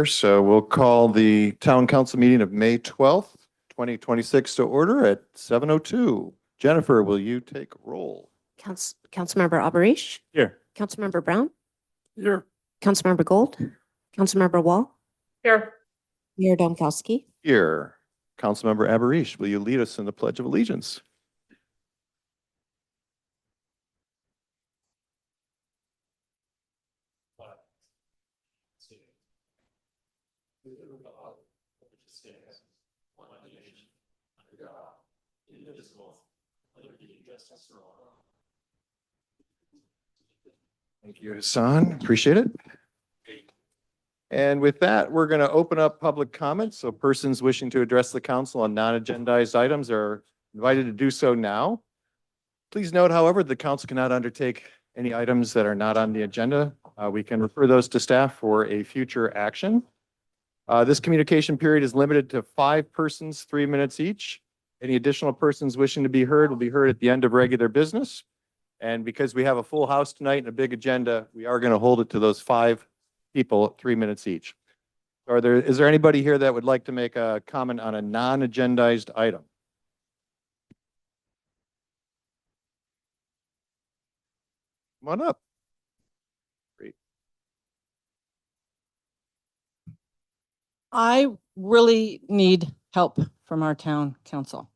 So we'll call the town council meeting of May 12th, 2026 to order at 7:02. Jennifer, will you take roll? Councilmember Alberish, Here. Councilmember Brown, Here. Councilmember Gold, Councilmember Wall, Here. Mayor Domkowski. Here. Councilmember Alberish, will you lead us in the Pledge of Allegiance? Thank you, Hassan. Appreciate it. And with that, we're going to open up public comments. So persons wishing to address the council on non-agendized items are invited to do so now. Please note, however, the council cannot undertake any items that are not on the agenda. We can refer those to staff for a future action. This communication period is limited to 5 persons, 3 minutes each. Any additional persons wishing to be heard will be heard at the end of regular business. And because we have a full house tonight and a big agenda, we are going to hold it to those 5 people, 3 minutes each. Is there anybody here that would like to make a comment on a non-agendized item? Come on up. Great. I really need help from our town council.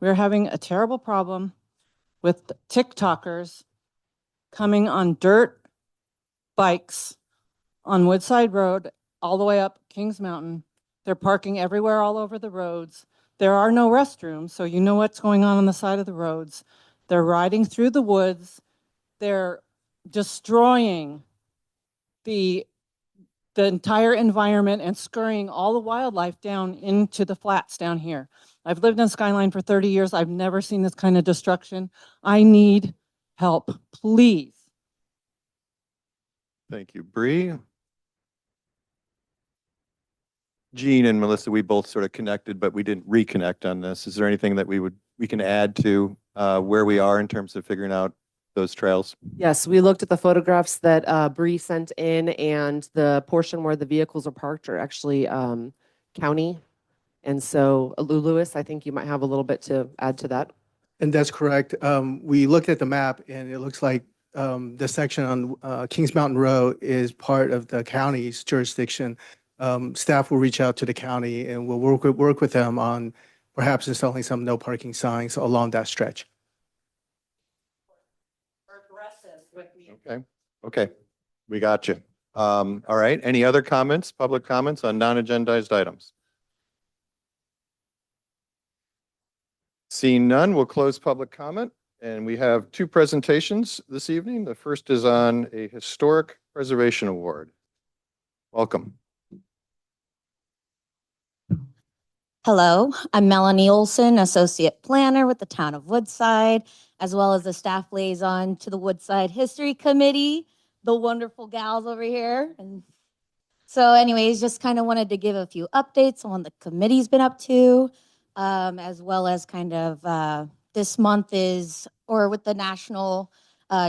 We're having a terrible problem with TikTokers coming on dirt bikes on Woodside Road all the way up Kings Mountain. They're parking everywhere all over the roads. There are no restrooms, so you know what's going on the side of the roads. They're riding through the woods. They're destroying the entire environment and scurrying all the wildlife down into the flats down here. I've lived in Skyline for 30 years. I've never seen this kind of destruction. I need help, please. Thank you, Bree. Jean and Melissa, we both sort of connected, but we didn't reconnect on this. Is there anything that we can add to where we are in terms of figuring out those trails? Yes, we looked at the photographs that Bree sent in, and the portion where the vehicles are parked are actually county. And so, Lewis, I think you might have a little bit to add to that. And that's correct. We looked at the map, and it looks like the section on Kings Mountain Road is part of the county's jurisdiction. Staff will reach out to the county, and we'll work with them on perhaps installing some no parking signs along that stretch. Okay. We got you. All right. Any other comments, public comments on non-agendized items? Seeing none, we'll close public comment. And we have 2 presentations this evening. The first is on a historic preservation award. Welcome. Hello, I'm Melanie Olson, Associate Planner with the Town of Woodside, as well as the staff liaison to the Woodside History Committee, the wonderful gals over here. And so anyways, just kind of wanted to give a few updates on what the committee's been up to, as well as kind of this month is, or with the National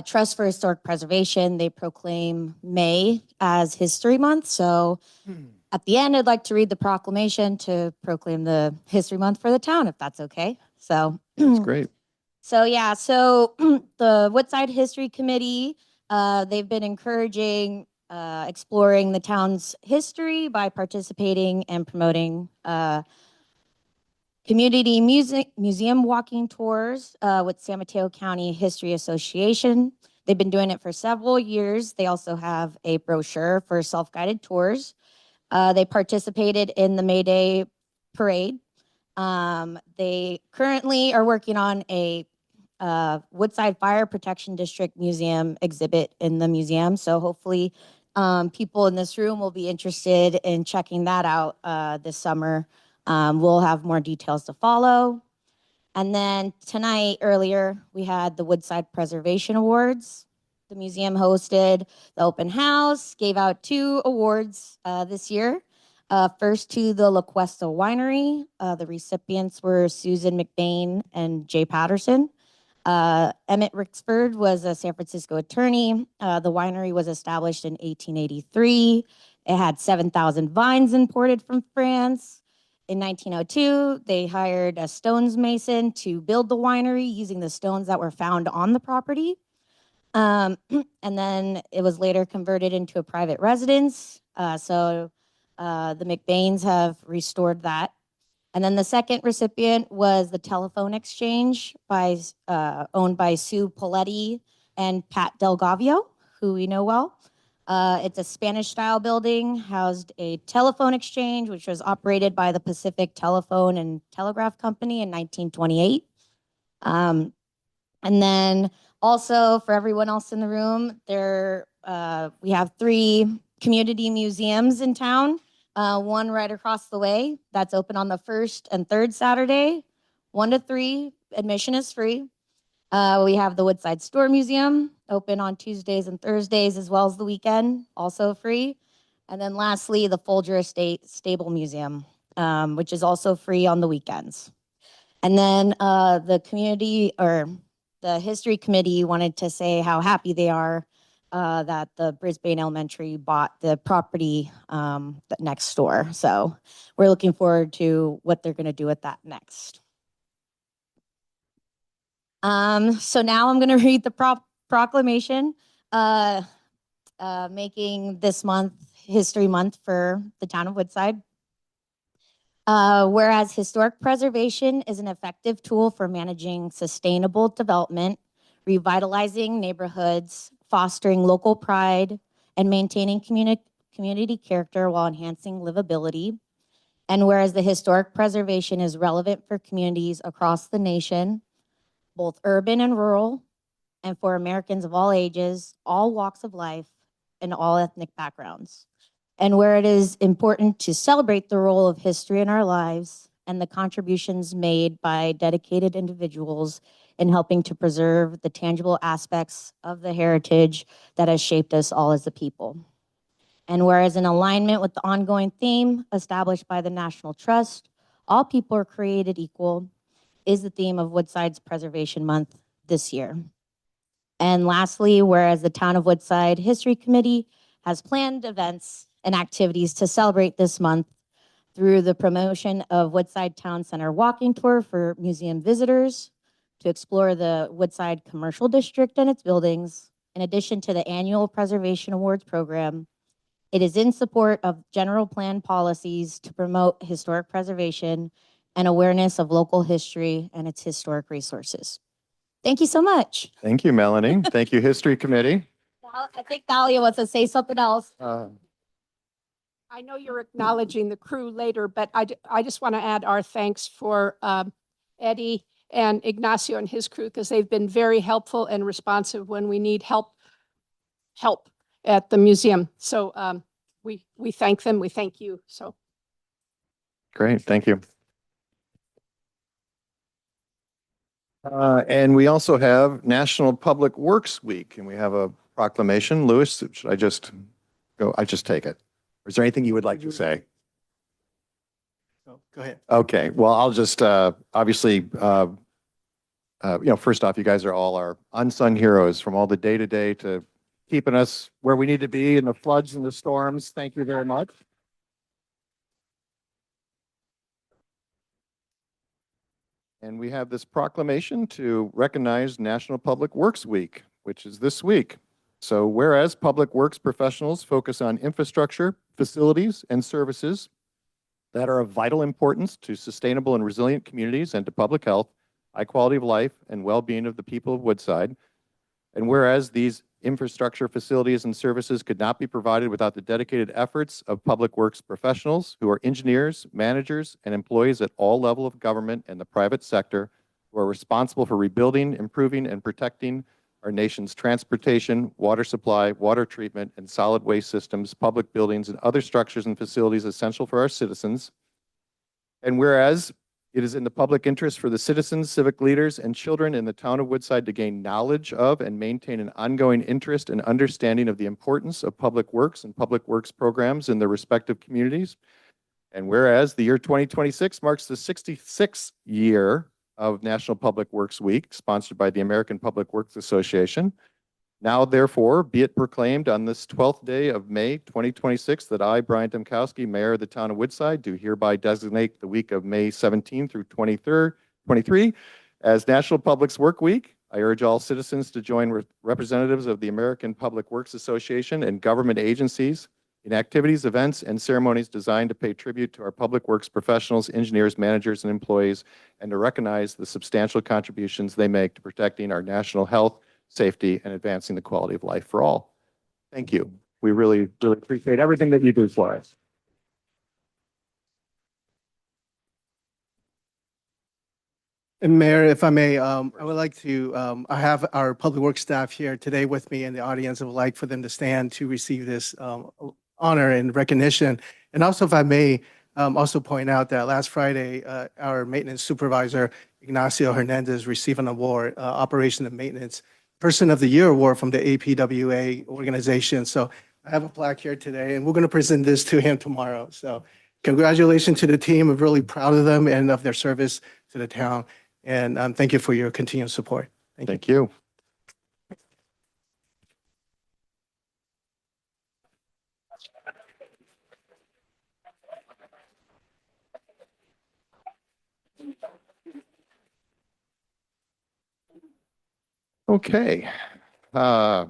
Trust for Historic Preservation, they proclaim May as History Month. So at the end, I'd like to read the proclamation to proclaim the History Month for the town, if that's okay. So That's great. So yeah, so the Woodside History Committee, they've been encouraging exploring the town's history by participating and promoting community museum walking tours with San Mateo County History Association. They've been doing it for several years. They also have a brochure for self-guided tours. They participated in the May Day parade. They currently are working on a Woodside Fire Protection District Museum exhibit in the museum. So hopefully people in this room will be interested in checking that out this summer. We'll have more details to follow. And then tonight, earlier, we had the Woodside Preservation Awards. The museum hosted the open house, gave out 2 awards this year. First to the La Cuesta Winery. The recipients were Susan McBain and Jay Patterson. Emmett Rixford was a San Francisco attorney. The winery was established in 1883, It had 7,000 vines imported from France. In 1902, they hired a stones mason to build the winery using the stones that were found on the property. And then it was later converted into a private residence. So the McBains have restored that. And then the second recipient was the Telephone Exchange owned by Sue Poletti and Pat Delgavio, who we know well. It's a Spanish-style building, housed a telephone exchange, which was operated by the Pacific Telephone and Telegraph Company in 1928. And then also, for everyone else in the room, we have 3 community museums in town. One right across the way that's open on the 1st and 3rd Saturday, 1 to 3. Admission is free. We have the Woodside Store Museum open on Tuesdays and Thursdays as well as the weekend, also free. And then lastly, the Folger Estate Stable Museum, which is also free on the weekends. And then the community or the history committee wanted to say how happy they are that the Brisbane Elementary bought the property next door. So we're looking forward to what they're going to do with that next. So now I'm going to read the proclamation making this month History Month for the town of Woodside. Whereas historic preservation is an effective tool for managing sustainable development, revitalizing neighborhoods, fostering local pride, and maintaining community character while enhancing livability. And whereas the historic preservation is relevant for communities across the nation, both urban and rural, and for Americans of all ages, all walks of life, and all ethnic backgrounds. And where it is important to celebrate the role of history in our lives and the contributions made by dedicated individuals in helping to preserve the tangible aspects of the heritage that has shaped us all as a people. And whereas in alignment with the ongoing theme established by the National Trust, all people are created equal, is the theme of Woodside's Preservation Month this year. And lastly, whereas the Town of Woodside History Committee has planned events and activities to celebrate this month through the promotion of Woodside Town Center walking tour for museum visitors to explore the Woodside Commercial District and its buildings, in addition to the annual Preservation Awards program. It is in support of general plan policies to promote historic preservation and awareness of local history and its historic resources. Thank you so much. Thank you, Melanie. Thank you, History Committee. I think Thalia wants to say something else. I know you're acknowledging the crew later, but I just want to add our thanks for Eddie and Ignacio and his crew, because they've been very helpful and responsive when we need help at the museum. So we thank them. We thank you. So Great, thank you. And we also have National Public Works Week, and we have a proclamation. Louis, should I just go? I just take it. Or is there anything you would like to say? So, go ahead. Okay, well, I'll just obviously, first off, you guys are all our unsung heroes from all the day-to-day to keeping us where we need to be in the floods and the storms. Thank you very much. And we have this proclamation to recognize National Public Works Week, which is this week. So whereas public works professionals focus on infrastructure, facilities, and services that are of vital importance to sustainable and resilient communities and to public health, high quality of life, and well-being of the people of Woodside. And whereas these infrastructure, facilities, and services could not be provided without the dedicated efforts of public works professionals who are engineers, managers, and employees at all levels of government and the private sector who are responsible for rebuilding, improving, and protecting our nation's transportation, water supply, water treatment, and solid waste systems, public buildings, and other structures and facilities essential for our citizens. And whereas it is in the public interest for the citizens, civic leaders, and children in the town of Woodside to gain knowledge of and maintain an ongoing interest and understanding of the importance of public works and public works programs in their respective communities. And whereas the year 2026 marks the 66th year of National Public Works Week, sponsored by the American Public Works Association. Now therefore, be it proclaimed on this 12th day of May 2026 that I, Brian Demkowski, Mayor of the Town of Woodside, do hereby designate the week of May 17 through 23 as National Public Works Week. I urge all citizens to join representatives of the American Public Works Association and government agencies in activities, events, and ceremonies designed to pay tribute to our public works professionals, engineers, managers, and employees, and to recognize the substantial contributions they make to protecting our national health, safety, and advancing the quality of life for all. Thank you. We really, really appreciate everything that you do for us. And Mayor, if I may, I would like to, I have our public works staff here today with me in the audience. I would like for them to stand to receive this honor and recognition. And also, if I may, also point out that last Friday, our maintenance supervisor, Ignacio Hernandez, received an award, Operation and Maintenance Person of the Year award from the APWA organization. So I have a plaque here today, and we're going to present this to him tomorrow. So congratulations to the team. I'm really proud of them and of their service to the town. And thank you for your continued support. Thank you. Okay,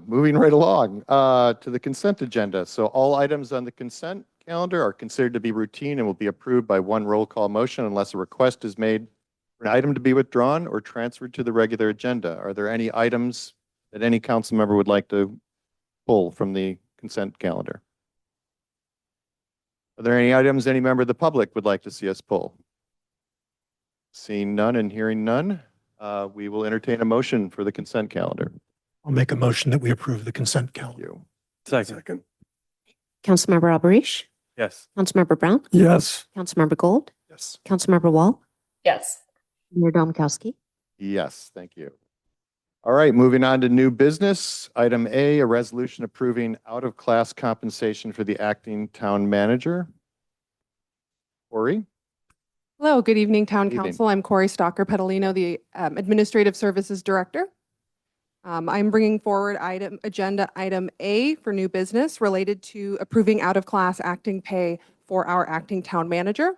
moving right along to the consent agenda. So all items on the consent calendar are considered to be routine and will be approved by one roll call motion unless a request is made for an item to be withdrawn or transferred to the regular agenda. Are there any items that any council member would like to pull from the consent calendar? Are there any items any member of the public would like to see us pull? Seeing none and hearing none, we will entertain a motion for the consent calendar. I'll make a motion that we approve the consent Thank calendar. you. Second. Councilmember Alberish, Yes. Councilmember Brown, Yes. Councilmember Gold, Yes. Councilmember Wall, Yes. Mayor Domkowski. Yes, thank you. All right, moving on to new business. Item A, a resolution approving out-of-class compensation for the acting town manager. Corey? Hello, good evening, Town Evening. Council. I'm Corey Stalker Petalino, the Administrative Services Director. I'm bringing forward agenda item A for new business related to approving out-of-class acting pay for our acting town manager.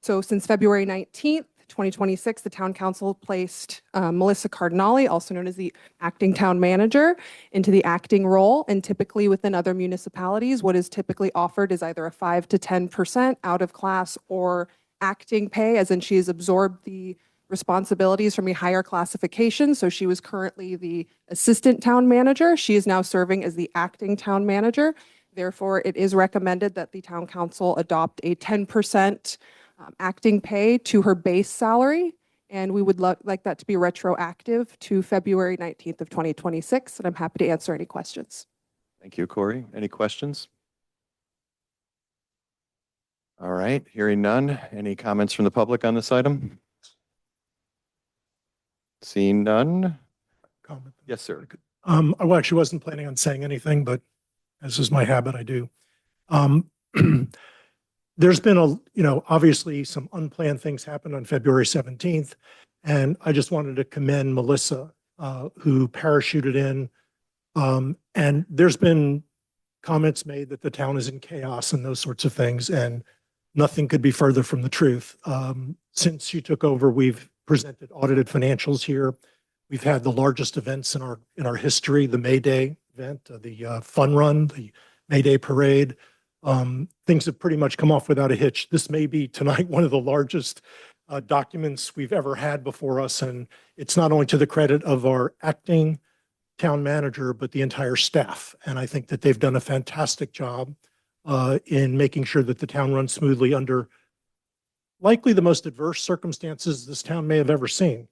So since February 19th, 2026, the Town Council placed Melissa Cardinale, also known as the acting town manager, into the acting role. And typically within other municipalities, what is typically offered is either a 5 to 10% out-of-class or acting pay, as in she has absorbed the responsibilities from a higher classification. So she was currently the assistant town manager. She is now serving as the acting town manager. Therefore, it is recommended that the Town Council adopt a 10% acting pay to her base salary. And we would like that to be retroactive to February 19th of 2026. And I'm happy to answer any questions. Thank you, Corey. Any questions? All right, hearing none. Any comments from the public on this item? Seeing none? Comment. Yes, sir. I actually wasn't planning on saying anything, but as is my habit, I do. There's been obviously some unplanned things happened on February 17th. And I just wanted to commend Melissa, who parachuted in. And there's been comments made that the town is in chaos and those sorts of things. And nothing could be further from the truth. Since she took over, we've presented audited financials here. We've had the largest events in our history, the May Day event, the fun run, the May Day parade. Things have pretty much come off without a hitch. This may be tonight one of the largest documents we've ever had before us. And it's not only to the credit of our acting town manager, but the entire staff. And I think that they've done a fantastic job in making sure that the town runs smoothly under likely the most adverse circumstances this town may have ever seen.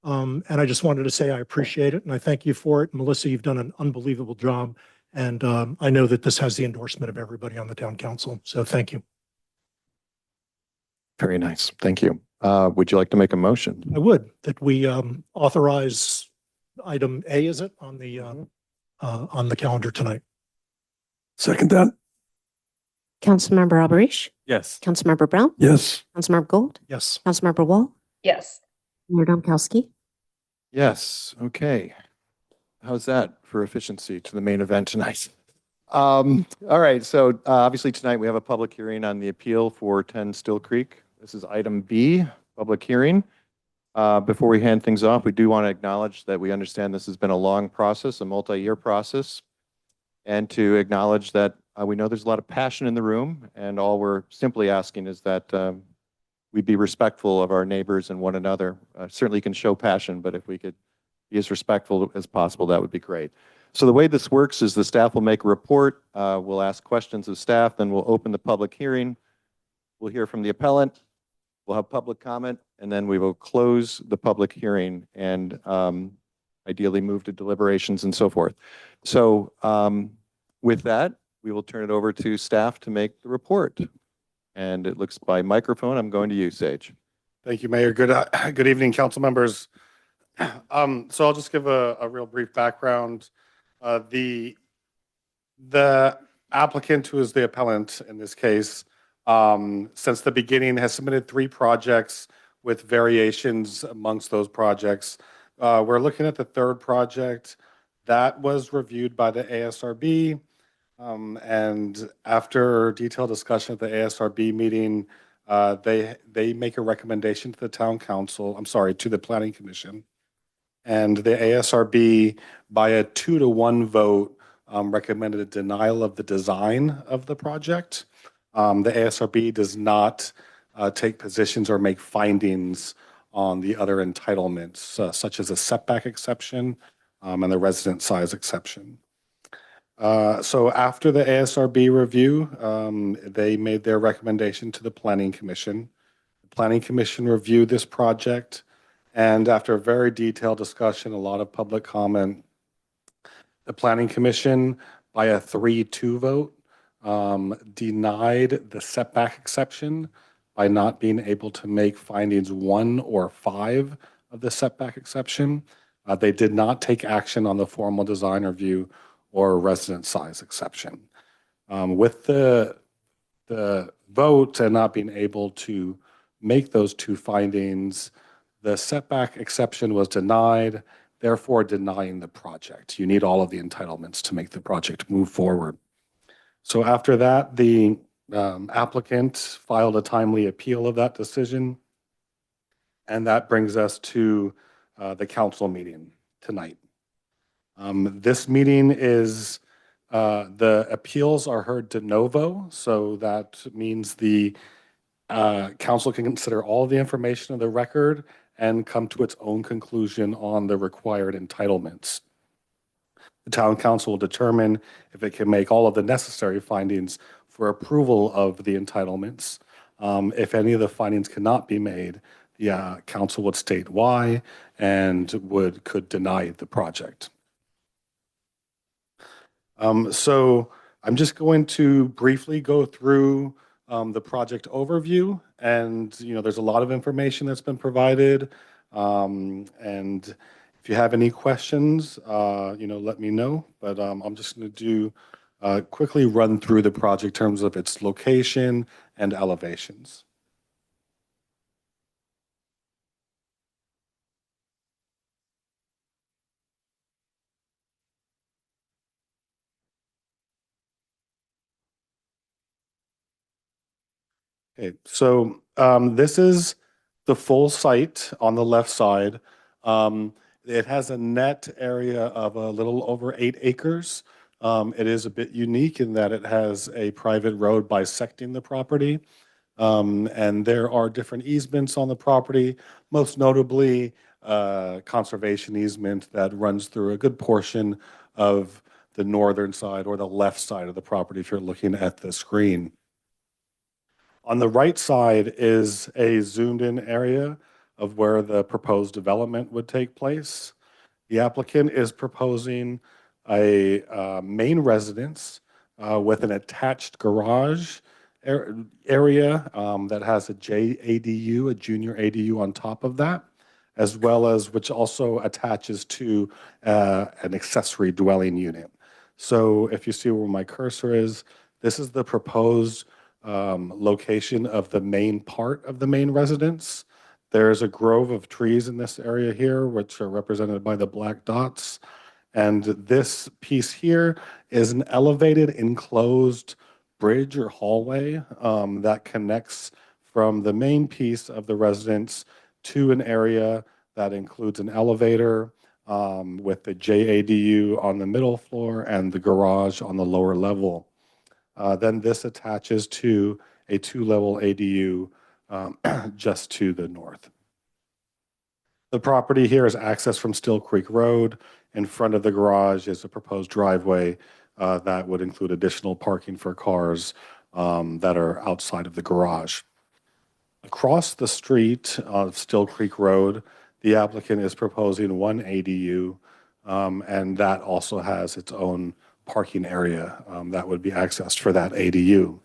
And I just wanted to say I appreciate it and I thank you for it. Melissa, you've done an unbelievable job. And I know that this has the endorsement of everybody on the town council. So thank you. Very nice. Thank you. Would you like to make a motion? I would that we authorize item A, is it, on the calendar tonight? Second that. Councilmember Alberish, Yes. Councilmember Brown, Yes. Councilmember Gold, Yes. Councilmember Wall, Yes. Mayor Domkowski. Yes, okay. How's that for efficiency to the main event tonight? All right, so obviously tonight we have a public hearing on the appeal for 10 Still Creek. This is item B, public hearing. Before we hand things off, we do want to acknowledge that we understand this has been a long process, a multi-year process, and to acknowledge that we know there's a lot of passion in the room, and all we're simply asking is that we be respectful of our neighbors and one another. Certainly you can show passion, but if we could be as respectful as possible, that would be great. So the way this works is the staff will make a report, we'll ask questions of staff, then we'll open the public hearing. We'll hear from the appellant, we'll have public comment, and then we will close the public hearing and ideally move to deliberations and so forth. So with that, we will turn it over to staff to make the report. And it looks by microphone, I'm going to you, Sage. Thank you, Mayor. Good evening, council members. So I'll just give a real brief background. The applicant, who is the appellant in this case, since the beginning has submitted 3 projects with variations amongst those projects. We're looking at the 3rd project that was reviewed by the ASRB. And after detailed discussion at the ASRB meeting, they make a recommendation to the town council, to the planning commission. And the ASRB, by a 2-to-1 vote, recommended a denial of the design of the project. The ASRB does not take positions or make findings on the other entitlements, such as a setback exception and the resident size exception. So after the ASRB review, they made their recommendation to the Planning Commission. The Planning Commission reviewed this project, and after a very detailed discussion, a lot of public comment, the Planning Commission, by a 3-2 vote, denied the setback exception by not being able to make findings 1 or 5 of the setback exception. They did not take action on the formal design review or resident size exception. With the vote and not being able to make those 2 findings, the setback exception was denied, therefore denying the project. You need all of the entitlements to make the project move forward. So after that, the applicant filed a timely appeal of that decision, and that brings us to the council meeting tonight. This meeting is, the appeals are heard de novo, so that means the council can consider all the information of the record and come to its own conclusion on the required entitlements. The town council will determine if it can make all of the necessary findings for approval of the entitlements. If any of the findings cannot be made, the council would state why and could deny the project. So I'm just going to briefly go through the project overview, and there's a lot of information that's been provided. And if you have any questions, let me know. But I'm just going to quickly run through the project in terms of its location and elevations. Okay, so this is the full site on the left side. It has a net area of a little over 8 acres. It is a bit unique in that it has a private road bisecting the property. And there are different easements on the property, most notably conservation easement that runs through a good portion of the northern side or the left side of the property if you're looking at the screen. On the right side is a zoomed in area of where the proposed development would take place. The applicant is proposing a main residence with an attached garage area that has a JADU, a junior ADU on top of that, as well as which also attaches to an accessory dwelling unit. So if you see where my cursor is, this is the proposed location of the main part of the main residence. There's a grove of trees in this area here, which are represented by the black dots. And this piece here is an elevated enclosed bridge or hallway that connects from the main piece of the residence to an area that includes an elevator with the JADU on the middle floor and the garage on the lower level. Then this attaches to a 2-level ADU just to the north. The property here is accessed from Still Creek Road. In front of the garage is a proposed driveway that would include additional parking for cars that are outside of the garage. Across the street of Still Creek Road, the applicant is proposing 1 ADU, and that also has its own parking area that would be accessed for that ADU.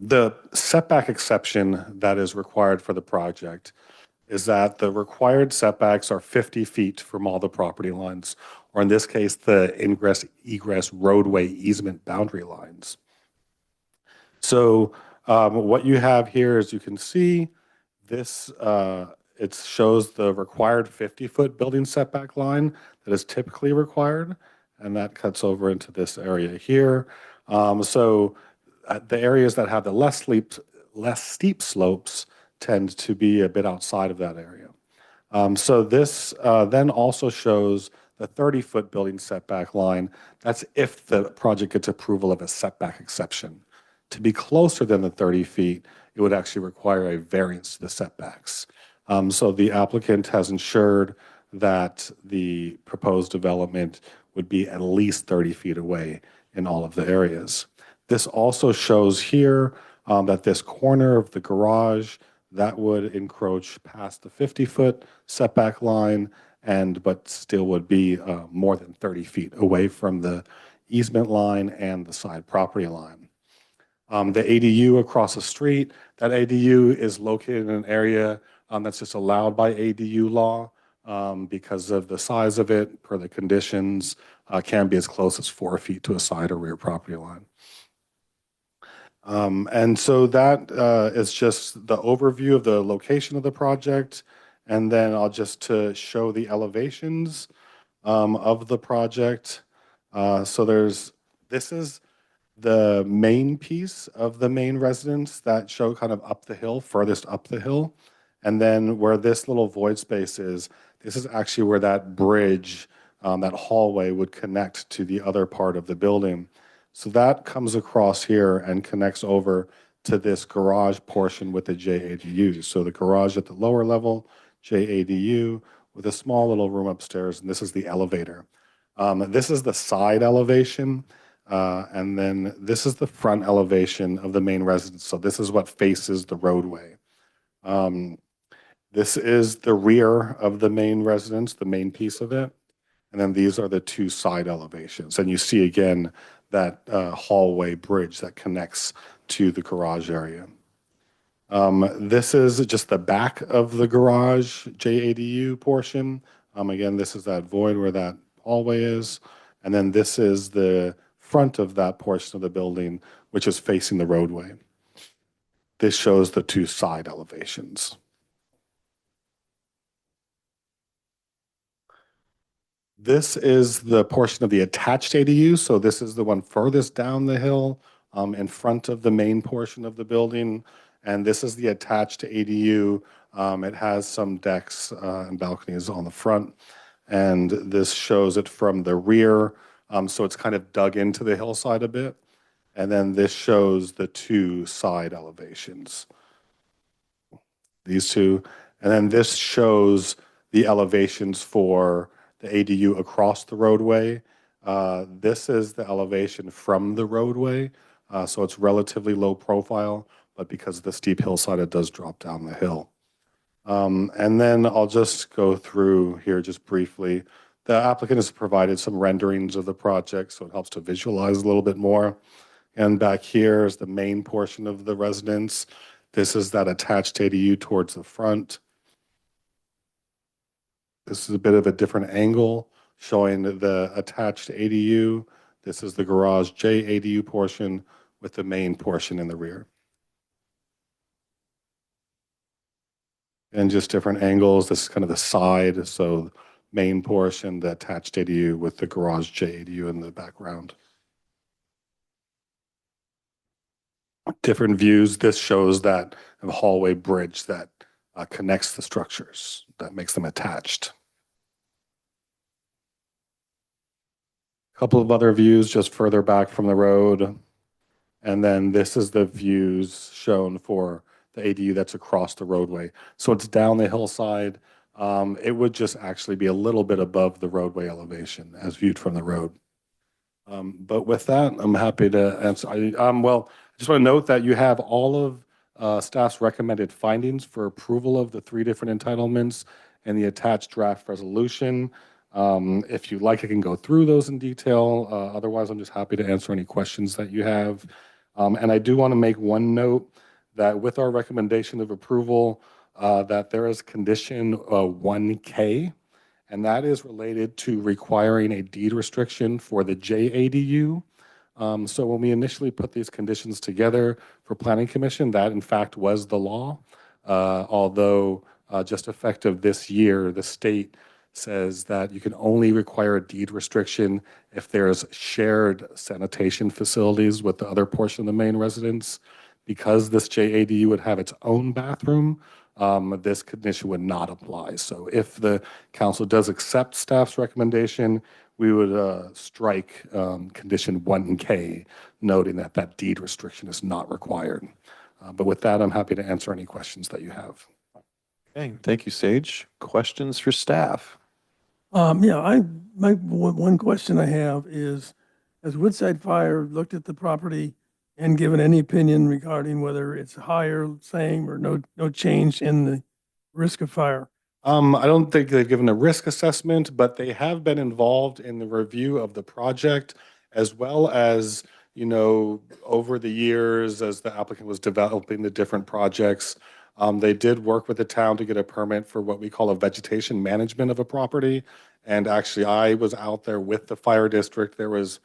The setback exception that is required for the project is that the required setbacks are 50 feet from all the property lines, or in this case, the ingress-egress roadway easement boundary lines. So what you have here, as you can see, this it shows the required 50-foot building setback line that is typically required, and that cuts over into this area here. So the areas that have the less steep slopes tend to be a bit outside of that area. So this then also shows the 30-foot building setback line. That's if the project gets approval of a setback exception. To be closer than the 30 feet, it would actually require a variance to the setbacks. So the applicant has ensured that the proposed development would be at least 30 feet away in all of the areas. This also shows here that this corner of the garage that would encroach past the 50-foot setback line, but still would be more than 30 feet away from the easement line and the side property line. The ADU across the street, that ADU is located in an area that's just allowed by ADU law because of the size of it, per the conditions, can be as close as 4 feet to a side or rear property line. And so that is just the overview of the location of the project. And then I'll just to show the elevations of the project. So this is the main piece of the main residence that show kind of up the hill, furthest up the hill. And then where this little void space is, this is actually where that bridge, that hallway would connect to the other part of the building. So that comes across here and connects over to this garage portion with the JADU. So the garage at the lower level, JADU, with a small little room upstairs, and this is the elevator. This is the side elevation, and then this is the front elevation of the main residence. So this is what faces the roadway. This is the rear of the main residence, the main piece of it. And then these are the 2 side elevations. And you see again that hallway bridge that connects to the garage area. This is just the back of the garage JADU portion. Again, this is that void where that hallway is. And then this is the front of that portion of the building, which is facing the roadway. This shows the 2 side elevations. This is the portion of the attached ADU. So this is the one furthest down the hill in front of the main portion of the building. And this is the attached ADU. It has some decks and balconies on the front. And this shows it from the rear. So it's kind of dug into the hillside a bit. And then this shows the 2 side elevations. These 2. And then this shows the elevations for the ADU across the roadway. This is the elevation from the roadway. So it's relatively low profile, but because of the steep hillside, it does drop down the hill. And then I'll just go through here just briefly. The applicant has provided some renderings of the project, so it helps to visualize a little bit more. And back here is the main portion of the residence. This is that attached ADU towards the front. This is a bit of a different angle showing the attached ADU. This is the garage JADU portion with the main portion in the rear. And just different angles. This is kind of the side. So main portion, the attached ADU with the garage J ADU in the background. Different views. This shows that hallway bridge that connects the structures, that makes them attached. A couple of other views just further back from the road. And then this is the views shown for the ADU that's across the roadway. So it's down the hillside. It would just actually be a little bit above the roadway elevation as viewed from the road. But with that, I'm happy to answer. Well, I just want to note that you have all of staff's recommended findings for approval of the 3 different entitlements and the attached draft resolution. If you'd like, I can go through those in detail. Otherwise, I'm just happy to answer any questions that you have. And I do want to make one note that with our recommendation of approval, that there is condition 1K, and that is related to requiring a deed restriction for the JADU. So when we initially put these conditions together for Planning Commission, that in fact was the law. Although just effective this year, the state says that you can only require a deed restriction if there's shared sanitation facilities with the other portion of the main residence. Because this JADU would have its own bathroom, this condition would not apply. So if the council does accept staff's recommendation, we would strike condition 1K, noting that that deed restriction is not required. But with that, I'm happy to answer any questions that you have. Okay, thank you, Sage. Questions for staff? One question I have is, has Woodside Fire looked at the property and given any opinion regarding whether it's higher, same, or no change in the risk of fire? I don't think they've given a risk assessment, but they have been involved in the review of the project, as well as, you know, over the years as the applicant was developing the different projects. They did work with the town to get a permit for what we call a vegetation management of a property. And actually, I was out there with the fire district. There was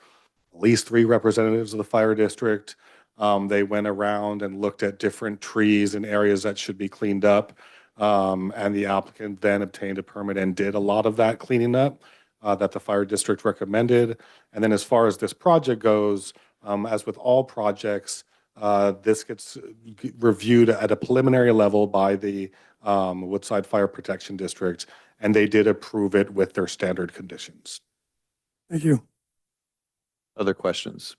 at least 3 representatives of the fire district. They went around and looked at different trees and areas that should be cleaned up. And the applicant then obtained a permit and did a lot of that cleaning up that the fire district recommended. And then as far as this project goes, as with all projects, this gets reviewed at a preliminary level by the Woodside Fire Protection District, and they did approve it with their standard conditions. Thank you. Other questions?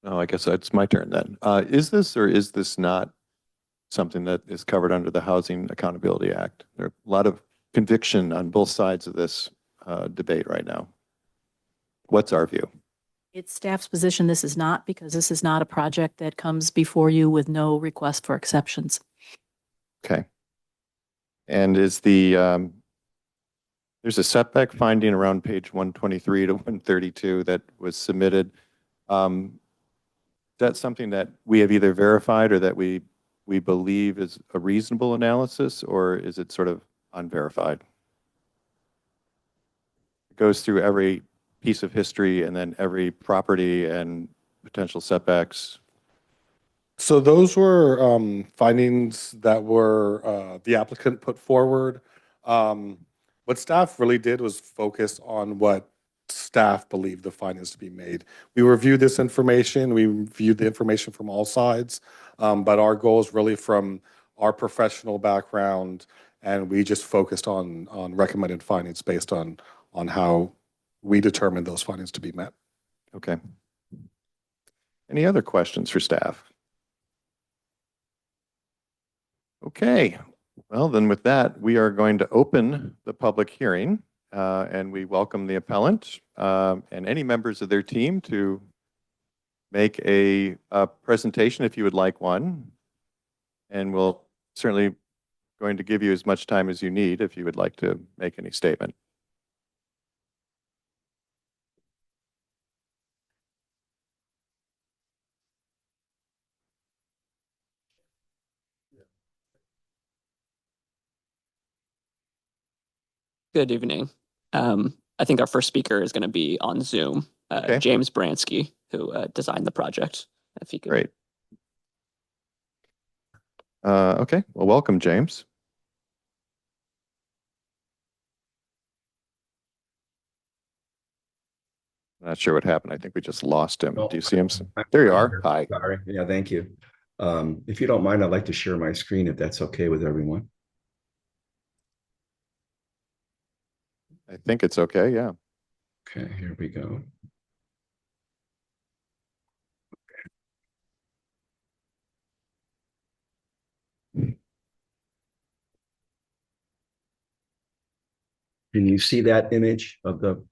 Oh, I guess it's my turn then. Is this or is this not something that is covered under the Housing Accountability Act? There are a lot of conviction on both sides of this debate right now. What's our view? It's staff's position this is not, because this is not a project that comes before you with no request for exceptions. Okay. And is the, there's a setback finding around page 123 to 132 that was submitted. That's something that we have either verified or that we believe is a reasonable analysis, or is it sort of unverified? It goes through every piece of history and then every property and potential setbacks. So those were findings that were the applicant put forward. What staff really did was focus on what staff believed the findings to be made. We reviewed this information. We reviewed the information from all sides, but our goals really from our professional background, and we just focused on recommended findings based on how we determined those findings to be met. Okay. Any other questions for staff? Okay. Well, then with that, we are going to open the public hearing, and we welcome the appellant and any members of their team to make a presentation if you would like one. And we'll certainly going to give you as much time as you need if you would like to make any statement. Good evening. I think our first speaker is going to be on Zoom, Okay. James Bransky, who designed the project. If you could. Great. Okay. Well, welcome, James. Not sure what happened. I think we just lost him. Oh, Do you see him? There you are. Hi. Sorry. Yeah, thank you. If you don't mind, I'd like to share my screen if that's okay with everyone. I think it's okay. Yeah. Okay, here we go. Can you see that image of the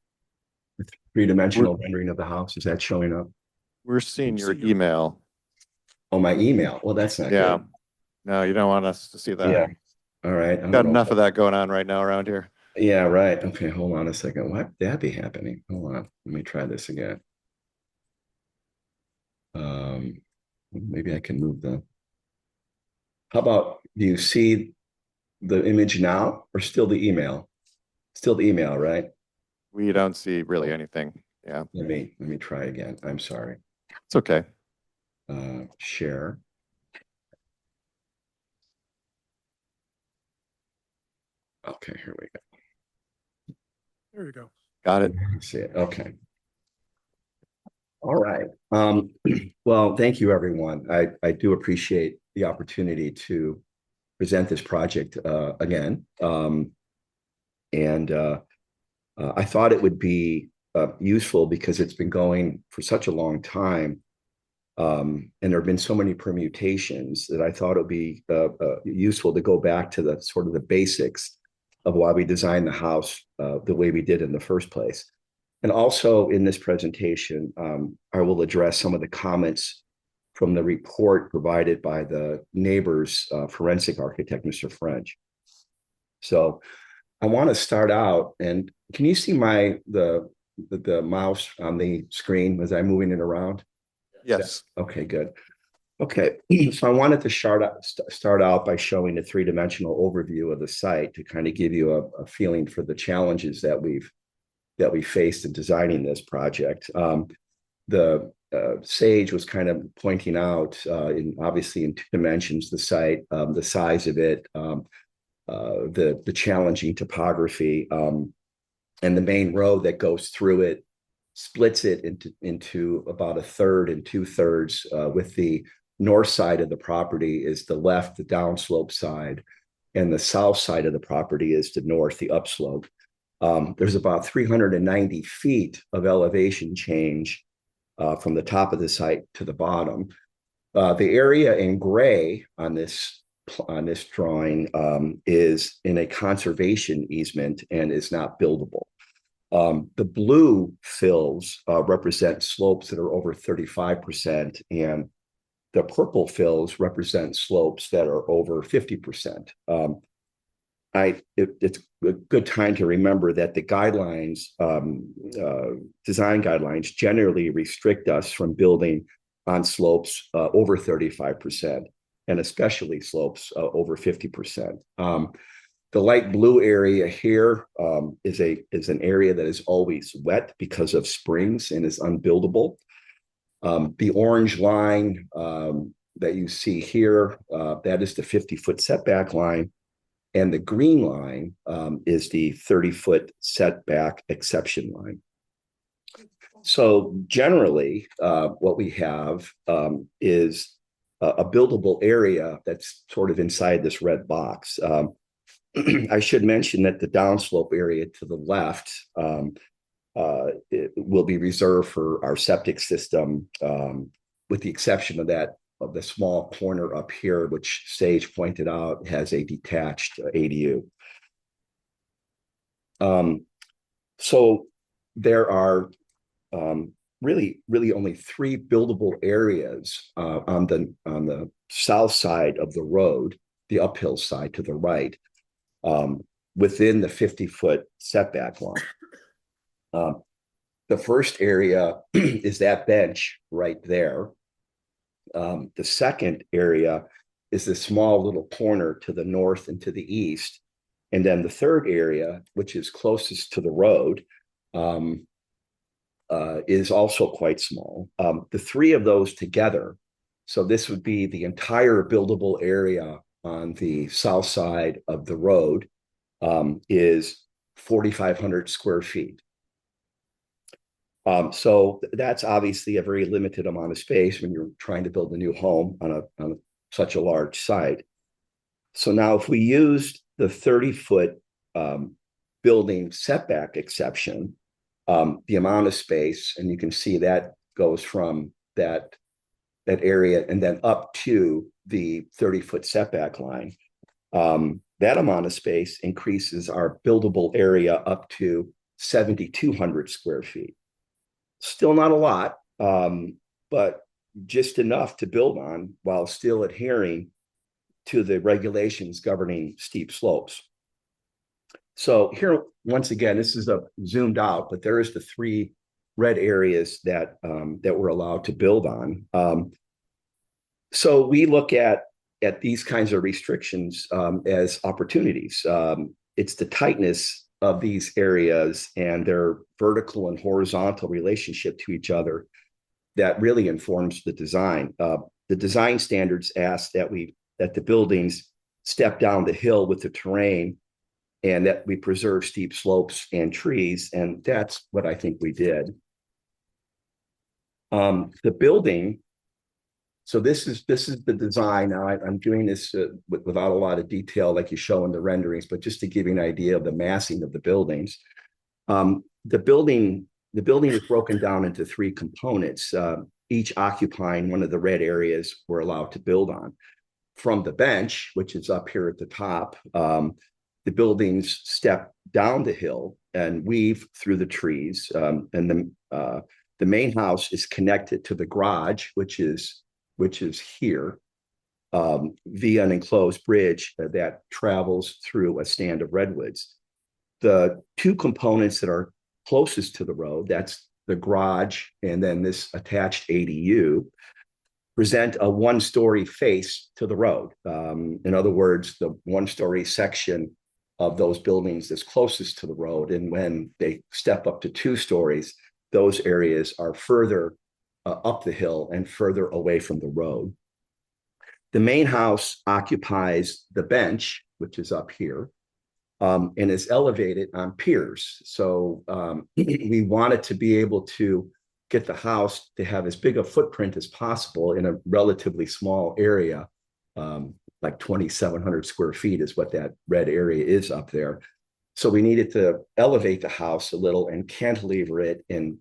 three-dimensional rendering of the house? Is that showing up? We're seeing your email. Oh, my email. Well, that's not Yeah. good. No, you don't want us to see that. Yeah. All right. I don't Got know enough if- of that going on right now around here. Yeah, right. Okay, hold on a second. Why would that be happening? Hold on. Let me try this again. Maybe I can move the. How about, do you see the image now or still the email? Still the email, right? We don't see really anything. Yeah, Let me try again. I'm sorry. it's okay. Share. Okay, here we go. There you go. Got it. See it. Okay. All right. Well, thank you, everyone. I do appreciate the opportunity to present this project again. I thought it would be useful because it's been going for such a long time. And there have been so many permutations that I thought it would be useful to go back to the sort of the basics of why we designed the house the way we did in the first place. And also in this presentation, I will address some of the comments from the report provided by the neighbor's forensic architect, Mr. French. So I want to start out, and can you see the mouse on the screen as I'm moving it around? Yes. Okay, good. Okay, so I wanted to start out by showing a three-dimensional overview of the site to kind of give you a feeling for the challenges that we faced in designing this project. The Sage was kind of pointing out, obviously in 2 dimensions, the site, the size of it, the challenging topography, and the main road that goes through it splits it into about 1/3 and 2/3, with the north side of the property is the left, the downslope side, and the south side of the property is the north, the upslope. There's about 390 feet of elevation change from the top of the site to the bottom. The area in gray on this drawing is in a conservation easement and is not buildable. The blue fills represent slopes that are over 35%, and the purple fills represent slopes that are over 50%. It's a good time to remember that the guidelines, design guidelines, generally restrict us from building on slopes over 35%, and especially slopes over 50%. The light blue area here is an area that is always wet because of springs and is unbuildable. The orange line that you see here, that is the 50-foot setback line. And the green line is the 30-foot setback exception line. So generally, what we have is a buildable area that's sort of inside this red box. I should mention that the downslope area to the left it will be reserved for our septic system, with the exception of the small corner up here, which Sage pointed out has a detached ADU. So there are really only 3 buildable areas on the south side of the road, the uphill side to the right, within the 50-foot setback line. The first area is that bench right there. The second area is the small little corner to the north and to the east. And then the third area, which is closest to the road, is also quite small. The 3 of those together, so this would be the entire buildable area on the south side of the road, is 4,500 square feet. So that's obviously a very limited amount of space when you're trying to build a new home on such a large site. So now if we used the 30-foot building setback exception, the amount of space, and you can see that goes from that area and then up to the 30-foot setback line. That amount of space increases our buildable area up to 7,200 square feet. Still not a lot, but just enough to build on while still adhering to the regulations governing steep slopes. So here, once again, this is a zoomed out, but there is the 3 red areas that we're allowed to build on. So we look at these kinds of restrictions as opportunities. It's the tightness of these areas and their vertical and horizontal relationship to each other that really informs the design. The design standards ask that the buildings step down the hill with the terrain and that we preserve steep slopes and trees, and that's what I think we did. The building, so this is the design. Now I'm doing this without a lot of detail like you show in the renderings, but just to give you an idea of the massing of the buildings. The building is broken down into 3 components, each occupying one of the red areas we're allowed to build on. From the bench, which is up here at the top, the buildings step down the hill and weave through the trees. And the main house is connected to the garage, which is here, via an enclosed bridge that travels through a stand of redwoods. The 2 components that are closest to the road, that's the garage and then this attached ADU, present a 1-story face to the road. In other words, the 1-story section of those buildings is closest to the road. And when they step up to 2 stories, those areas are further up the hill and further away from the road. The main house occupies the bench, which is up here, and is elevated on piers. So we wanted to be able to get the house to have as big a footprint as possible in a relatively small area, like 2,700 square feet is what that red area is up there. So we needed to elevate the house a little and cantilever it in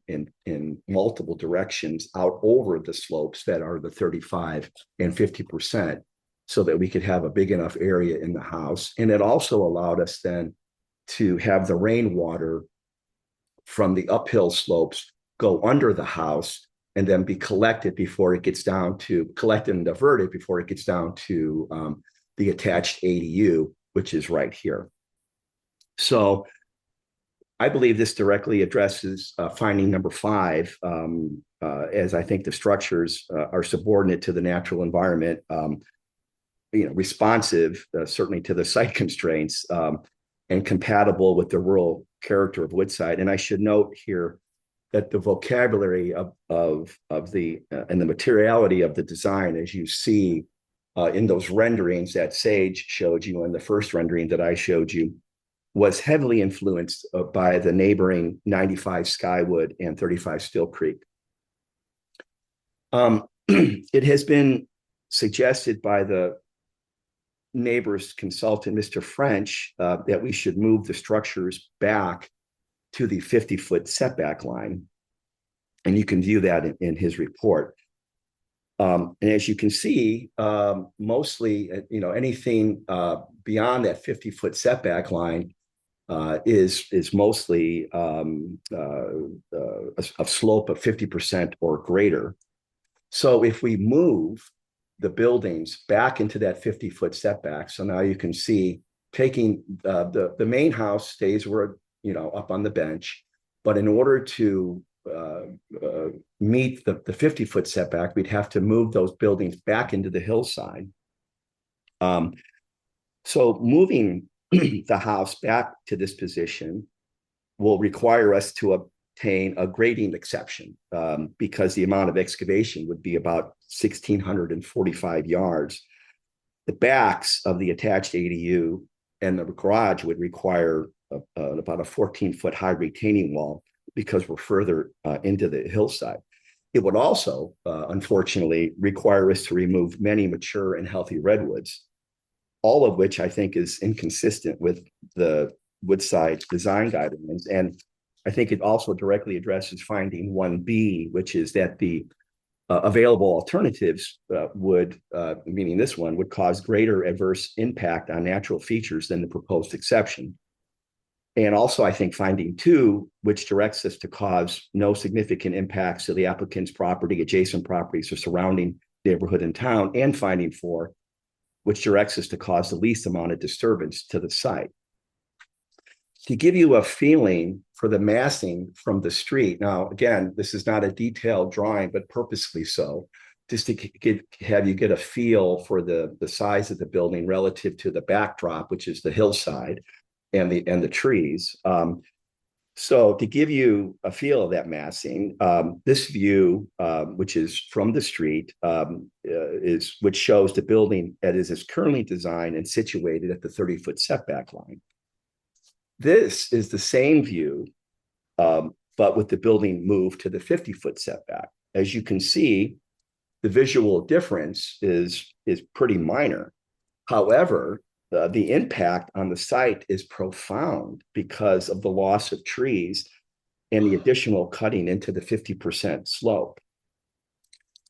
multiple directions out over the slopes that are the 35 and 50%, so that we could have a big enough area in the house. And it also allowed us then to have the rainwater from the uphill slopes go under the house and then be collected before it gets down to, collected and diverted before it gets down to the attached ADU, which is right here. So I believe this directly addresses finding number 5, as I think the structures are subordinate to the natural environment, responsive certainly to the site constraints, and compatible with the rural character of Woodside. And I should note here that the vocabulary of the and the materiality of the design, as you see in those renderings that Sage showed you and the first rendering that I showed you, was heavily influenced by the neighboring 95 Skywood and 35 Still Creek. It has been suggested by the neighbor's consultant, Mr. French, that we should move the structures back to the 50-foot setback line. And you can view that in his report. And as you can see, mostly, anything beyond that 50-foot setback line is mostly a slope of 50% or greater. So if we move the buildings back into that 50-foot setback, so now you can see taking the main house stays where, up on the bench, but in order to meet the 50-foot setback, we'd have to move those buildings back into the hillside. So moving the house back to this position will require us to obtain a grading exception, because the amount of excavation would be about 1,645 yards. The backs of the attached ADU and the garage would require about a 14-foot high retaining wall, because we're further into the hillside. It would also, unfortunately, require us to remove many mature and healthy redwoods, all of which I think is inconsistent with the Woodside design guidelines. And I think it also directly addresses finding 1B, which is that the available alternatives would, meaning this one, would cause greater adverse impact on natural features than the proposed exception. And also, I think finding 2, which directs us to cause no significant impacts to the applicant's property, adjacent properties, or surrounding neighborhood and town, and finding 4, which directs us to cause the least amount of disturbance to the site. To give you a feeling for the massing from the street, now, again, this is not a detailed drawing, but purposely so, just to have you get a feel for the size of the building relative to the backdrop, which is the hillside and the trees. So to give you a feel of that massing, this view, which is from the street, which shows the building as is currently designed and situated at the 30-foot setback line. This is the same view, but with the building moved to the 50-foot setback. As you can see, the visual difference is pretty minor. However, the impact on the site is profound because of the loss of trees and the additional cutting into the 50% slope.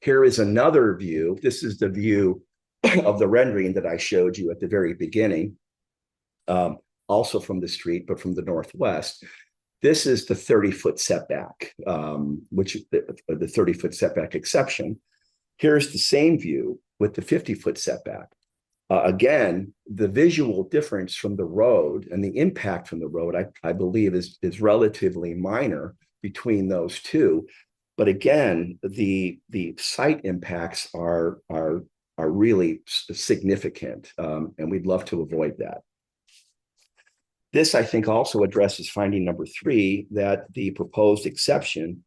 Here is another view. This is the view of the rendering that I showed you at the very beginning, also from the street, but from the northwest. This is the 30-foot setback, which the 30-foot setback exception. Here's the same view with the 50-foot setback. Again, the visual difference from the road and the impact from the road, I believe, is relatively minor between those two. But again, the site impacts are really significant, and we'd love to avoid that. This, I think, also addresses finding number 3, that the proposed exception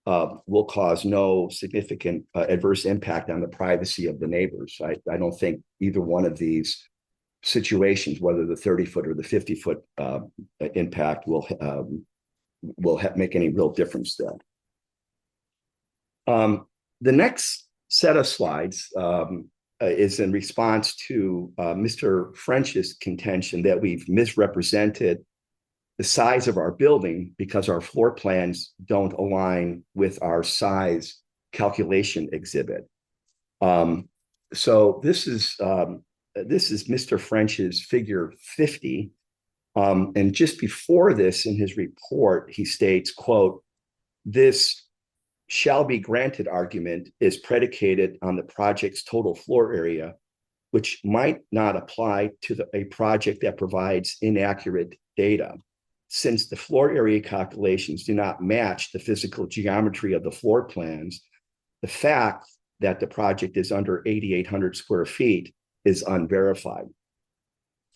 will cause no significant adverse impact on the privacy of the neighbors. I don't think either one of these situations, whether the 30-foot or the 50-foot impact, will make any real difference there. The next set of slides is in response to Mr. French's contention that we've misrepresented the size of our building because our floor plans don't align with our size calculation exhibit. So this is Mr. French's figure 50. And just before this, in his report, he states, quote, "This shall be granted argument is predicated on the project's total floor area, which might not apply to a project that provides inaccurate data. Since the floor area calculations do not match the physical geometry of the floor plans, the fact that the project is under 8,800 square feet is unverified."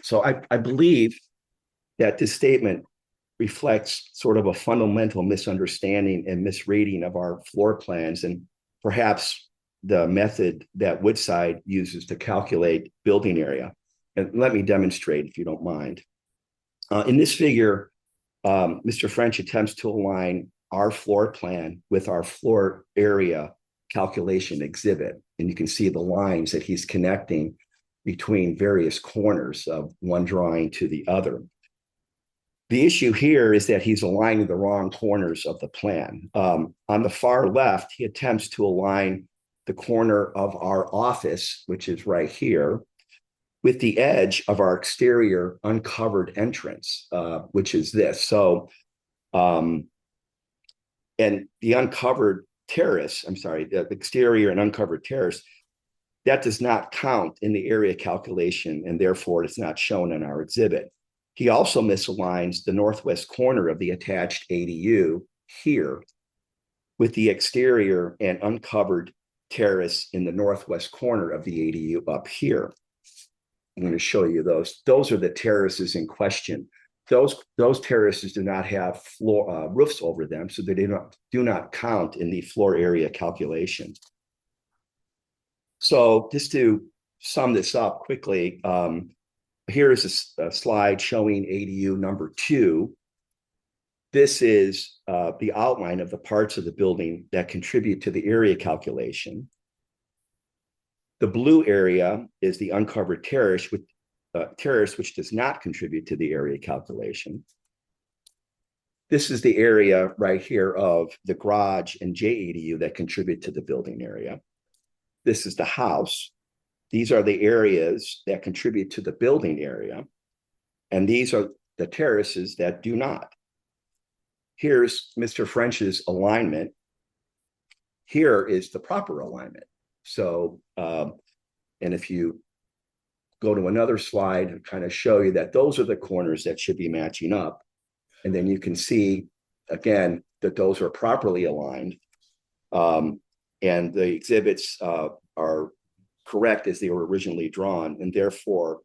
So I believe that this statement reflects sort of a fundamental misunderstanding and misreading of our floor plans, and perhaps the method that Woodside uses to calculate building area. And let me demonstrate, if you don't mind. In this figure, Mr. French attempts to align our floor plan with our floor area calculation exhibit. And you can see the lines that he's connecting between various corners of one drawing to the other. The issue here is that he's aligning the wrong corners of the plan. On the far left, he attempts to align the corner of our office, which is right here, with the edge of our exterior uncovered entrance, which is this. So, and the uncovered terrace, the exterior and uncovered terrace, that does not count in the area calculation, and therefore it's not shown in our exhibit. He also misaligns the northwest corner of the attached ADU here with the exterior and uncovered terrace in the northwest corner of the ADU up here. I'm going to show you those. Those are the terraces in question. Those terraces do not have floor roofs over them, so they do not count in the floor area calculation. So just to sum this up quickly, here is a slide showing ADU number 2. This is the outline of the parts of the building that contribute to the area calculation. The blue area is the uncovered terrace, which does not contribute to the area calculation. This is the area right here of the garage and JADU that contribute to the building area. This is the house. These are the areas that contribute to the building area. And these are the terraces that do not. Here's Mr. French's alignment. Here is the proper alignment. So, and if you go to another slide and kind of show you that those are the corners that should be matching up. And then you can see, again, that those are properly aligned. And the exhibits are correct as they were originally drawn. And therefore,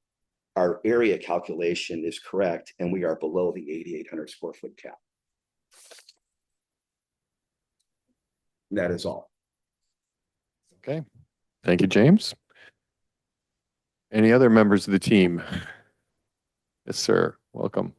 our area calculation is correct. And we are below the 8,800 square foot cap. And that is all. Okay. Thank you, James. Any other members of the team? Yes, sir. Welcome.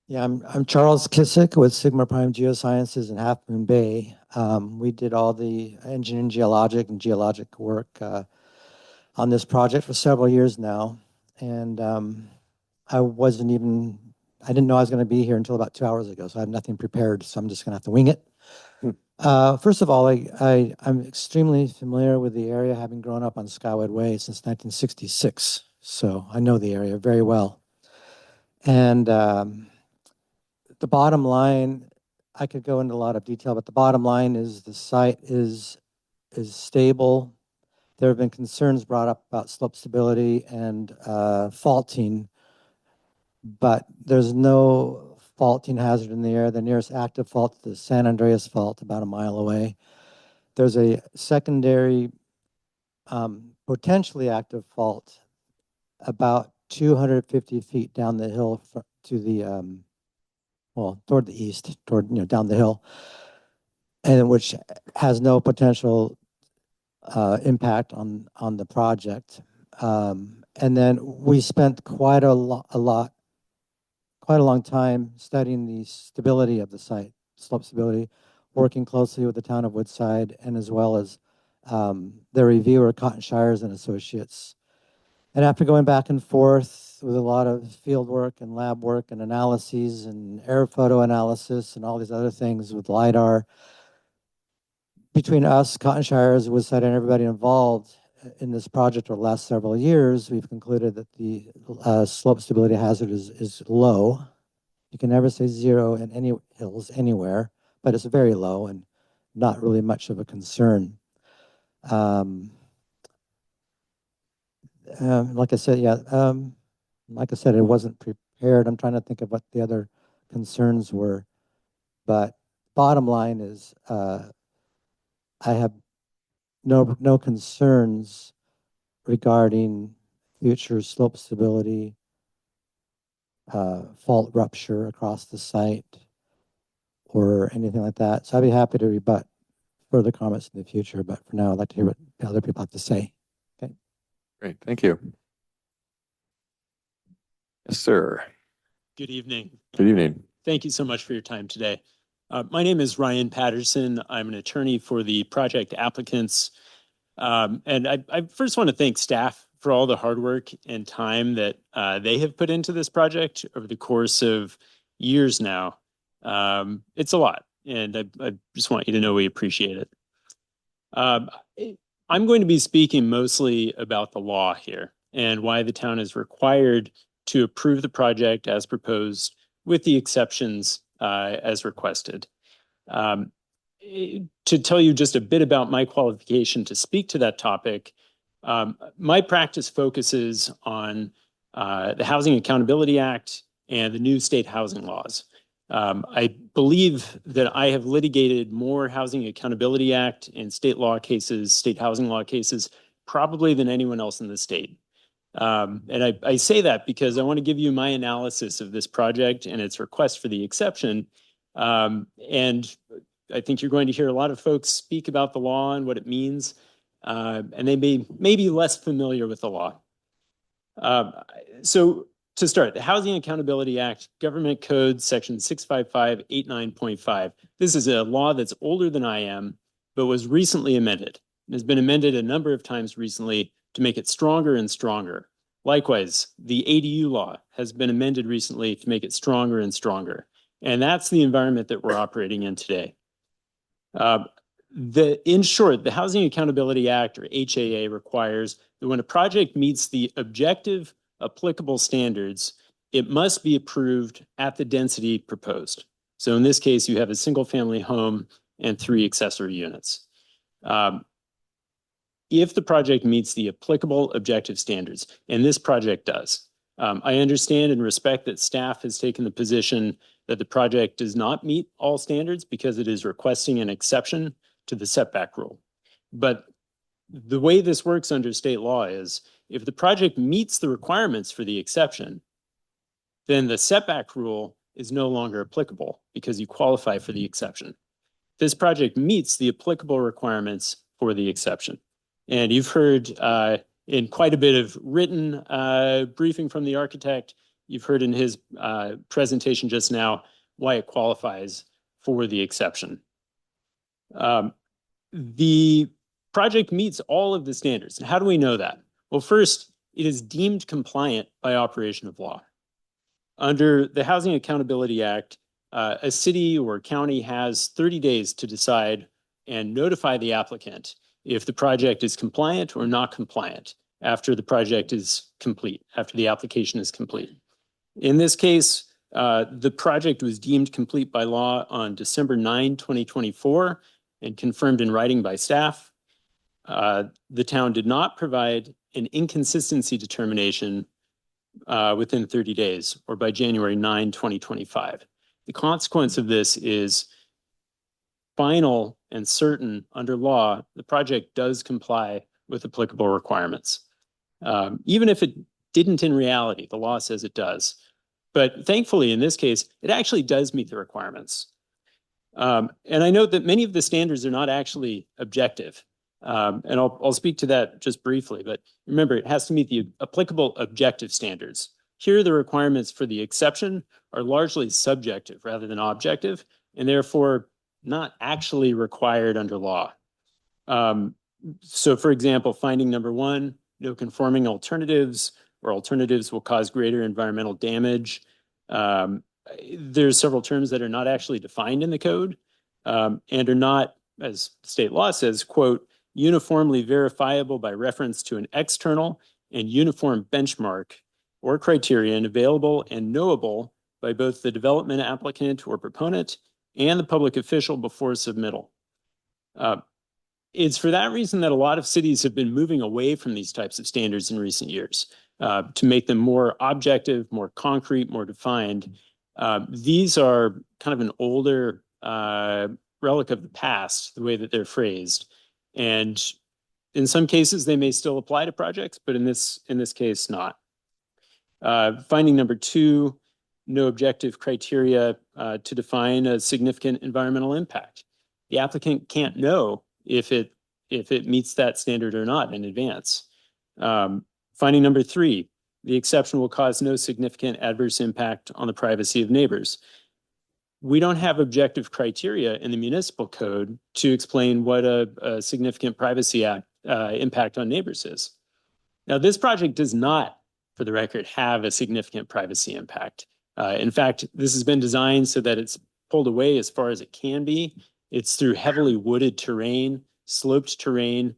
Yeah, I'm Charles Kissick with Sigma Prime Geosciences in Half Moon Bay. We did all the engineering, geologic and geologic work on this project for several years now. And I didn't know I was going to be here until about 2 hours ago, so I have nothing prepared, so I'm just going to have to wing it. First of all, I'm extremely familiar with the area, having grown up on Skywood Way since 1966. So I know the area very well. And the bottom line, I could go into a lot of detail, but the bottom line is the site is stable. There have been concerns brought up about slope stability and faulting, but there's no faulting hazard in the area. The nearest active fault is the San Andreas Fault, about a mile away. There's a secondary potentially active fault about 250 feet down the hill to the toward the east, down the hill, and which has no potential impact on the project. And then we spent quite a long time studying the stability of the site, slope stability, working closely with the town of Woodside, and as well as their reviewer, Cotton Shires and Associates. And after going back and forth with a lot of field work and lab work and analyses and air photo analysis and all these other things with LiDAR, between us, Cotton Shires, Woodside, and everybody involved in this project over the last several years, we've concluded that the slope stability hazard is low. You can never say zero in any hills anywhere, but it's very low and not really much of a concern. Like I said, it wasn't prepared. I'm trying to think of what the other concerns were, but bottom line is I have no concerns regarding future slope stability, fault rupture across the site, or anything like that. So I'd be happy to rebut further comments in the future, but for now, I'd like to hear what the other people have to say. Okay. Great. Thank you. Yes, sir. Good evening. Good evening. Thank you so much for your time today. My name is Ryan Patterson. I'm an attorney for the project applicants. And I first want to thank staff for all the hard work and time that they have put into this project over the course of years now. It's a lot, and I just want you to know we appreciate it. I'm going to be speaking mostly about the law here and why the town is required to approve the project as proposed, with the exceptions as requested. To tell you just a bit about my qualification to speak to that topic, my practice focuses on the Housing Accountability Act and the new state housing laws. I believe that I have litigated more Housing Accountability Act and state housing law cases, probably than anyone else in the state. And I say that because I want to give you my analysis of this project and its request for the exception. And I think you're going to hear a lot of folks speak about the law and what it means, and they may be less familiar with the law. So to start, the Housing Accountability Act, Government Code, Section 65589.5. This is a law that's older than I am, but was recently amended. It has been amended a number of times recently to make it stronger and stronger. Likewise, the ADU law has been amended recently to make it stronger and stronger. And that's the environment that we're operating in today. In short, the Housing Accountability Act, or HAA, requires that when a project meets the objective applicable standards, it must be approved at the density proposed. So in this case, you have a single family home and 3 accessory units. If the project meets the applicable objective standards, and this project does, I understand and respect that staff has taken the position that the project does not meet all standards because it is requesting an exception to the setback rule. But the way this works under state law is if the project meets the requirements for the exception, then the setback rule is no longer applicable because you qualify for the exception. This project meets the applicable requirements for the exception. And you've heard in quite a bit of written briefing from the architect, you've heard in his presentation just now why it qualifies for the exception. The project meets all of the standards. And how do we know that? Well, first, it is deemed compliant by operation of law. Under the Housing Accountability Act, a city or county has 30 days to decide and notify the applicant if the project is compliant or not compliant after the project is complete, after the application is complete. In this case, the project was deemed complete by law on December 9, 2024, and confirmed in writing by staff. The town did not provide an inconsistency determination within 30 days or by January 9, 2025. The consequence of this is final and certain under law, the project does comply with applicable requirements. Even if it didn't in reality, the law says it does. But thankfully, in this case, it actually does meet the requirements. And I know that many of the standards are not actually objective. And I'll speak to that just briefly, but remember, it has to meet the applicable objective standards. Here, the requirements for the exception are largely subjective rather than objective, and therefore not actually required under law. So for example, finding number 1, no conforming alternatives or alternatives will cause greater environmental damage. There's several terms that are not actually defined in the code and are not, as state law says, quote, uniformly verifiable by reference to an external and uniform benchmark or criterion available and knowable by both the development applicant or proponent and the public official before submittal. It's for that reason that a lot of cities have been moving away from these types of standards in recent years to make them more objective, more concrete, more defined. These are kind of an older relic of the past, the way that they're phrased. And in some cases, they may still apply to projects, but in this case, not. Finding number 2, no objective criteria to define a significant environmental impact. The applicant can't know if it meets that standard or not in advance. Finding number 3, the exception will cause no significant adverse impact on the privacy of neighbors. We don't have objective criteria in the municipal code to explain what a significant privacy impact on neighbors is. Now, this project does not, for the record, have a significant privacy impact. In fact, this has been designed so that it's pulled away as far as it can be. It's through heavily wooded terrain, sloped terrain.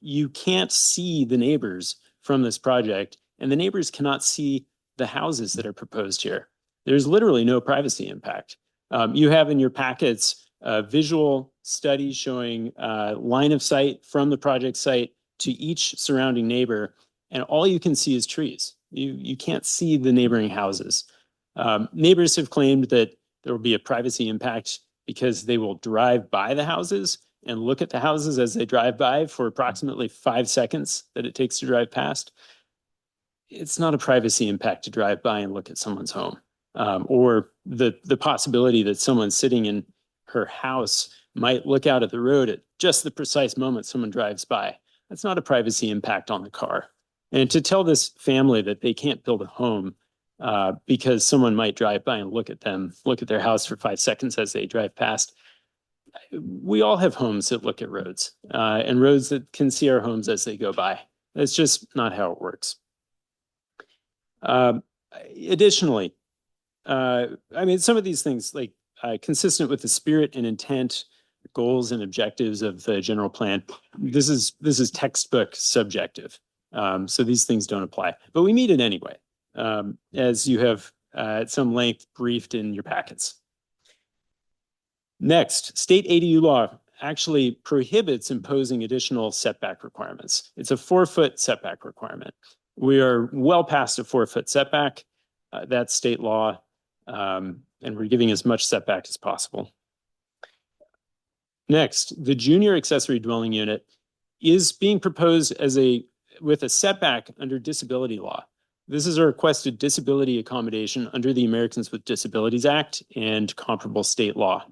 You can't see the neighbors from this project, and the neighbors cannot see the houses that are proposed here. There's literally no privacy impact. You have in your packets visual studies showing line of sight from the project site to each surrounding neighbor, and all you can see is trees. You can't see the neighboring houses. Neighbors have claimed that there will be a privacy impact because they will drive by the houses and look at the houses as they drive by for approximately 5 seconds that it takes to drive past. It's not a privacy impact to drive by and look at someone's home, or the possibility that someone sitting in her house might look out at the road at just the precise moment someone drives by. That's not a privacy impact on the car. And to tell this family that they can't build a home because someone might drive by and look at their house for 5 seconds as they drive past. We all have homes that look at roads, and roads that can see our homes as they go by. That's just not how it works. Additionally, some of these things, like consistent with the spirit and intent, goals and objectives of the general plan, this is textbook subjective. So these things don't apply, but we meet it anyway, as you have at some length briefed in your packets. Next, state ADU law actually prohibits imposing additional setback requirements. It's a 4-foot setback requirement. We are well past a 4-foot setback. That's state law, and we're giving as much setback as possible. Next, the junior accessory dwelling unit is being proposed with a setback under disability law. This is a requested disability accommodation under the Americans with Disabilities Act and comparable state law.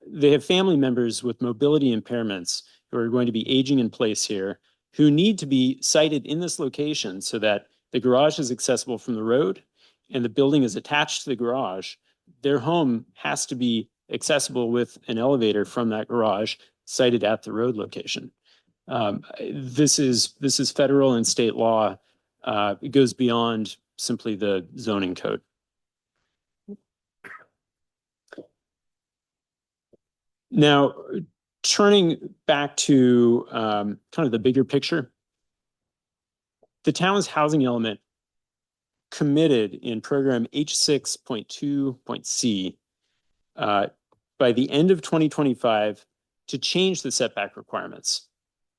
They have family members with mobility impairments who are going to be aging in place here, who need to be sited in this location so that the garage is accessible from the road and the building is attached to the garage. Their home has to be accessible with an elevator from that garage sited at the road location. This is federal and state law. It goes beyond simply the zoning code. Now, turning back to kind of the bigger picture, the town's housing element committed in program H6.2.C by the end of 2025 to change the setback requirements.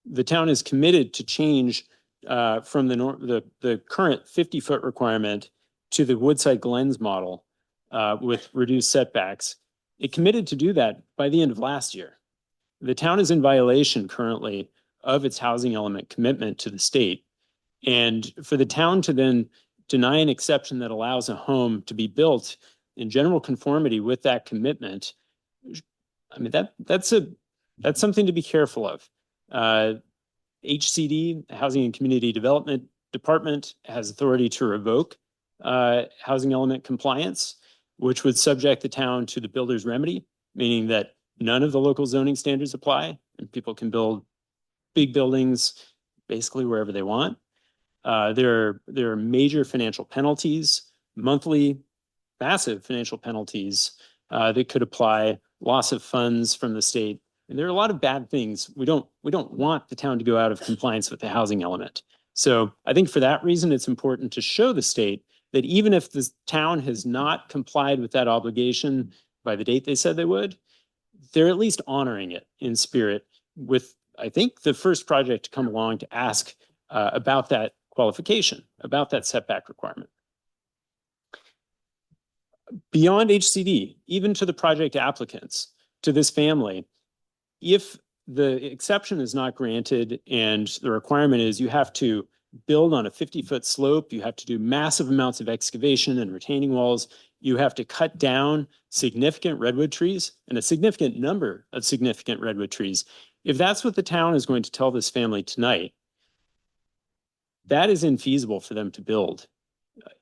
The town is committed to change from the current 50-foot requirement to the Woodside Glens model with reduced setbacks. It committed to do that by the end of last year. The town is in violation currently of its housing element commitment to the state. And for the town to then deny an exception that allows a home to be built in general conformity with that commitment, I mean, that's something to be careful of. HCD, Housing and Community Development Department, has authority to revoke housing element compliance, which would subject the town to the builder's remedy, meaning that none of the local zoning standards apply and people can build big buildings basically wherever they want. There are major financial penalties, monthly massive financial penalties that could apply, loss of funds from the state. And there are a lot of bad things. We don't want the town to go out of compliance with the housing element. So I think for that reason, it's important to show the state that even if the town has not complied with that obligation by the date they said they would, they're at least honoring it in spirit with, I think, the first project to come along to ask about that qualification, about that setback requirement. Beyond HCD, even to the project applicants, to this family, if the exception is not granted and the requirement is you have to build on a 50-foot slope, you have to do massive amounts of excavation and retaining walls, you have to cut down significant redwood trees and a significant number of significant redwood trees. If that's what the town is going to tell this family tonight, that is infeasible for them to build.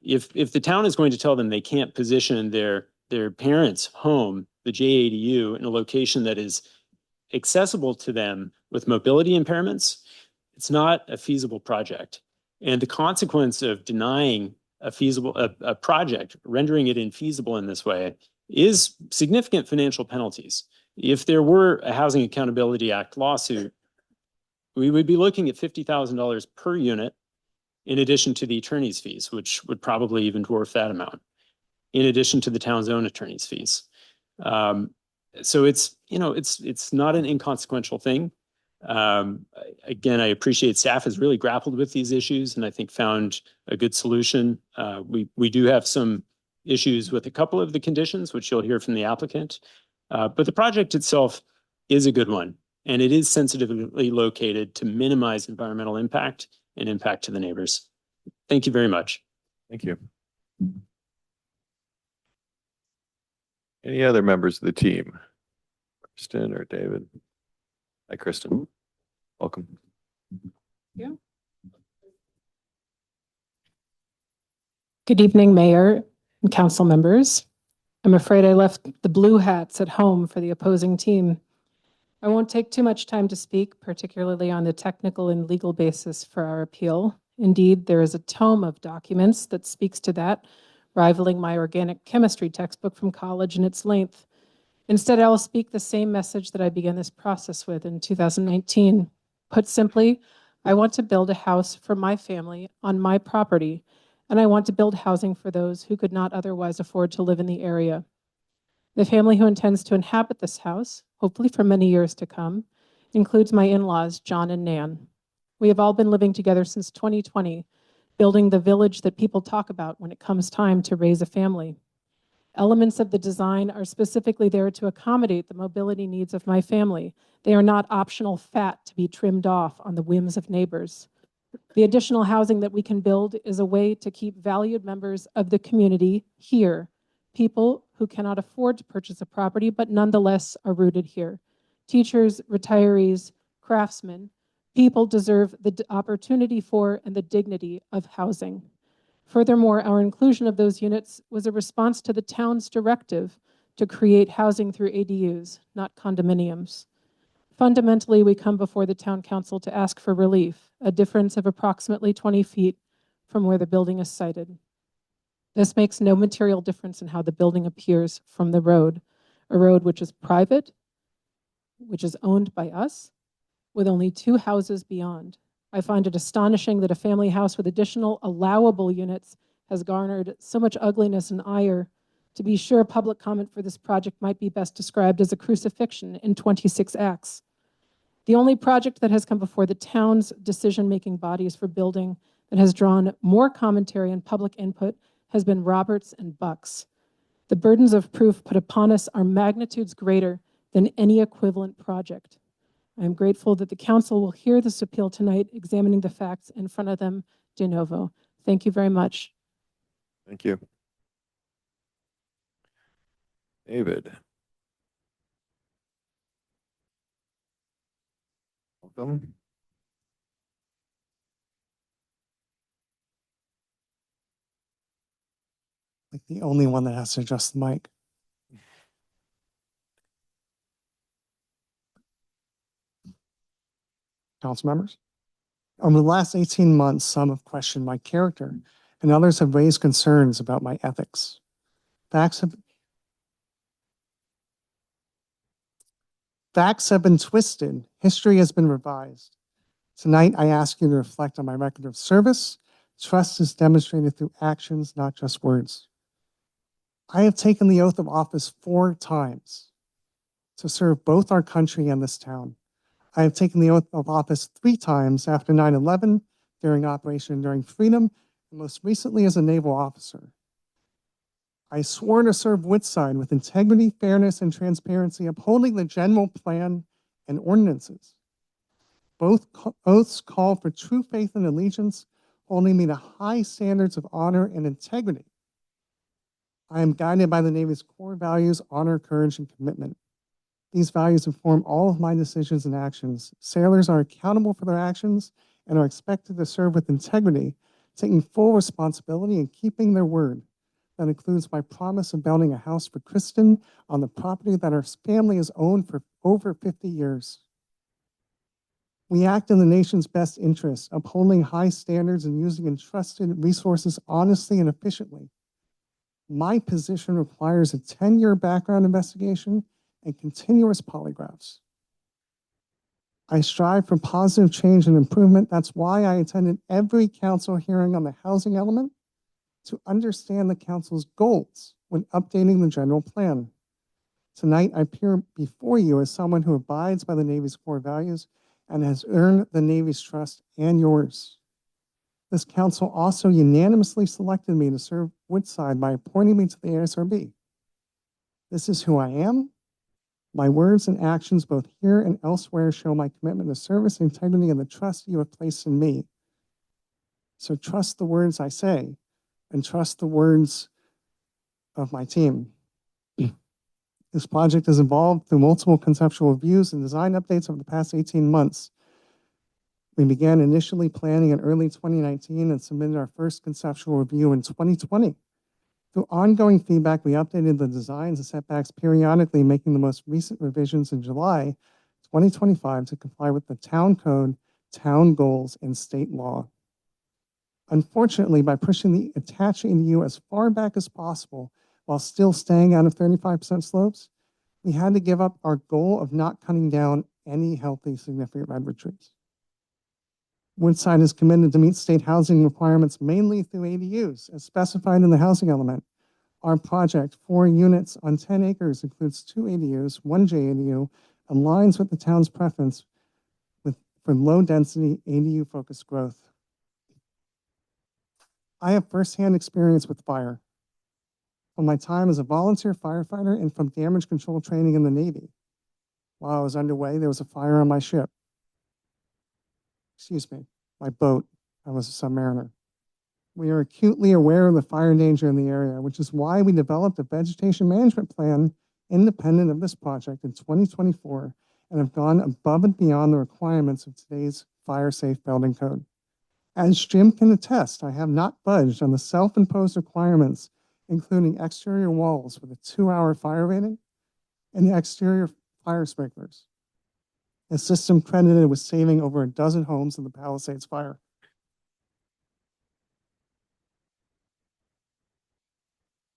If the town is going to tell them they can't position their parents' home, the JADU, in a location that is accessible to them with mobility impairments, it's not a feasible project. And the consequence of denying a project, rendering it infeasible in this way, is significant financial penalties. If there were a Housing Accountability Act lawsuit, we would be looking at $50,000 per unit in addition to the attorney's fees, which would probably even dwarf that amount, in addition to the town's own attorney's fees. So it's not an inconsequential thing. Again, I appreciate staff has really grappled with these issues and I think found a good solution. We do have some issues with a couple of the conditions, which you'll hear from the applicant. But the project itself is a good one, and it is sensitively located to minimize environmental impact and impact to the neighbors. Thank you very much. Thank you. Any other members of the team? Kristen or David? Hi, Kristen. Welcome. Yeah. Good evening, Mayor and council members. I'm afraid I left the blue hats at home for the opposing team. I won't take too much time to speak, particularly on the technical and legal basis for our appeal. Indeed, there is a tome of documents that speaks to that, rivaling my organic chemistry textbook from college in its length. Instead, I'll speak the same message that I began this process with in 2019. Put simply, I want to build a house for my family on my property, and I want to build housing for those who could not otherwise afford to live in the area. The family who intends to inhabit this house, hopefully for many years to come, includes my in-laws, John and Nan. We have all been living together since 2020, building the village that people talk about when it comes time to raise a family. Elements of the design are specifically there to accommodate the mobility needs of my family. They are not optional fat to be trimmed off on the whims of neighbors. The additional housing that we can build is a way to keep valued members of the community here, people who cannot afford to purchase a property but nonetheless are rooted here. Teachers, retirees, craftsmen, people deserve the opportunity for and the dignity of housing. Furthermore, our inclusion of those units was a response to the town's directive to create housing through ADUs, not condominiums. Fundamentally, we come before the town council to ask for relief, a difference of approximately 20 feet from where the building is sited. This makes no material difference in how the building appears from the road, a road which is private, which is owned by us, with only 2 houses beyond. I find it astonishing that a family house with additional allowable units has garnered so much ugliness and ire. To be sure, public comment for this project might be best described as a crucifixion in 26 acts. The only project that has come before the town's decision-making bodies for building that has drawn more commentary and public input has been Roberts and Bucks. The burdens of proof put upon us are magnitudes greater than any equivalent project. I am grateful that the council will hear this appeal tonight, examining the facts in front of them de novo. Thank you very much. Thank you. David. Welcome. Like the only one that has to adjust the mic. Council members, over the last 18 months, some have questioned my character and others have raised concerns about my ethics. Facts have been twisted. History has been revised. Tonight, I ask you to reflect on my record of service. Trust is demonstrated through actions, not just words. I have taken the oath of office 4 times to serve both our country and this town. I have taken the oath of office 3 times after 9/11, during Operation Enduring Freedom, and most recently as a naval officer. I swore to serve Woodside with integrity, fairness, and transparency, upholding the general plan and ordinances. Both oaths call for true faith and allegiance, holding me to high standards of honor and integrity. I am guided by the Navy's core values: honor, courage, and commitment. These values inform all of my decisions and actions. Sailors are accountable for their actions and are expected to serve with integrity, taking full responsibility and keeping their word. That includes my promise of building a house for Kristen on the property that our family has owned for over 50 years. We act in the nation's best interest, upholding high standards and using entrusted resources honestly and efficiently. My position requires a 10-year background investigation and continuous polygraphs. I strive for positive change and improvement. That's why I attended every council hearing on the housing element, to understand the council's goals when updating the general plan. Tonight, I appear before you as someone who abides by the Navy's core values and has earned the Navy's trust and yours. This council also unanimously selected me to serve Woodside by appointing me to the ASRB. This is who I am. My words and actions, both here and elsewhere, show my commitment to service, integrity, and the trust you have placed in me. So trust the words I say, and trust the words of my team. This project has evolved through multiple conceptual reviews and design updates over the past 18 months. We began initially planning in early 2019 and submitted our first conceptual review in 2020. Through ongoing feedback, we updated the designs and setbacks periodically, making the most recent revisions in July 2025 to comply with the town code, town goals, and state law. Unfortunately, by pushing the attached ADU as far back as possible while still staying out of 35% slopes, we had to give up our goal of not cutting down any healthy significant redwood trees. Woodside is committed to meet state housing requirements mainly through ADUs, as specified in the housing element. Our project, 4 units on 10 acres, includes 2 ADUs, 1 JADU, aligns with the town's preference for low-density ADU-focused growth. I have firsthand experience with fire from my time as a volunteer firefighter and from damage control training in the Navy. While I was underway, there was a fire on my ship. My boat. I was a submariner. We are acutely aware of the fire danger in the area, which is why we developed a vegetation management plan independent of this project in 2024 and have gone above and beyond the requirements of today's fire-safe building code. As Jim can attest, I have not budged on the self-imposed requirements, including exterior walls with a 2-hour fire rating and exterior fire sprinklers, a system credited with saving over a dozen homes in the Palisades fire.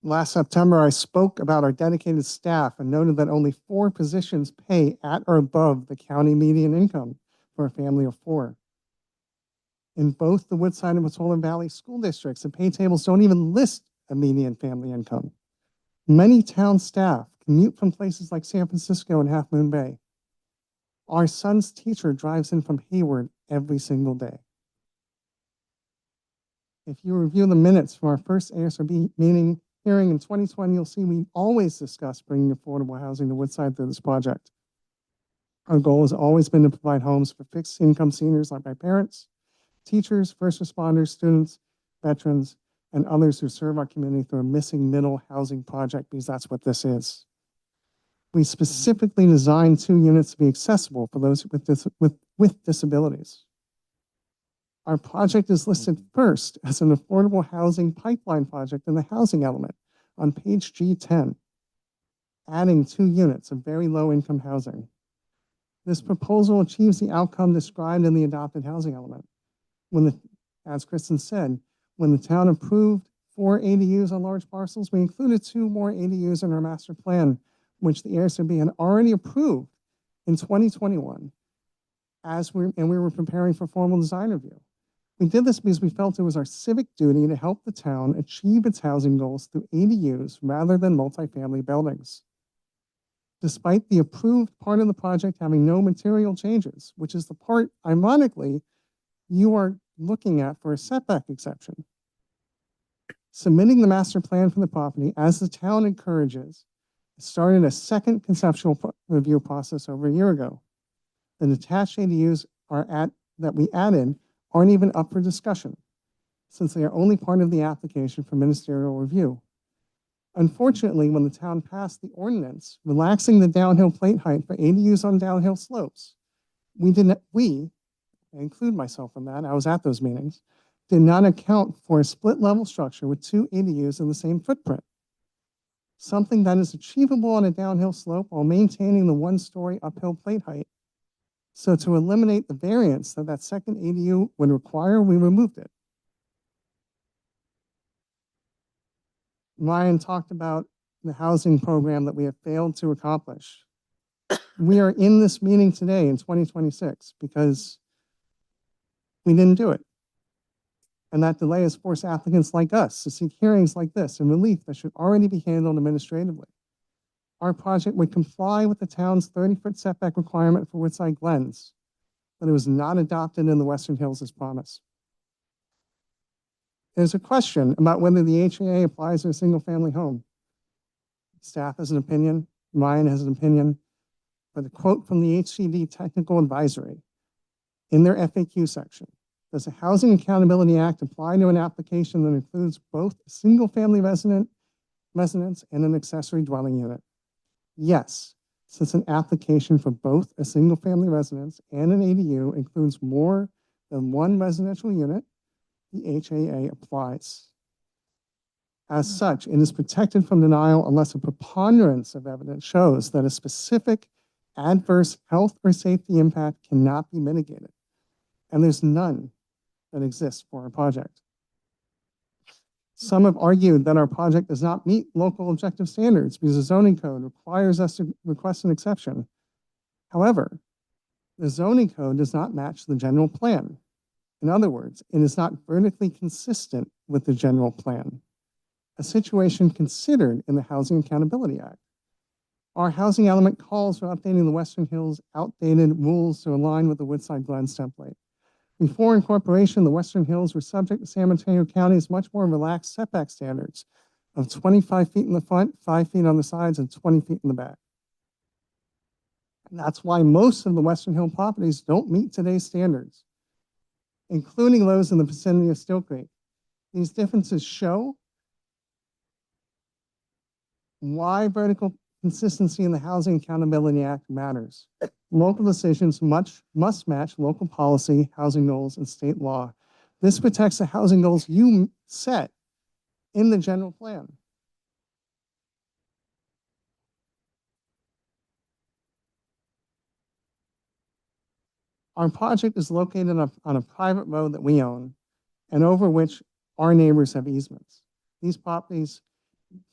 Last September, I spoke about our dedicated staff and noted that only 4 positions pay at or above the county median income for a family of 4. In both the Woodside and Petaluma Valley school districts, the pay tables don't even list a median family income. Many town staff commute from places like San Francisco and Half Moon Bay. Our son's teacher drives in from Hayward every single day. If you review the minutes from our first ASRB meeting hearing in 2020, you'll see we always discuss bringing affordable housing to Woodside through this project. Our goal has always been to provide homes for fixed income seniors like my parents, teachers, first responders, students, veterans, and others who serve our community through a missing middle housing project, because that's what this is. We specifically designed 2 units to be accessible for those with disabilities. Our project is listed first as an affordable housing pipeline project in the housing element on page G10, adding 2 units of very low income housing. This proposal achieves the outcome described in the adopted housing element. As Kristen said, when the town approved 4 ADUs on large parcels, we included 2 more ADUs in our master plan, which the ASRB had already approved in 2021, we were preparing for formal design review. We did this because we felt it was our civic duty to help the town achieve its housing goals through ADUs rather than multifamily buildings. Despite the approved part of the project having no material changes, which is the part, ironically, you are looking at for a setback exception. Submitting the master plan for the property, as the town encourages, started a second conceptual review process over a year ago. The detached ADUs that we added aren't even up for discussion, since they are only part of the application for ministerial review. Unfortunately, when the town passed the ordinance relaxing the downhill plate height for ADUs on downhill slopes, I include myself in that, I was at those meetings, did not account for a split level structure with 2 ADUs in the same footprint. Something that is achievable on a downhill slope while maintaining the 1-story uphill plate height. So to eliminate the variance that second ADU would require, we removed it. Ryan talked about the housing program that we have failed to accomplish. We are in this meeting today in 2026 because we didn't do it. And that delay has forced applicants like us to seek hearings like this and relief that should already be handled administratively. Our project would comply with the town's 30-foot setback requirement for Woodside Glens, but it was not adopted in the Western Hills as promised. There's a question about whether the HAA applies to a single-family home. Staff has an opinion, Ryan has an opinion, but a quote from the HCD Technical Advisory in their FAQ section: does the Housing Accountability Act apply to an application that includes both a single-family residence and an accessory dwelling unit? Yes, since an application for both a single-family residence and an ADU includes more than one residential unit, the HAA applies. As such, it is protected from denial unless a preponderance of evidence shows that a specific adverse health or safety impact cannot be mitigated. And there's none that exists for our project. Some have argued that our project does not meet local objective standards because the zoning code requires us to request an exception. However, the zoning code does not match the general plan. In other words, it is not vertically consistent with the general plan, a situation considered in the Housing Accountability Act. Our housing element calls for updating the Western Hills outdated rules to align with the Woodside Glens template. Before incorporation, the Western Hills were subject to San Mateo County's much more relaxed setback standards of 25 feet in the front, 5 feet on the sides, and 20 feet in the back. And that's why most of the Western Hill properties don't meet today's standards, including those in the vicinity of Still Creek. These differences show why vertical consistency in the Housing Accountability Act matters. Local decisions must match local policy, housing goals, and state law. This protects the housing goals you set in the general plan. Our project is located on a private road that we own and over which our neighbors have easements. These properties,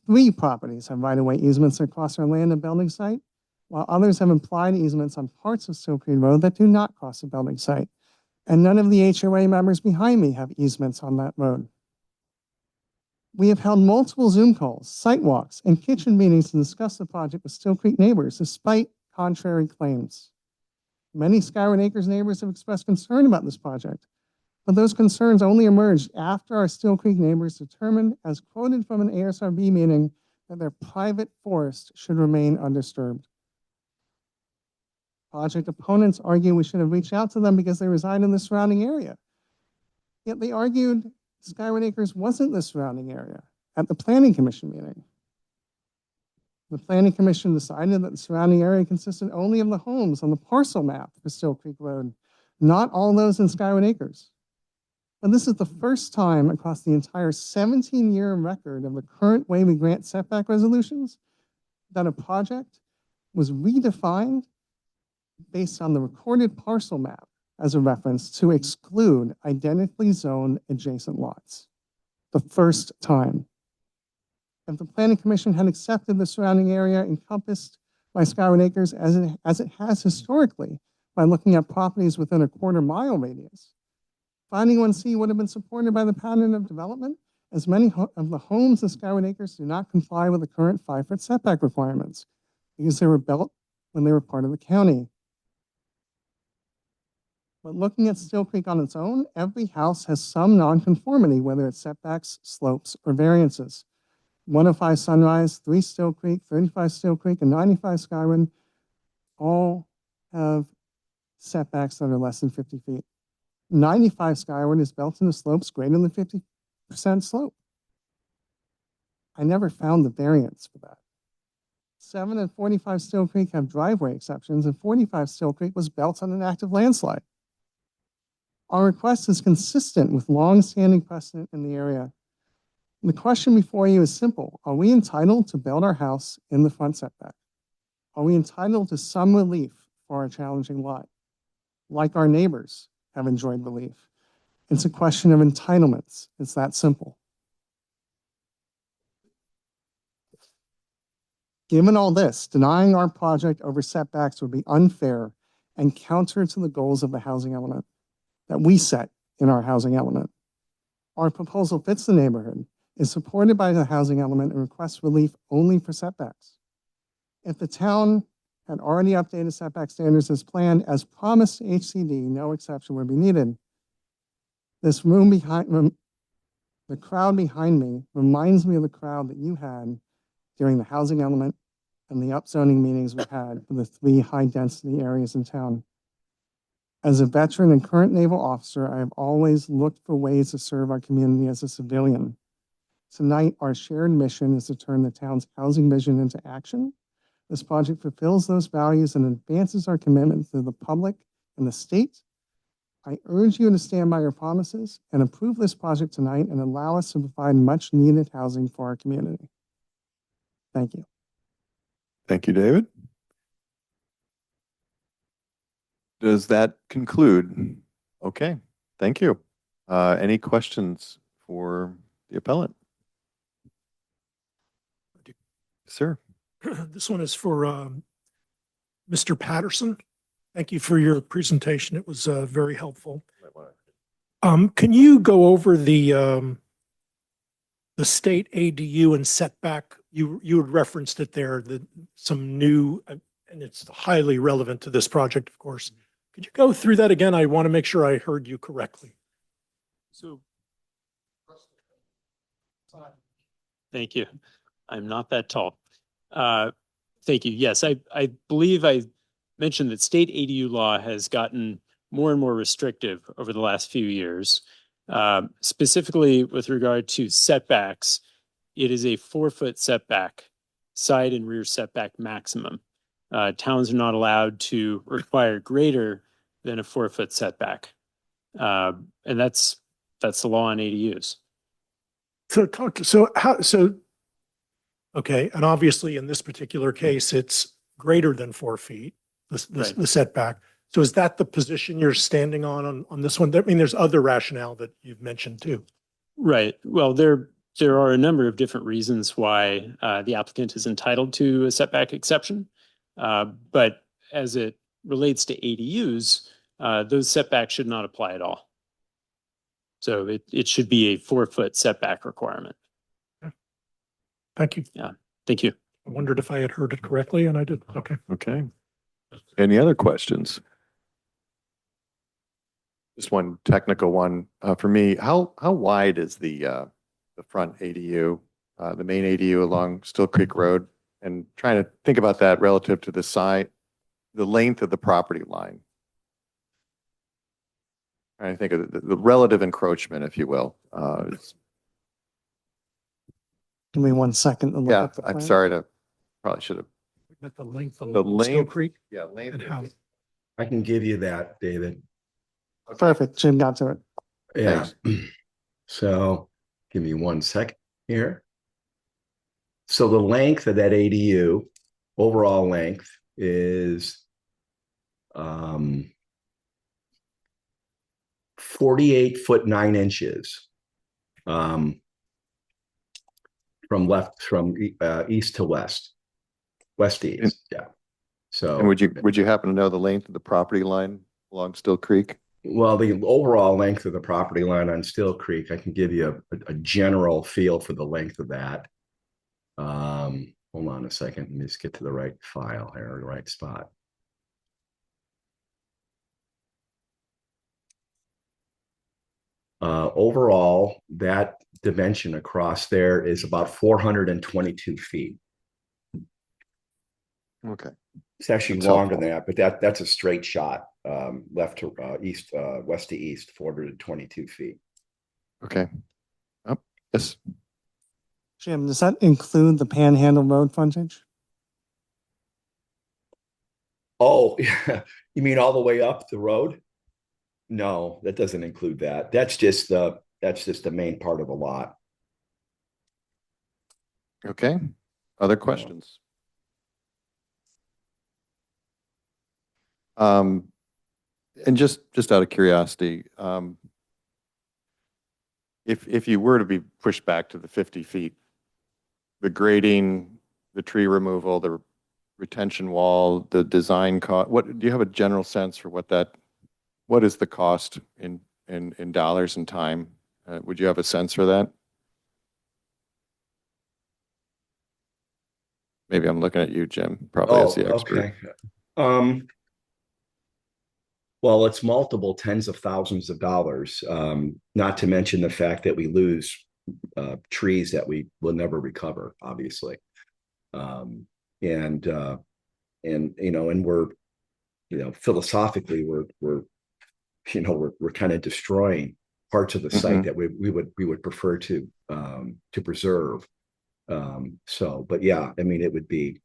3 properties have right-of-way easements across our land and building site, while others have implied easements on parts of Still Creek Road that do not cross the building site. And none of the HOA members behind me have easements on that road. We have held multiple Zoom calls, site walks, and kitchen meetings to discuss the project with Still Creek neighbors, despite contrary claims. Many Skyward Acres neighbors have expressed concern about this project, but those concerns only emerged after our Still Creek neighbors determined, as quoted from an ASRB meeting, that their private forest should remain undisturbed. Project opponents argue we should have reached out to them because they reside in the surrounding area. Yet they argued Skyward Acres wasn't the surrounding area at the Planning Commission meeting. The Planning Commission decided that the surrounding area consisted only of the homes on the parcel map for Still Creek Road, not all those in Skyward Acres. And this is the first time across the entire 17-year record of the current way we grant setback resolutions that a project was redefined based on the recorded parcel map as a reference to exclude identically zoned adjacent lots. The first time. If the Planning Commission had accepted the surrounding area encompassed by Skyward Acres as it has historically by looking at properties within a quarter-mile radius, Finding 1C would have been supported by the pattern of development, as many of the homes in Skyward Acres do not comply with the current 5-foot setback requirements because they were built when they were part of the county. But looking at Still Creek on its own, every house has some nonconformity, whether it's setbacks, slopes, or variances. 105 Sunrise, 3 Still Creek, 35 Still Creek, and 95 Skyward all have setbacks that are less than 50 feet. 95 Skyward is built into slopes greater than 50% slope. I never found the variance for that. 7 and 45 Still Creek have driveway exceptions, and 45 Still Creek was built on an active landslide. Our request is consistent with long-standing precedent in the area. The question before you is simple. Are we entitled to build our house in the front setback? Are we entitled to some relief for our challenging lot, like our neighbors have enjoyed relief? It's a question of entitlements. It's that simple. Given all this, denying our project over setbacks would be unfair and counter to the goals of the housing element that we set in our housing element. Our proposal fits the neighborhood, is supported by the housing element, and requests relief only for setbacks. If the town had already updated setback standards as planned, as promised to HCD, no exception would be needed. This room behind, the crowd behind me reminds me of the crowd that you had during the housing element and the upzoning meetings we had for the 3 high-density areas in town. As a veteran and current naval officer, I have always looked for ways to serve our community as a civilian. Tonight, our shared mission is to turn the town's housing vision into action. This project fulfills those values and advances our commitment to the public and the state. I urge you to stand by your promises and approve this project tonight and allow us to provide much needed housing for our community. Thank you. Thank you, David. Does that conclude? Okay, thank you. Any questions for the appellant? Sir. This one is for Mr. Patterson. Thank you for your presentation. It was very helpful. Can you go over the state ADU and setback? You had referenced it there, some new, and it's highly relevant to this project, of course. Could you go through that again? I want to make sure I heard you correctly. So, thank you. I'm not that tall. Thank you. Yes, I believe I mentioned that state ADU law has gotten more and more restrictive over the last few years. Specifically with regard to setbacks, it is a 4-foot setback, side and rear setback maximum. Towns are not allowed to require greater than a 4-foot setback. And that's the law on ADUs. Okay, and obviously in this particular case, it's greater than 4 feet, the setback. So is that the position you're standing on this one? I mean, there's other rationale that you've mentioned too. Right. Well, there are a number of different reasons why the applicant is entitled to a setback exception. But as it relates to ADUs, those setbacks should not apply at all. So it should be a 4-foot setback requirement. Thank you. Yeah, thank you. I wondered if I had heard it correctly, and I did. Okay. Okay. Any other questions? Just one technical one for me. How wide is the front ADU, the main ADU along Still Creek Road? And trying to think about that relative to the length of the property line. Trying to think of the relative encroachment, if you will. Give me 1 second. To look Yeah, up the I'm plan. sorry probably should have. At the length of The Still length, Creek. yeah, length. And how? I can give you that, David. Perfect. Jim got to it. Yeah. So give me 1 second here. So the length of that ADU, overall length is 48 foot 9 inches. From east to west to east. Yeah. So, And would you happen to know the length of the property line along Still Creek? Well, the overall length of the property line on Still Creek, I can give you a general feel for the length of that. Hold on a second. Let me just get to the right file here, the right spot. Overall, that dimension across there is about 422 feet. Okay. It's actually That's longer helpful. than that, but that's a straight shot, left to east, west to east, 422 feet. Okay. Oh, yes. Jim, does that include the Panhandle Road frontage? Oh, you mean all the way up the road? No, that doesn't include that. That's just the main part of the lot. Okay. Other questions? And just out of curiosity, if you were to be pushed back to the 50 feet, the grading, the tree removal, the retention wall, the design cost, do you have a general sense for what is the cost in dollars and time? Would you have a sense for that? Maybe I'm looking at you, Jim, probably as the expert. Okay. Well, it's multiple tens of thousands of dollars, not to mention the fact that we lose trees that we will never recover, obviously. And we're, philosophically, we're kind of destroying parts of the site that we would prefer to preserve. But yeah, I mean, it would be,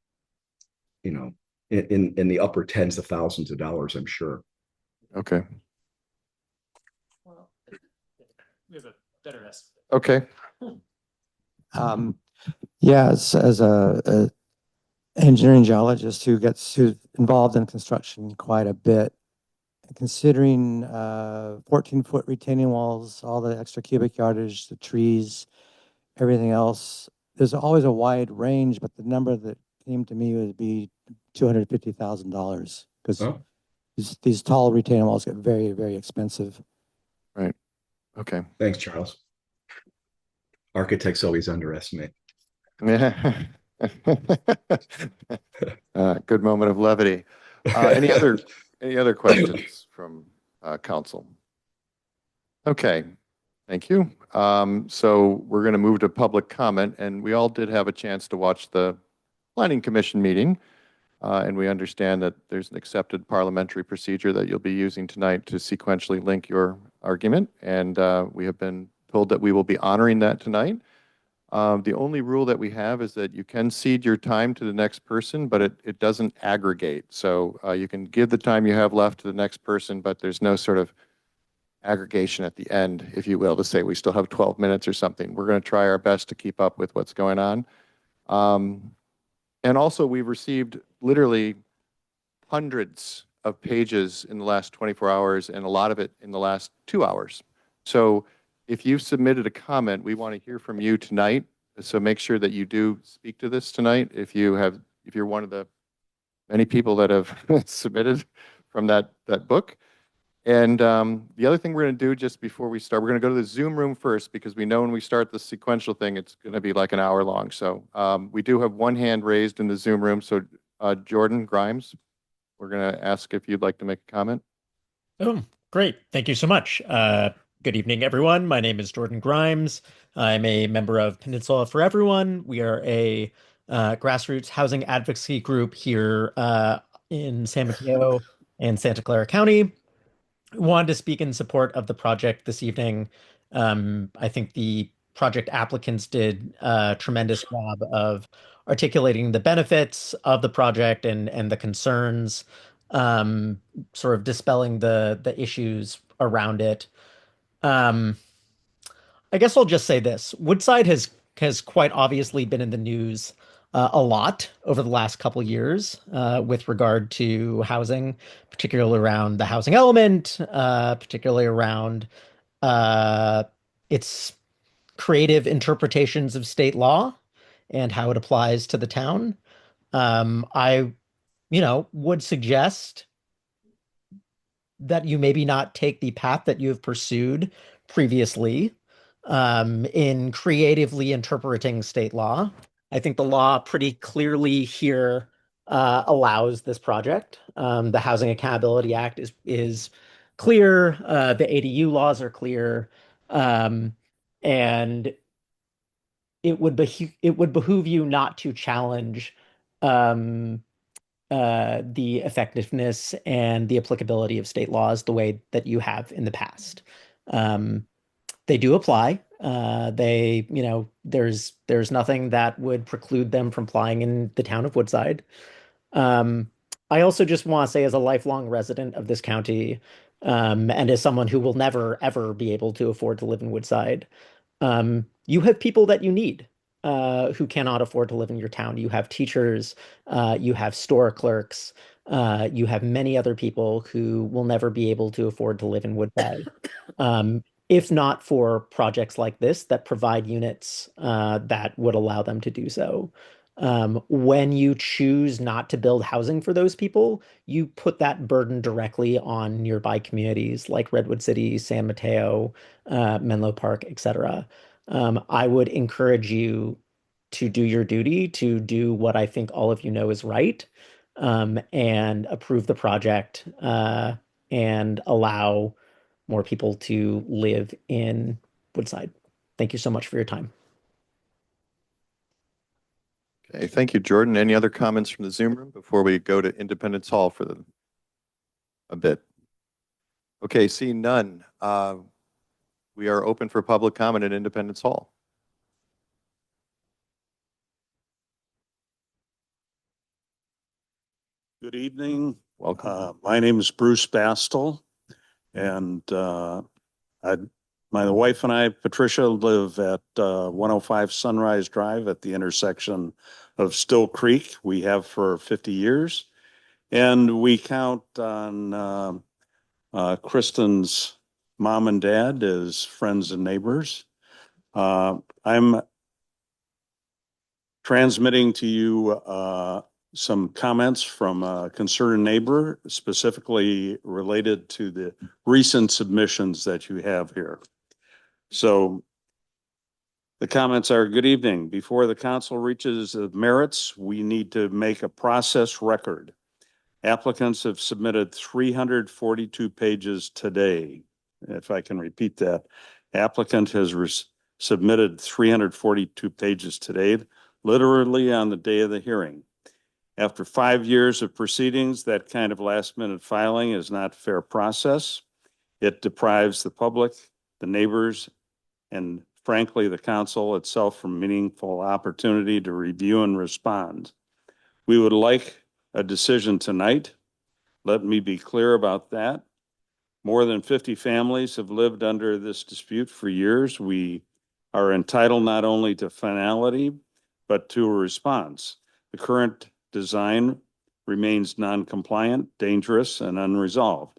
in the upper tens of thousands of dollars, I'm sure. Okay. We have a better estimate. Okay. Yeah, as a engineering geologist who's involved in construction quite a bit, considering 14-foot retaining walls, all the extra cubic yardage, the trees, everything else, there's always a wide range, but the number that came to me would be $250,000 because Oh. these tall retaining walls get very, very expensive. Right. Okay. Thanks, Charles. Architects always underestimate. Yeah. Good moment of levity. Any other questions from council? Okay, thank you. So we're going to move to public comment, and we all did have a chance to watch the Planning Commission meeting, and we understand that there's an accepted parliamentary procedure that you'll be using tonight to sequentially link your argument, and we have been told that we will be honoring that tonight. The only rule that we have is that you can cede your time to the next person, but it doesn't aggregate. So you can give the time you have left to the next person, but there's no sort of aggregation at the end, if you will, to say we still have 12 minutes or something. We're going to try our best to keep up with what's going on. And also, we've received literally hundreds of pages in the last 24 hours and a lot of it in the last 2 hours. So if you've submitted a comment, we want to hear from you tonight. So make sure that you do speak to this tonight. If you're one of the many people that have submitted from that book. And the other thing we're going to do just before we start, we're going to go to the Zoom room first because we know when we start the sequential thing, it's going to be like an hour long. So we do have one hand raised in the Zoom room. So Jordan Grimes, we're going to ask if you'd like to make a comment. Oh, great. Thank you so much. Good evening, everyone. My name is Jordan Grimes. I'm a member of Peninsula for Everyone. We are a grassroots housing advocacy group here in San Mateo and Santa Clara County. Wanted to speak in support of the project this evening. I think the project applicants did a tremendous job of articulating the benefits of the project and the concerns, sort of dispelling the issues around it. I guess I'll just say this. Woodside has quite obviously been in the news a lot over the last couple years with regard to housing, particularly around the housing element, particularly around its creative interpretations of state law and how it applies to the town. I, would suggest that you maybe not take the path that you've pursued previously in creatively interpreting state law. I think the law pretty clearly here allows this project. The Housing Accountability Act is clear. The ADU laws are clear. And it would behoove you not to challenge the effectiveness and the applicability of state laws the way that you have in the past. They do apply. There's nothing that would preclude them from applying in the town of Woodside. I also just want to say, as a lifelong resident of this county, and as someone who will never, ever be able to afford to live in Woodside, you have people that you need who cannot afford to live in your town. You have teachers, you have store clerks, you have many other people who will never be able to afford to live in Woodside. If not for projects like this that provide units that would allow them to do so. When you choose not to build housing for those people, you put that burden directly on nearby communities like Redwood City, San Mateo, Menlo Park, etc. I would encourage you to do your duty, to do what I think all of you know is right, and approve the project and allow more people to live in Woodside. Thank you so much for your time. Okay, thank you, Jordan. Any other comments from the Zoom room before we go to Independence Hall for a bit? Okay, seeing none, we are open for public comment at Independence Hall. Good evening. Welcome. My name is Bruce Bastel, and I'd My wife and I, Patricia, live at 105 Sunrise Drive at the intersection of Still Creek. We have for 50 years. And we count on Kristen's mom and dad as friends and neighbors. I'm transmitting to you some comments from a concerned neighbor, specifically related to the recent submissions that you have here. So the comments are, good evening. Before the council reaches the merits, we need to make a process record. Applicants have submitted 342 pages today. If I can repeat that, applicant has submitted 342 pages today, literally on the day of the hearing. After 5 years of proceedings, that kind of last minute filing is not a fair process. It deprives the public, the neighbors, and frankly, the council itself from meaningful opportunity to review and respond. We would like a decision tonight. Let me be clear about that. More than 50 families have lived under this dispute for years. We are entitled not only to finality, but to a response. The current design remains non-compliant, dangerous, and unresolved.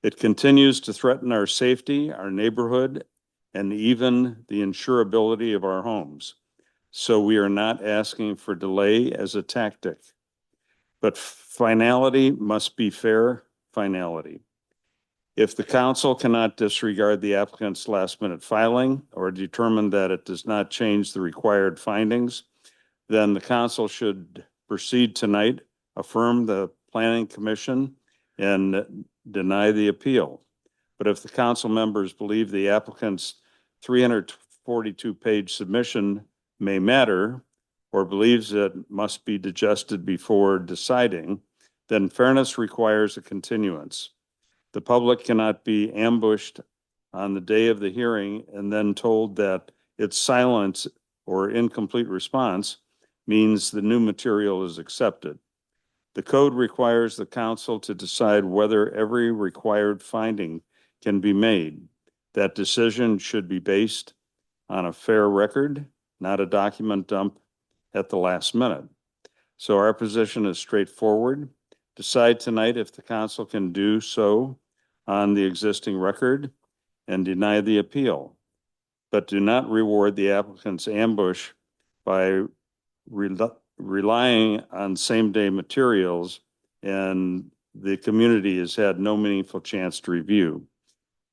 It continues to threaten our safety, our neighborhood, and even the insurability of our homes. So we are not asking for delay as a tactic, but finality must be fair finality. If the council cannot disregard the applicant's last minute filing or determine that it does not change the required findings, then the council should proceed tonight, affirm the planning commission, and deny the appeal. But if the council members believe the applicant's 342-page submission may matter, or believes it must be digested before deciding, then fairness requires a continuance. The public cannot be ambushed on the day of the hearing and then told that its silence or incomplete response means the new material is accepted. The code requires the council to decide whether every required finding can be made. That decision should be based on a fair record, not a document dump at the last minute. So our position is straightforward. Decide tonight if the council can do so on the existing record and deny the appeal, but do not reward the applicant's ambush by relying on same-day materials, and the community has had no meaningful chance to review.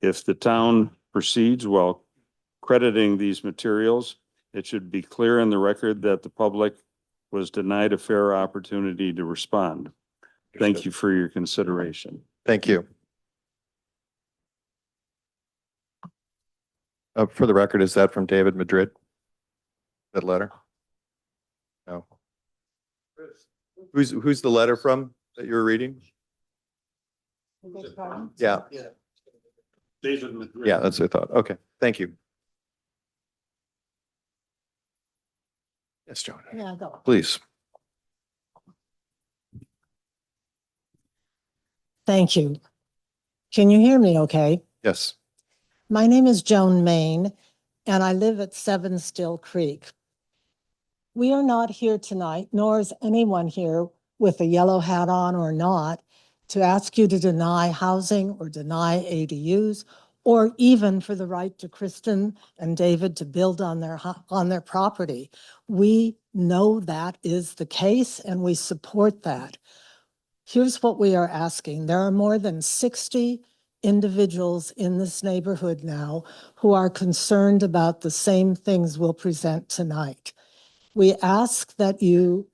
If the town proceeds while crediting these materials, it should be clear in the record that the public was denied a fair opportunity to respond. Thank you for your consideration. Thank you. For the record, is that from David Madrid? That letter? No. Who's the letter from that you were reading? Yeah. David Madrid. Yeah, that's what I thought. Okay, thank you. Yes, Joan. Yeah, go. Please. Thank you. Can you hear me okay? Yes. My name is Joan Main, and I live at 7 Still Creek. We are not here tonight, nor is anyone here with a yellow hat on or not, to ask you to deny housing or deny ADUs, or even for the right to Kristen and David to build on their property. We know that is the case, and we support that. Here's what we are asking. There are more than 60 individuals in this neighborhood now who are concerned about the same things we'll present tonight. We ask that you,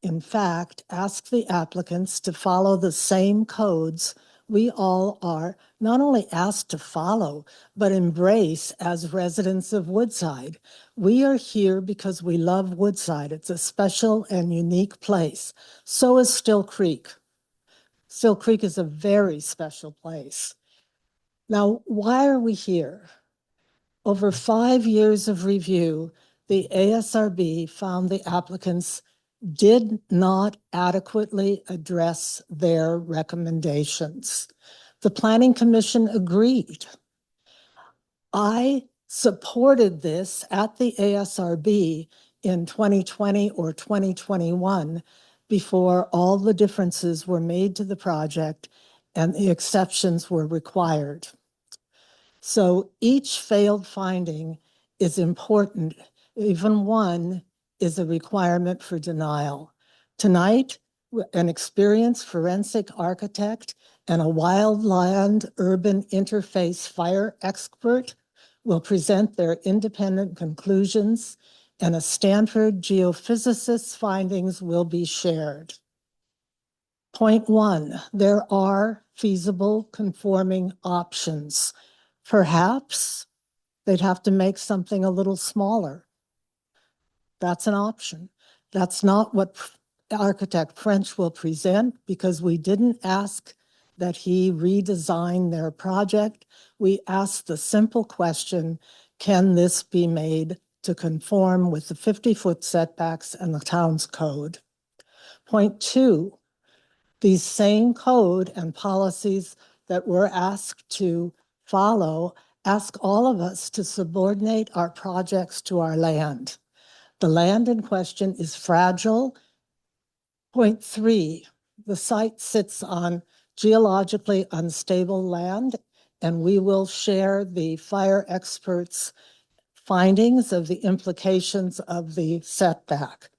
in fact, ask the applicants to follow the same codes we all are not only asked to follow, but embrace as residents of Woodside. We are here because we love Woodside. It's a special and unique place. So is Still Creek. Still Creek is a very special place. Now, why are we here? Over 5 years of review, the ASRB found the applicants did not adequately address their recommendations. The Planning Commission agreed. I supported this at the ASRB in 2020 or 2021 before all the differences were made to the project and the exceptions were required. So each failed finding is important. Even one is a requirement for denial. Tonight, an experienced forensic architect and a wildland urban interface fire expert will present their independent conclusions, and a Stanford geophysicist's findings will be shared. Point one, there are feasible conforming options. Perhaps they'd have to make something a little smaller. That's an option. That's not what architect French will present, because we didn't ask that he redesign their project. We asked the simple question, can this be made to conform with the 50-foot setbacks and the town's code? Point two, these same code and policies that we're asked to follow ask all of us to subordinate our projects to our land. The land in question is fragile. Point three, the site sits on geologically unstable land, and we will share the fire experts' findings of the implications of the setback.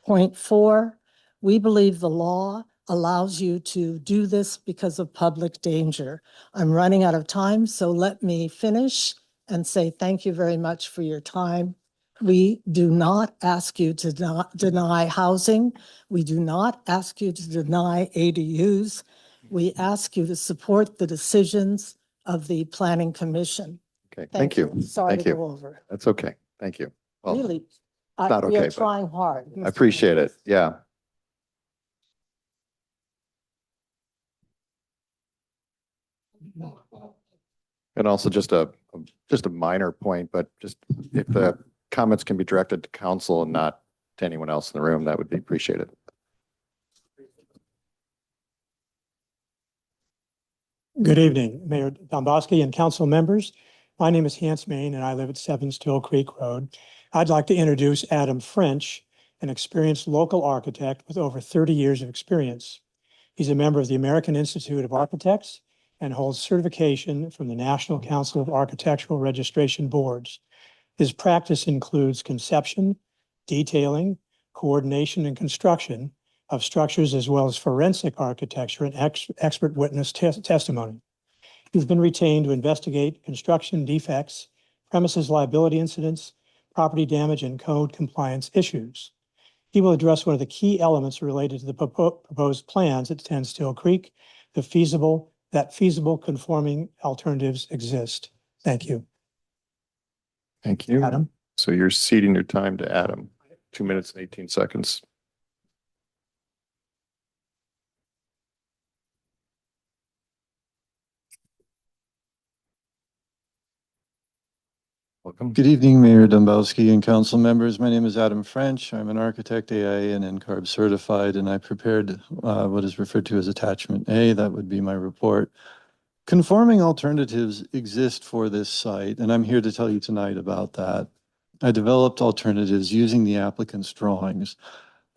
Point four, we believe the law allows you to do this because of public danger. I'm running out of time, so let me finish and say thank you very much for your time. We do not ask you to deny housing. We do not ask you to deny ADUs. We ask you to support the decisions of the Planning Commission. Okay, thank you. Sorry Thank to you. go over. That's okay. Thank you. Well, Really, not we okay, are but trying hard. I appreciate it. Yeah. And also just a minor point, but just if the comments can be directed to council and not to anyone else in the room, that would be appreciated. Good evening, Mayor Dombrowski and council members. My name is Hans Main and I live at 7 Still Creek Road. I'd like to introduce Adam French, an experienced local architect with over 30 years of experience. He's a member of the American Institute of Architects and holds certification from the National Council of Architectural Registration Boards. His practice includes conception, detailing, coordination, and construction of structures, as well as forensic architecture and expert witness testimony. He's been retained to investigate construction defects, premises liability incidents, property damage, and code compliance issues. He will address one of the key elements related to the proposed plans at 10 Still Creek, that feasible conforming alternatives exist. Thank you. Thank you. Adam. So you're ceding your time to Adam, 2 minutes and 18 seconds. Welcome. Good evening, Mayor Dombrowski and council members. My name is Adam French. I'm an architect, AIA and NCARB certified, and I prepared what is referred to as Attachment A. That would be my report. Conforming alternatives exist for this site, and I'm here to tell you tonight about that. I developed alternatives using the applicant's drawings.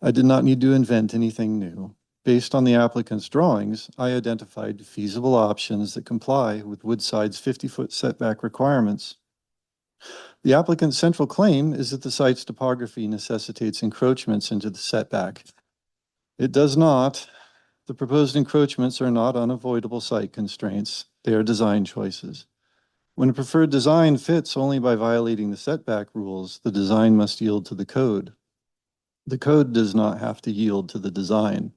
I did not need to invent anything new. Based on the applicant's drawings, I identified feasible options that comply with Woodside's 50-foot setback requirements. The applicant's central claim is that the site's topography necessitates encroachments into the setback. It does not. The proposed encroachments are not unavoidable site constraints. They are design choices. When a preferred design fits only by violating the setback rules, the design must yield to the code. The code does not have to yield to the design.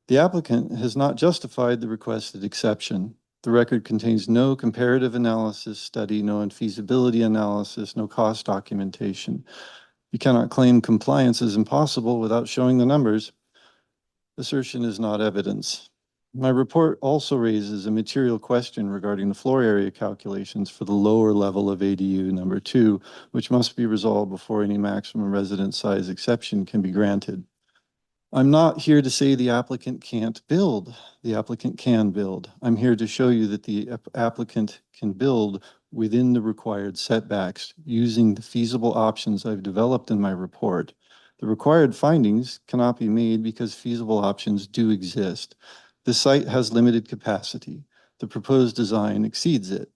The applicant has not justified the requested exception. The record contains no comparative analysis study, no feasibility analysis, no cost documentation. You cannot claim compliance is impossible without showing the numbers. Assertion is not evidence. My report also raises a material question regarding the floor area calculations for the lower level of ADU number 2, which must be resolved before any maximum residence size exception can be granted. I'm not here to say the applicant can't build. The applicant can build. I'm here to show you that the applicant can build within the required setbacks using the feasible options I've developed in my report. The required findings cannot be made because feasible options do exist. The site has limited capacity. The proposed design exceeds it.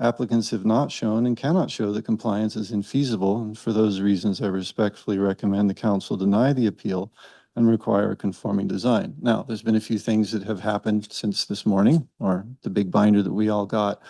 Applicants have not shown and cannot show that compliance is infeasible, and for those reasons, I respectfully recommend the council deny the appeal and require a conforming design. Now, there's been a few things that have happened since this morning, or the big binder that we all got.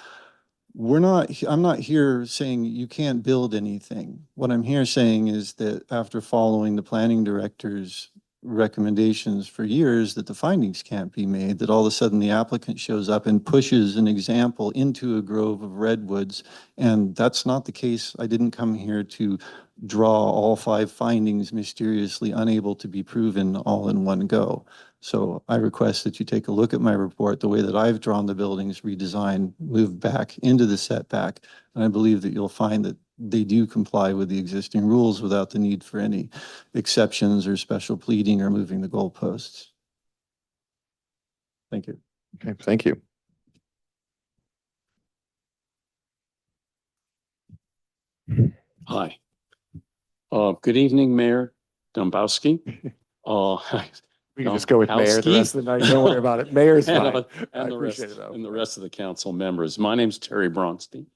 I'm not here saying you can't build anything. What I'm here saying is that after following the planning director's recommendations for years that the findings can't be made, that all of a sudden the applicant shows up and pushes an example into a grove of redwoods. And that's not the case. I didn't come here to draw all 5 findings mysteriously unable to be proven all in one go. So I request that you take a look at my report, the way that I've drawn the buildings, redesigned, moved back into the setback. And I believe that you'll find that they do comply with the existing rules without the need for any exceptions or special pleading or moving the goalposts. Thank you. Okay, thank you. Hi. Good evening, Mayor Dombrowski. We can just go with Mayor the rest of the night. Don't worry about it. Mayor's fine. And the rest of the council members. My name's Terry Bronstein.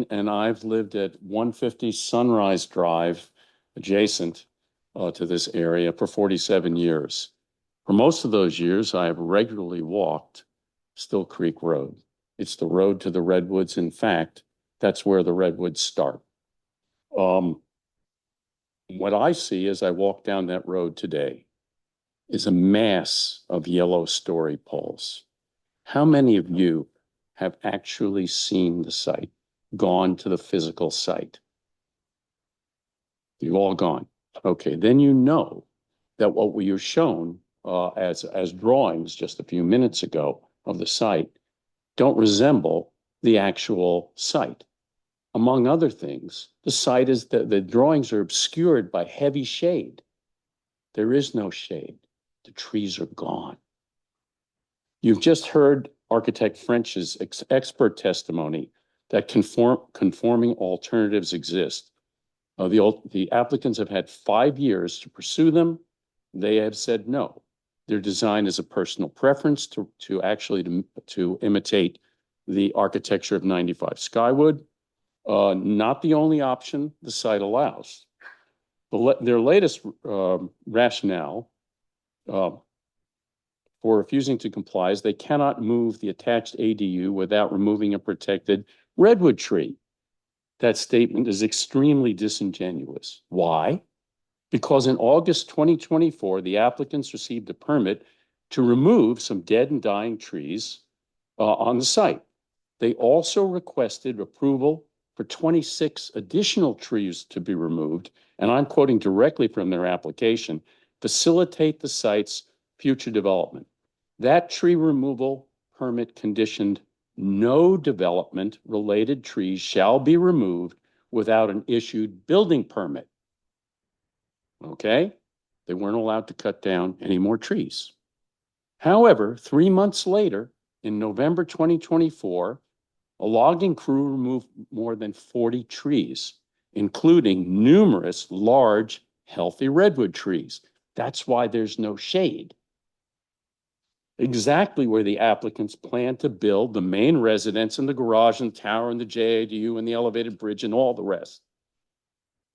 And I've lived at 150 Sunrise Drive, adjacent to this area, for 47 years. For most of those years, I have regularly walked Still Creek Road. It's the road to the redwoods. In fact, that's where the redwoods start. What I see as I walk down that road today is a mass of yellow story poles. How many of you have actually seen the site, gone to the physical site? You've all gone. Okay, then you know that what we were shown as drawings just a few minutes ago of the site don't resemble the actual site. Among other things, the site is the drawings are obscured by heavy shade. There is no shade. The trees are gone. You've just heard Architect French's expert testimony that conforming alternatives exist. The applicants have had 5 years to pursue them. They have said no. Their design is a personal preference to imitate the architecture of 95 Skywood. Not the only option the site allows. Their latest rationale for refusing to comply is they cannot move the attached ADU without removing a protected redwood tree. That statement is extremely disingenuous. Why? Because in August 2024, the applicants received a permit to remove some dead and dying trees on the site. They also requested approval for 26 additional trees to be removed, and I'm quoting directly from their application, facilitate the site's future development. That tree removal permit conditioned no development related trees shall be removed without an issued building permit. Okay? They weren't allowed to cut down any more trees. However, 3 months later, in November 2024, a logging crew removed more than 40 trees, including numerous large, healthy redwood trees. That's why there's no shade. Exactly where the applicants plan to build the main residence and the garage and tower and the JIDU and the elevated bridge and all the rest.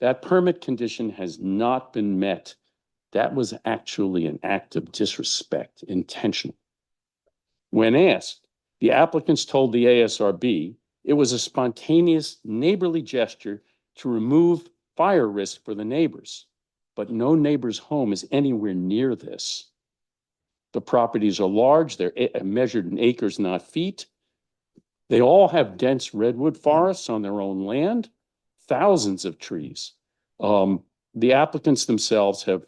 That permit condition has not been met. That was actually an act of disrespect, intentional. When asked, the applicants told the ASRB it was a spontaneous neighborly gesture to remove fire risk for the neighbors, but no neighbor's home is anywhere near this. The properties are large, they're measured in acres, not feet. They all have dense redwood forests on their own land, thousands of trees. The applicants themselves have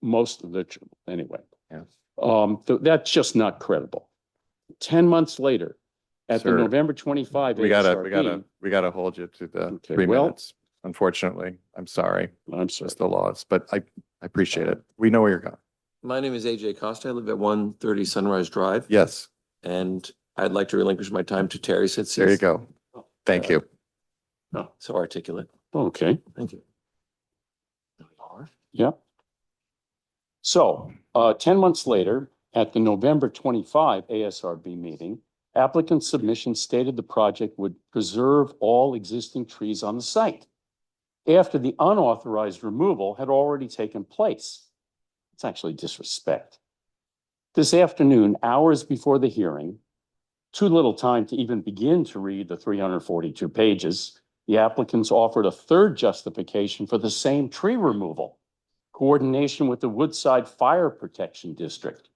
most of the, anyway. Yeah. That's just not credible. 10 months later, at the November 25, we gotta hold you to the 3 minutes. Unfortunately, I'm sorry. It's the laws, but I appreciate it. We know where you're going. My name is AJ Costa. I live at 130 Sunrise Drive. Yes. And I'd like to relinquish my time to Terry since There you go. Thank you. No. So articulate. Okay. Thank you. Yep. So, 10 months later, at the November 25 ASRB meeting, applicant submission stated the project would preserve all existing trees on the site after the unauthorized removal had already taken place. It's actually disrespect. This afternoon, hours before the hearing, too little time to even begin to read the 342 pages, the applicants offered a third justification for the same tree removal: coordination with the Woodside Fire Protection District.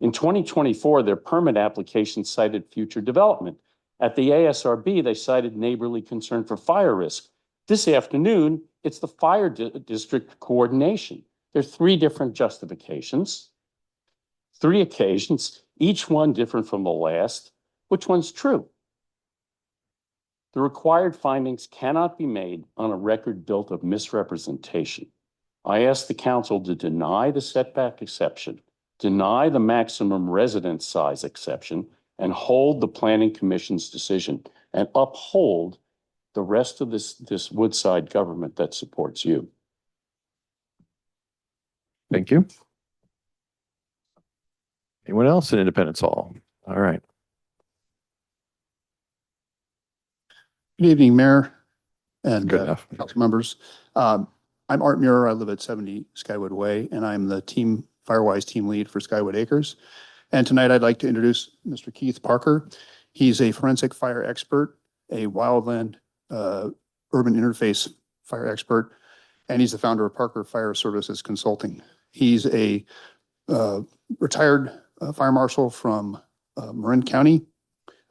In 2024, their permit application cited future development. At the ASRB, they cited neighborly concern for fire risk. This afternoon, it's the fire district coordination. There are three different justifications, three occasions, each one different from the last. Which one's true? The required findings cannot be made on a record built of misrepresentation. I ask the council to deny the setback exception, deny the maximum residence size exception, and hold the planning commission's decision and uphold the rest of this Woodside government that supports you. Thank you. Anyone else in Independence Hall? All right. Good evening, Mayor and Good enough. council members. I'm Art Muir. I live at 70 Skywood Way, and I'm the Firewise team lead for Skywood Acres. And tonight I'd like to introduce Mr. Keith Parker. He's a forensic fire expert, a wildland urban interface fire expert, and he's the founder of Parker Fire Services Consulting. He's a retired fire marshal from Marin County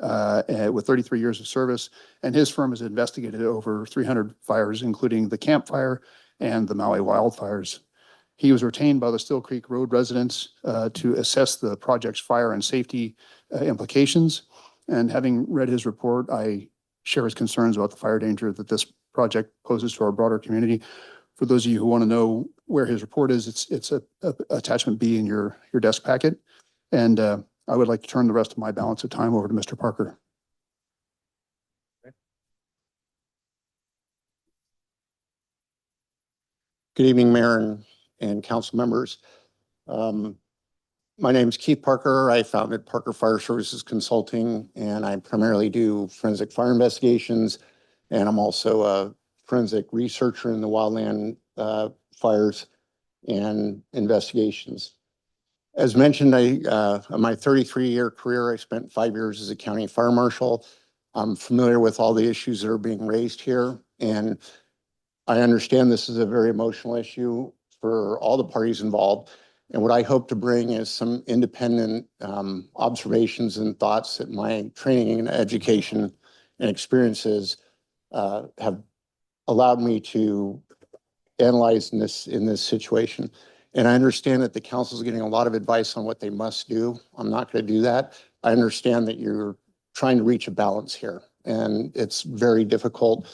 with 33 years of service, and his firm has investigated over 300 fires, including the Camp Fire and the Maui wildfires. He was retained by the Still Creek Road residents to assess the project's fire and safety implications. And having read his report, I share his concerns about the fire danger that this project poses to our broader community. For those of you who want to know where his report is, it's attachment B in your desk packet. And I would like to turn the rest of my balance of time over to Mr. Parker. Good evening, Mayor and council members. My name is Keith Parker. I founded Parker Fire Services Consulting, and I primarily do forensic fire investigations. And I'm also a forensic researcher in the wildland fires and investigations. As mentioned, in my 33-year career, I spent 5 years as a county fire marshal. I'm familiar with all the issues that are being raised here, and I understand this is a very emotional issue for all the parties involved. And what I hope to bring is some independent observations and thoughts that my training and education and experiences have allowed me to analyze in this situation. And I understand that the council is getting a lot of advice on what they must do. I'm not going to do that. I understand that you're trying to reach a balance here, and it's very difficult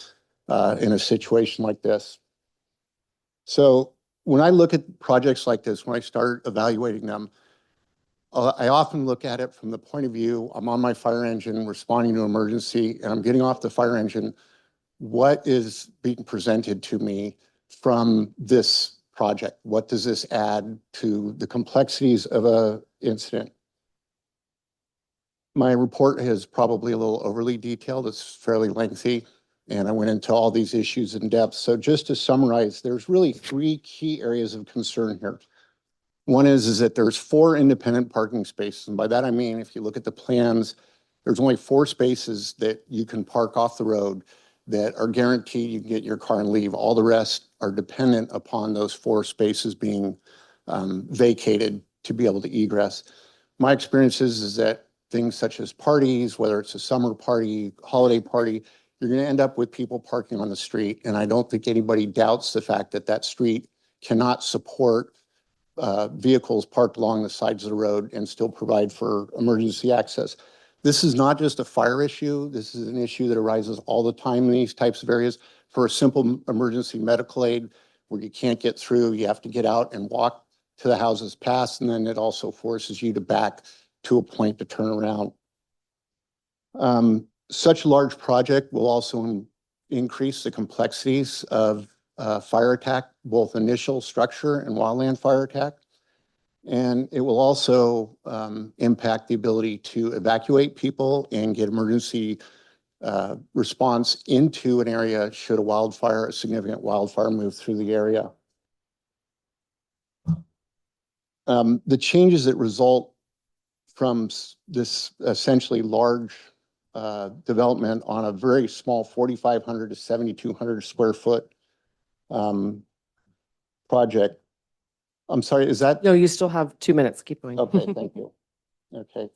in a situation like this. So when I look at projects like this, when I start evaluating them, I often look at it from the point of view, I'm on my fire engine responding to an emergency, and I'm getting off the fire engine. What is being presented to me from this project? What does this add to the complexities of an incident? My report is probably a little overly detailed. It's fairly lengthy, and I went into all these issues in depth. So just to summarize, there's really three key areas of concern here. One is that there's 4 independent parking spaces. And by that, I mean, if you look at the plans, there's only 4 spaces that you can park off the road that are guaranteed you can get in your car and leave. All the rest are dependent upon those 4 spaces being vacated to be able to egress. My experience is that things such as parties, whether it's a summer party, holiday party, you're going to end up with people parking on the street. And I don't think anybody doubts the fact that that street cannot support vehicles parked along the sides of the road and still provide for emergency access. This is not just a fire issue. This is an issue that arises all the time in these types of areas. For a simple emergency medical aid where you can't get through, you have to get out and walk to the houses past, and then it also forces you to back to a point to turn around. Such a large project will also increase the complexities of fire attack, both initial structure and wildland fire attack. And it will also impact the ability to evacuate people and get emergency response into an area should a significant wildfire move through the area. The changes that result from this essentially large development on a very small 4,500 to 7,200 square foot project. I'm sorry, is that? No, you still have 2 minutes. Keep going. Okay, thank you. Okay.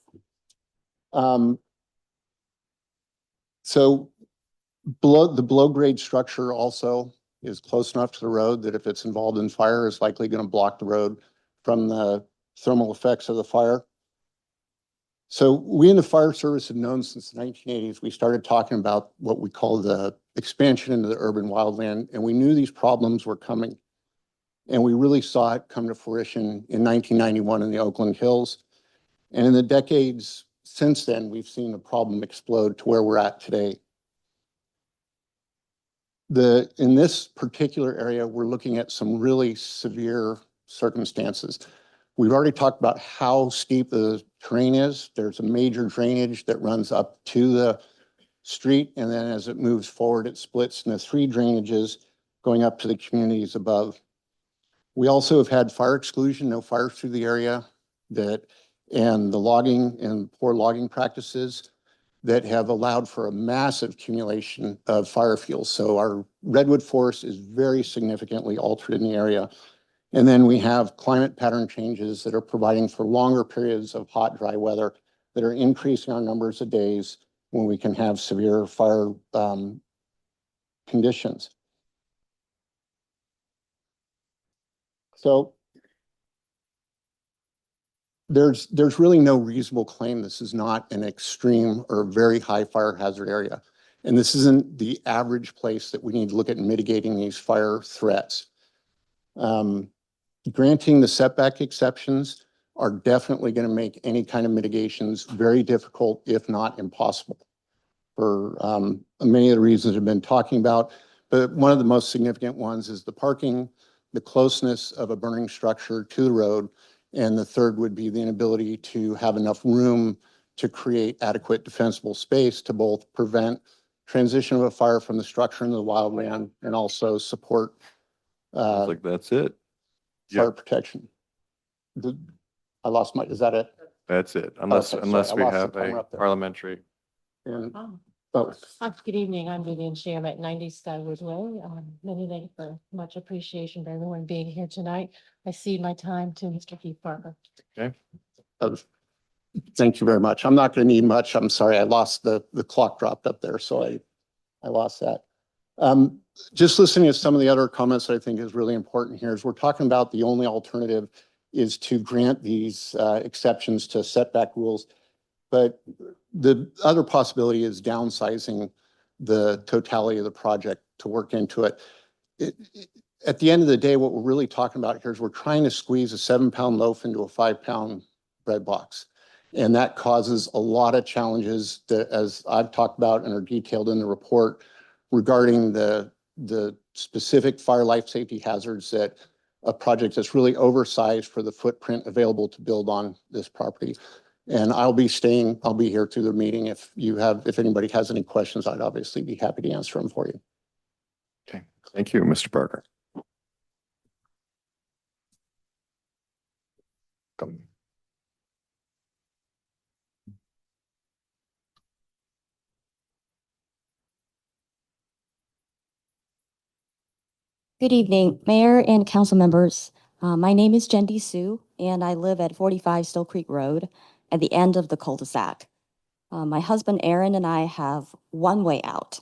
So the below grade structure also is close enough to the road that if it's involved in fire, is likely going to block the road from the thermal effects of the fire. So we in the fire service have known since the 1980s, we started talking about what we call the expansion into the urban wildland, and we knew these problems were coming. And we really saw it come to fruition in 1991 in the Oakland Hills. And in the decades since then, we've seen the problem explode to where we're at today. In this particular area, we're looking at some really severe circumstances. We've already talked about how steep the terrain is. There's a major drainage that runs up to the street, and then as it moves forward, it splits into 3 drainages going up to the communities above. We also have had fire exclusion, no fires through the area, and the logging and poor logging practices that have allowed for a massive accumulation of fire fuels. So our redwood forest is very significantly altered in the area. And then we have climate pattern changes that are providing for longer periods of hot, dry weather that are increasing our numbers of days when we can have severe fire conditions. So there's really no reasonable claim this is not an extreme or very high fire hazard area. And this isn't the average place that we need to look at mitigating these fire threats. Granting the setback exceptions are definitely going to make any kind of mitigations very difficult, if not impossible, for many of the reasons I've been talking about. But one of the most significant ones is the parking, the closeness of a burning structure to the road, and the third would be the inability to have enough room to create adequate defensible space to both prevent transition of a fire from the structure into the wildland and also support Like that's it. fire protection. I lost my, is that it? That's it. Unless, Okay, sorry, unless I we lost the have timer a up there. parliamentary. And, Good evening. I'm Vivian Sham at 90 Skywood Way. Many thanks for much appreciation for everyone being here tonight. I cede my time to Mr. Keith Parker. Okay. Thank you very much. I'm not going to need much. I'm sorry. I lost the clock dropped up there. So I lost that. Just listening to some of the other comments that I think is really important here is we're talking about the only alternative is to grant these exceptions to setback rules. But the other possibility is downsizing the totality of the project to work into it. At the end of the day, what we're really talking about here is we're trying to squeeze a 7-pound loaf into a 5-pound bread box. And that causes a lot of challenges that, as I've talked about and are detailed in the report, regarding the specific fire life safety hazards that a project that's really oversized for the footprint available to build on this property. And I'll be here through the meeting. If anybody has any questions, I'd obviously be happy to answer them for you. Okay. Thank you, Mr. Parker. Come. Good evening, Mayor and council members. My name is Jendi Sue, and I live at 45 Still Creek Road at the end of the cul-de-sac. My husband Aaron and I have one way out.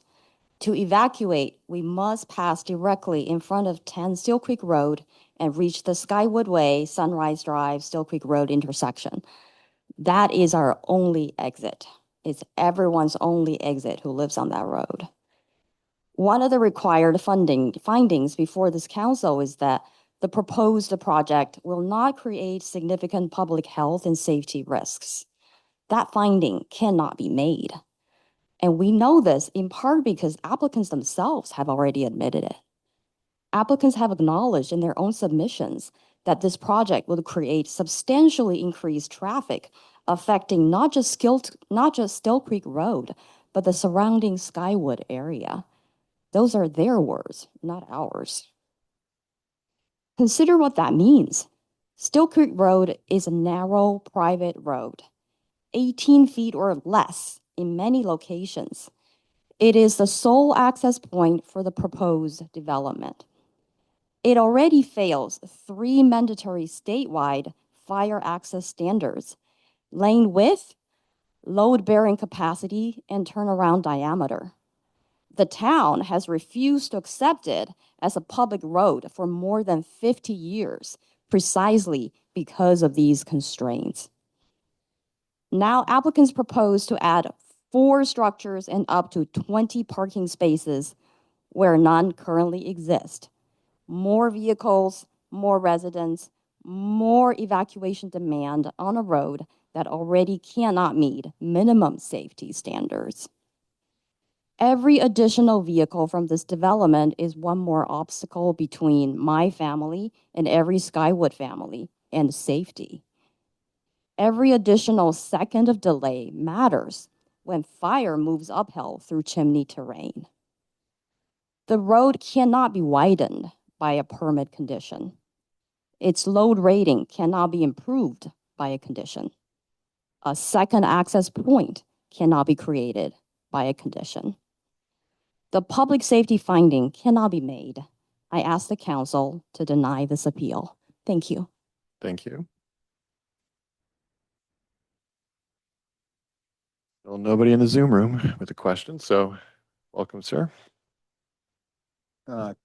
To evacuate, we must pass directly in front of 10 Still Creek Road and reach the Skywood Way, Sunrise Drive, Still Creek Road intersection. That is our only exit. It's everyone's only exit who lives on that road. One of the required findings before this council is that the proposed project will not create significant public health and safety risks. That finding cannot be made. And we know this in part because applicants themselves have already admitted it. Applicants have acknowledged in their own submissions that this project would create substantially increased traffic, affecting not just Still Creek Road, but the surrounding Skywood area. Those are their words, not ours. Consider what that means. Still Creek Road is a narrow private road, 18 feet or less in many locations. It is the sole access point for the proposed development. It already fails 3 mandatory statewide fire access standards: lane width, load-bearing capacity, and turnaround diameter. The town has refused to accept it as a public road for more than 50 years, precisely because of these constraints. Now, applicants propose to add 4 structures and up to 20 parking spaces where none currently exist. More vehicles, more residents, more evacuation demand on a road that already cannot meet minimum safety standards. Every additional vehicle from this development is one more obstacle between my family and every Skywood family and safety. Every additional second of delay matters when fire moves uphill through chimney terrain. The road cannot be widened by a permit condition. Its load rating cannot be improved by a condition. A second access point cannot be created by a condition. The public safety finding cannot be made. I ask the council to deny this appeal. Thank you. Thank you. Well, nobody in the Zoom room with a question, so welcome, sir.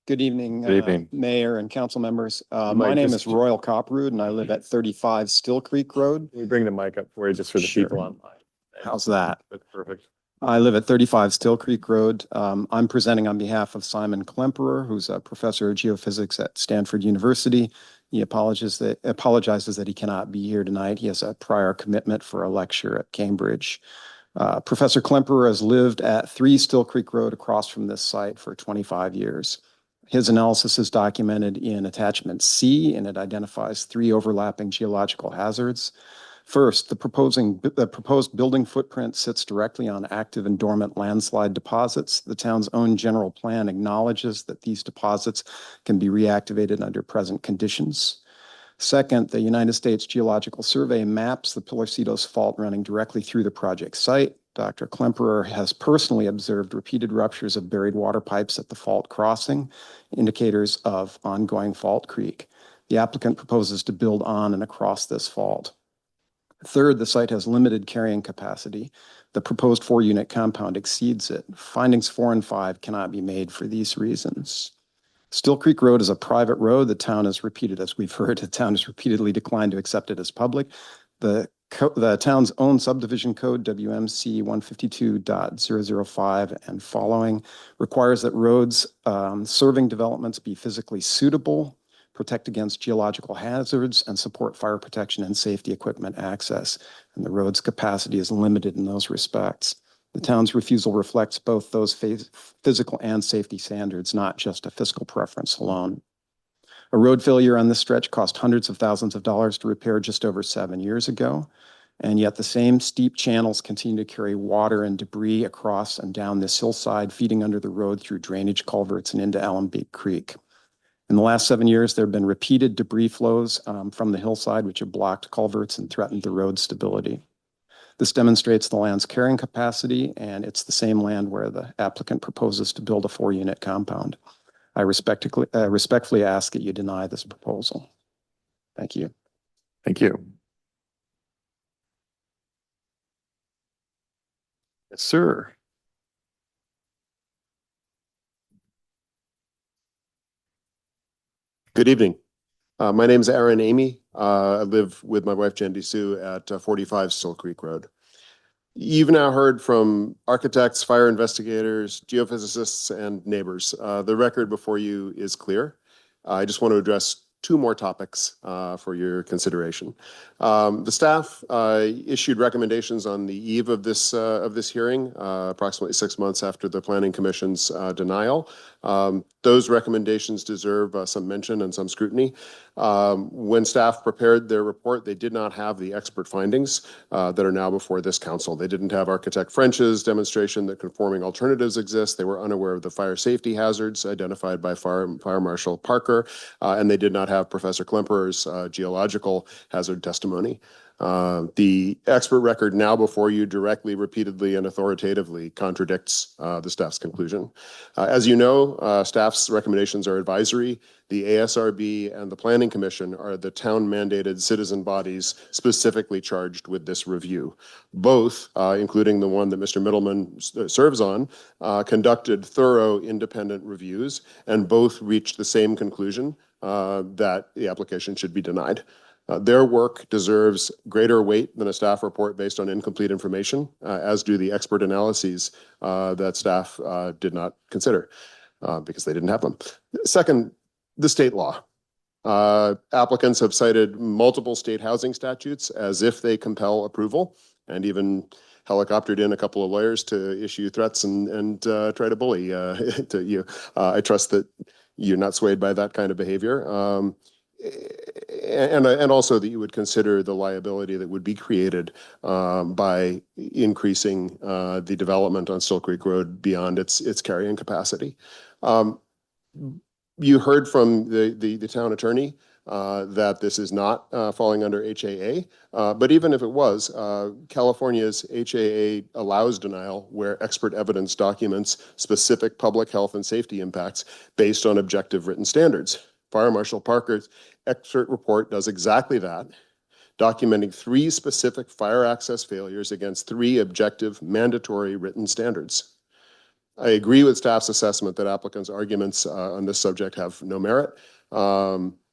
Good evening, Good evening. Mayor and council members. You My might name just- is Royal Copperwood and I live at 35 Still Creek Road. Can we bring the mic up for you just for the Sure. people online? How's that? That's perfect. I live at 35 Still Creek Road. I'm presenting on behalf of Simon Klemperer, who's a professor of geophysics at Stanford University. He apologizes that he cannot be here tonight. He has a prior commitment for a lecture at Cambridge. Professor Klemperer has lived at 3 Still Creek Road across from this site for 25 years. His analysis is documented in attachment C, and it identifies 3 overlapping geological hazards. First, the proposed building footprint sits directly on active and dormant landslide deposits. The town's own general plan acknowledges that these deposits can be reactivated under present conditions. Second, the United States Geological Survey maps the Pillarcitos Fault running directly through the project site. Dr. Klemperer has personally observed repeated ruptures of buried water pipes at the fault crossing, indicators of ongoing fault creek. The applicant proposes to build on and across this fault. Third, the site has limited carrying capacity. The proposed 4-unit compound exceeds it. Findings 4 and 5 cannot be made for these reasons. Still Creek Road is a private road. The town has repeatedly declined to accept it as public. The town's own subdivision code, WMC 152.005 and following, requires that roads serving developments be physically suitable, protect against geological hazards, and support fire protection and safety equipment access. And the road's capacity is limited in those respects. The town's refusal reflects both those physical and safety standards, not just a fiscal preference alone. A road failure on this stretch cost hundreds of thousands of dollars to repair just over 7 years ago. And yet the same steep channels continue to carry water and debris across and down this hillside, feeding under the road through drainage culverts and into Alembeek Creek. In the last 7 years, there have been repeated debris flows from the hillside, which have blocked culverts and threatened the road stability. This demonstrates the land's carrying capacity, and it's the same land where the applicant proposes to build a 4-unit compound. I respectfully ask that you deny this proposal. Thank you. Thank you. Yes, sir. Good evening. My name is Aaron Amy. I live with my wife, Jendi Sue, at 45 Still Creek Road. You've now heard from architects, fire investigators, geophysicists, and neighbors. The record before you is clear. I just want to address two more topics for your consideration. The staff issued recommendations on the eve of this hearing, approximately 6 months after the Planning Commission's denial. Those recommendations deserve some mention and some scrutiny. When staff prepared their report, they did not have the expert findings that are now before this council. They didn't have Architect French's demonstration that conforming alternatives exist. They were unaware of the fire safety hazards identified by Fire Marshal Parker, and they did not have Professor Klemperer's geological hazard testimony. The expert record now before you directly, repeatedly, and authoritatively contradicts the staff's conclusion. As you know, staff's recommendations are advisory. The ASRB and the Planning Commission are the town-mandated citizen bodies specifically charged with this review. Both, including the one that Mr. Middleman serves on, conducted thorough independent reviews, and both reached the same conclusion that the application should be denied. Their work deserves greater weight than a staff report based on incomplete information, as do the expert analyses that staff did not consider because they didn't have them. Second, the state law. Applicants have cited multiple state housing statutes as if they compel approval, and even helicoptered in a couple of lawyers to issue threats and try to bully to you. I trust that you're not swayed by that kind of behavior. And also that you would consider the liability that would be created by increasing the development on Still Creek Road beyond its carrying capacity. You heard from the town attorney that this is not falling under HAA, but even if it was, California's HAA allows denial where expert evidence documents specific public health and safety impacts based on objective written standards. Fire Marshal Parker's expert report does exactly that, documenting 3 specific fire access failures against 3 objective mandatory written standards. I agree with staff's assessment that applicants' arguments on this subject have no merit.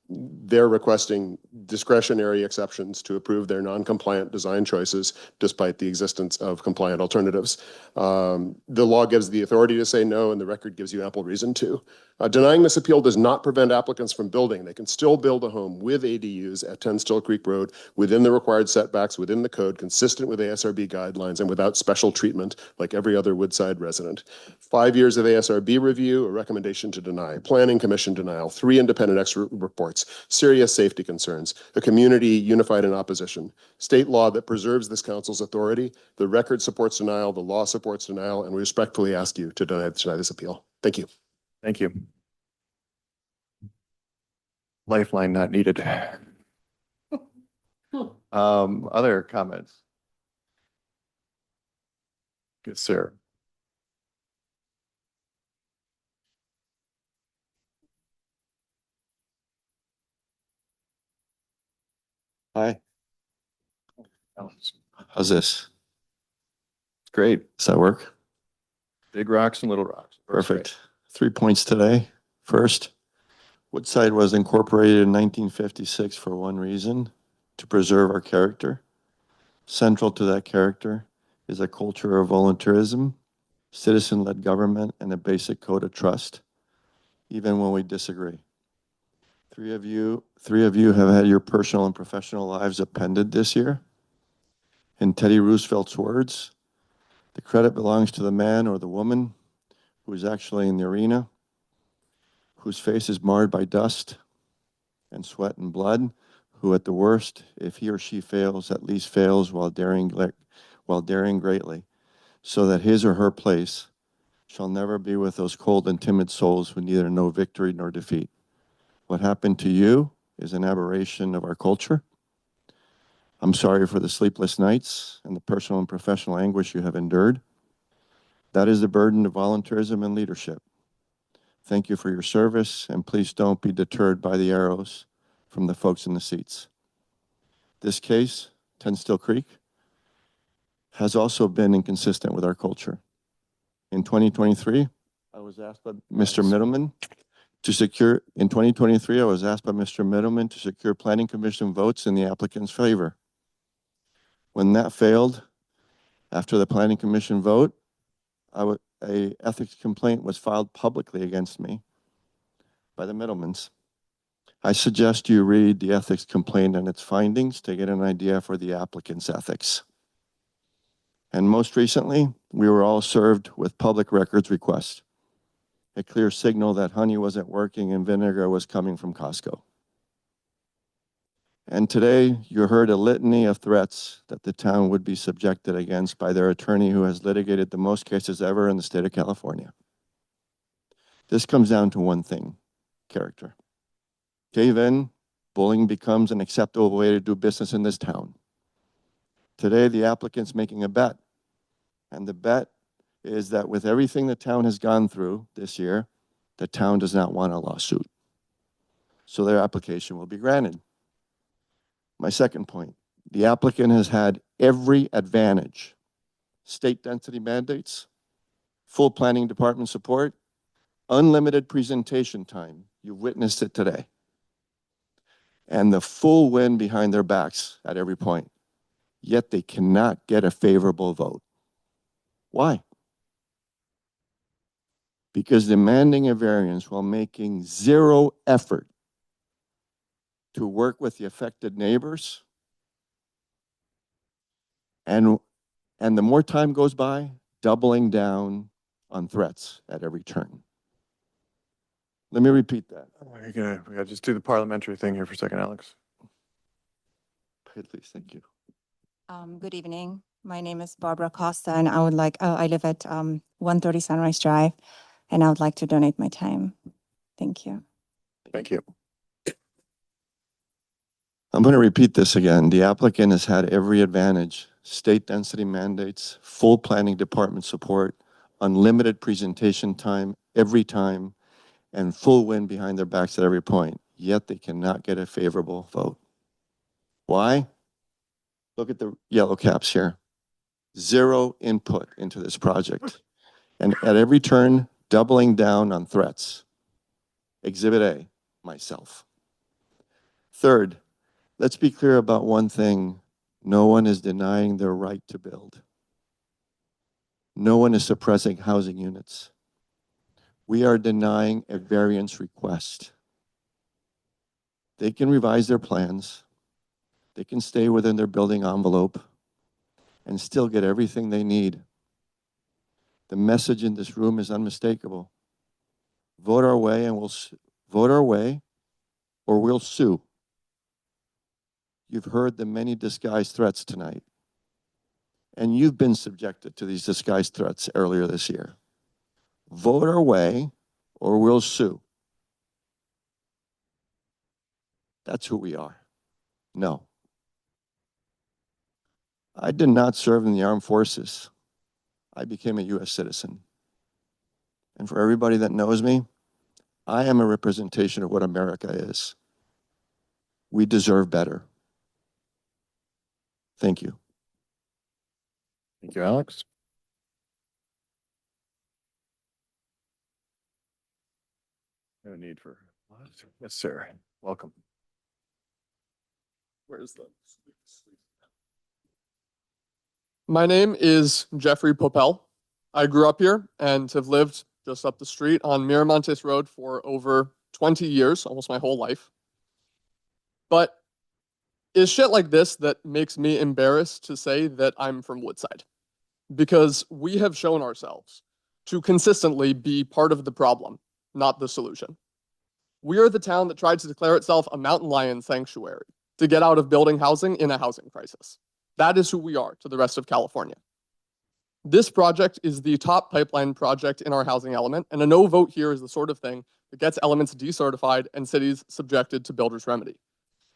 They're requesting discretionary exceptions to approve their non-compliant design choices despite the existence of compliant alternatives. The law gives the authority to say no, and the record gives you ample reason to. Denying this appeal does not prevent applicants from building. They can still build a home with ADUs at 10 Still Creek Road within the required setbacks, within the code, consistent with ASRB guidelines, and without special treatment like every other Woodside resident. 5 years of ASRB review, a recommendation to deny, Planning Commission denial, 3 independent expert reports, serious safety concerns, a community unified in opposition, state law that preserves this council's authority. The record supports denial, the law supports denial, and we respectfully ask you to deny this appeal. Thank you. Thank you. Lifeline not needed. Other comments? Good, sir. Hi. How's this? Great. Does that work? Big rocks and little rocks. Works great. Perfect. 3 points today. First, Woodside was incorporated in 1956 for one reason, to preserve our character. Central to that character is a culture of volunteerism, citizen-led government, and a basic code of trust, even when we disagree. Three of you have had your personal and professional lives appended this year. In Teddy Roosevelt's words, the credit belongs to the man or the woman who is actually in the arena, whose face is marred by dust and sweat and blood, who at the worst, if he or she fails, at least fails while daring greatly, so that his or her place shall never be with those cold and timid souls who neither know victory nor defeat. What happened to you is an aberration of our culture. I'm sorry for the sleepless nights and the personal and professional anguish you have endured. That is the burden of volunteerism and leadership. Thank you for your service, and please don't be deterred by the arrows from the folks in the seats. This case, 10 Still Creek, has also been inconsistent with our culture. In 2023, I was asked by Mr. Middleman to secure Planning Commission votes in the applicant's favor. When that failed, after the Planning Commission vote, a ethics complaint was filed publicly against me by the Middlemans. I suggest you read the ethics complaint and its findings to get an idea for the applicant's ethics. And most recently, we were all served with public records request, a clear signal that honey wasn't working and vinegar was coming from Costco. And today, you heard a litany of threats that the town would be subjected against by their attorney who has litigated the most cases ever in the state of California. This comes down to one thing: character. Cave in, bullying becomes an acceptable way to do business in this town. Today, the applicant's making a bet, and the bet is that with everything the town has gone through this year, the town does not want a lawsuit. So their application will be granted. My second point, the applicant has had every advantage: state density mandates, full planning department support, unlimited presentation time. You've witnessed it today. And the full wind behind their backs at every point. Yet they cannot get a favorable vote. Why? Because demanding a variance while making zero effort to work with the affected neighbors, and the more time goes by, doubling down on threats at every turn. Let me repeat that. We gotta just do the parliamentary thing here for a second, Alex. Please, thank you. Good evening. My name is Barbara Costa, and I live at 130 Sunrise Drive, and I would like to donate my time. Thank you. Thank you. I'm going to repeat this again. The applicant has had every advantage: state density mandates, full planning department support, unlimited presentation time every time, and full wind behind their backs at every point. Yet they cannot get a favorable vote. Why? Look at the yellow caps here. Zero input into this project. And at every turn, doubling down on threats. Exhibit A, myself. Third, let's be clear about one thing. No one is denying their right to build. No one is suppressing housing units. We are denying a variance request. They can revise their plans. They can stay within their building envelope and still get everything they need. The message in this room is unmistakable. Vote our way and vote our way, or we'll sue. You've heard the many disguised threats tonight, and you've been subjected to these disguised threats earlier this year. Vote our way, or we'll sue. That's who we are. No. I did not serve in the armed forces. I became a U.S. citizen. And for everybody that knows me, I am a representation of what America is. We deserve better. Thank you. Thank you, Alex. No need for, yes, sir. Welcome. Where's the? My name is Jeffrey Popel. I grew up here and have lived just up the street on Miramontes Road for over 20 years, almost my whole life. But it's shit like this that makes me embarrassed to say that I'm from Woodside, because we have shown ourselves to consistently be part of the problem, not the solution. We are the town that tried to declare itself a mountain lion sanctuary to get out of building housing in a housing crisis. That is who we are to the rest of California. This project is the top pipeline project in our housing element, and a no vote here is the sort of thing that gets elements decertified and cities subjected to builder's remedy.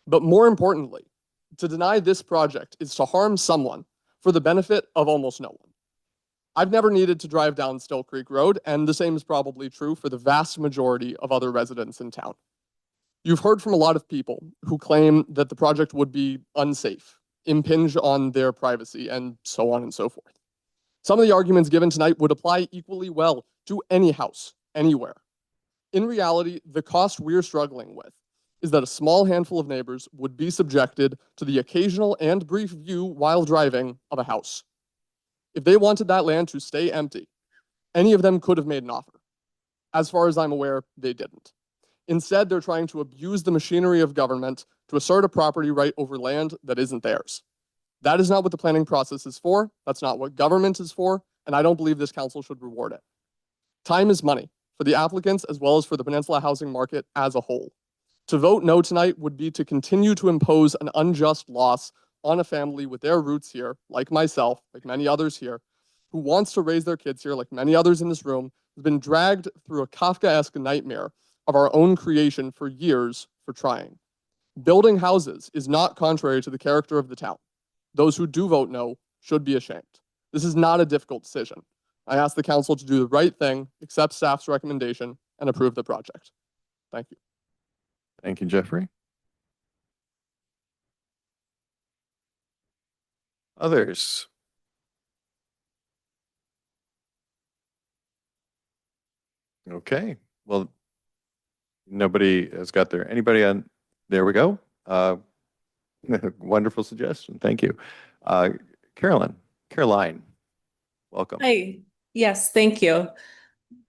But more importantly, to deny this project is to harm someone for the benefit of almost no one. I've never needed to drive down Still Creek Road, and the same is probably true for the vast majority of other residents in town. You've heard from a lot of people who claim that the project would be unsafe, impinge on their privacy, and so on and so forth. Some of the arguments given tonight would apply equally well to any house, anywhere. In reality, the cost we're struggling with is that a small handful of neighbors would be subjected to the occasional and brief view while driving of a house. If they wanted that land to stay empty, any of them could have made an offer. As far as I'm aware, they didn't. Instead, they're trying to abuse the machinery of government to assert a property right over land that isn't theirs. That is not what the planning process is for. That's not what government is for. And I don't believe this council should reward it. Time is money for the applicants as well as for the Peninsula housing market as a whole. To vote no tonight would be to continue to impose an unjust loss on a family with their roots here, like myself, like many others here, who wants to raise their kids here, like many others in this room, has been dragged through a Kafkaesque nightmare of our own creation for years for trying. Building houses is not contrary to the character of the town. Those who do vote no should be ashamed. This is not a difficult decision. I ask the council to do the right thing, accept staff's recommendation, and approve the project. Thank you. Thank you, Jeffrey. Others? Okay, well, nobody has got their, anybody on, there we go. Wonderful suggestion, thank you. Caroline, welcome. Hi, yes, thank you.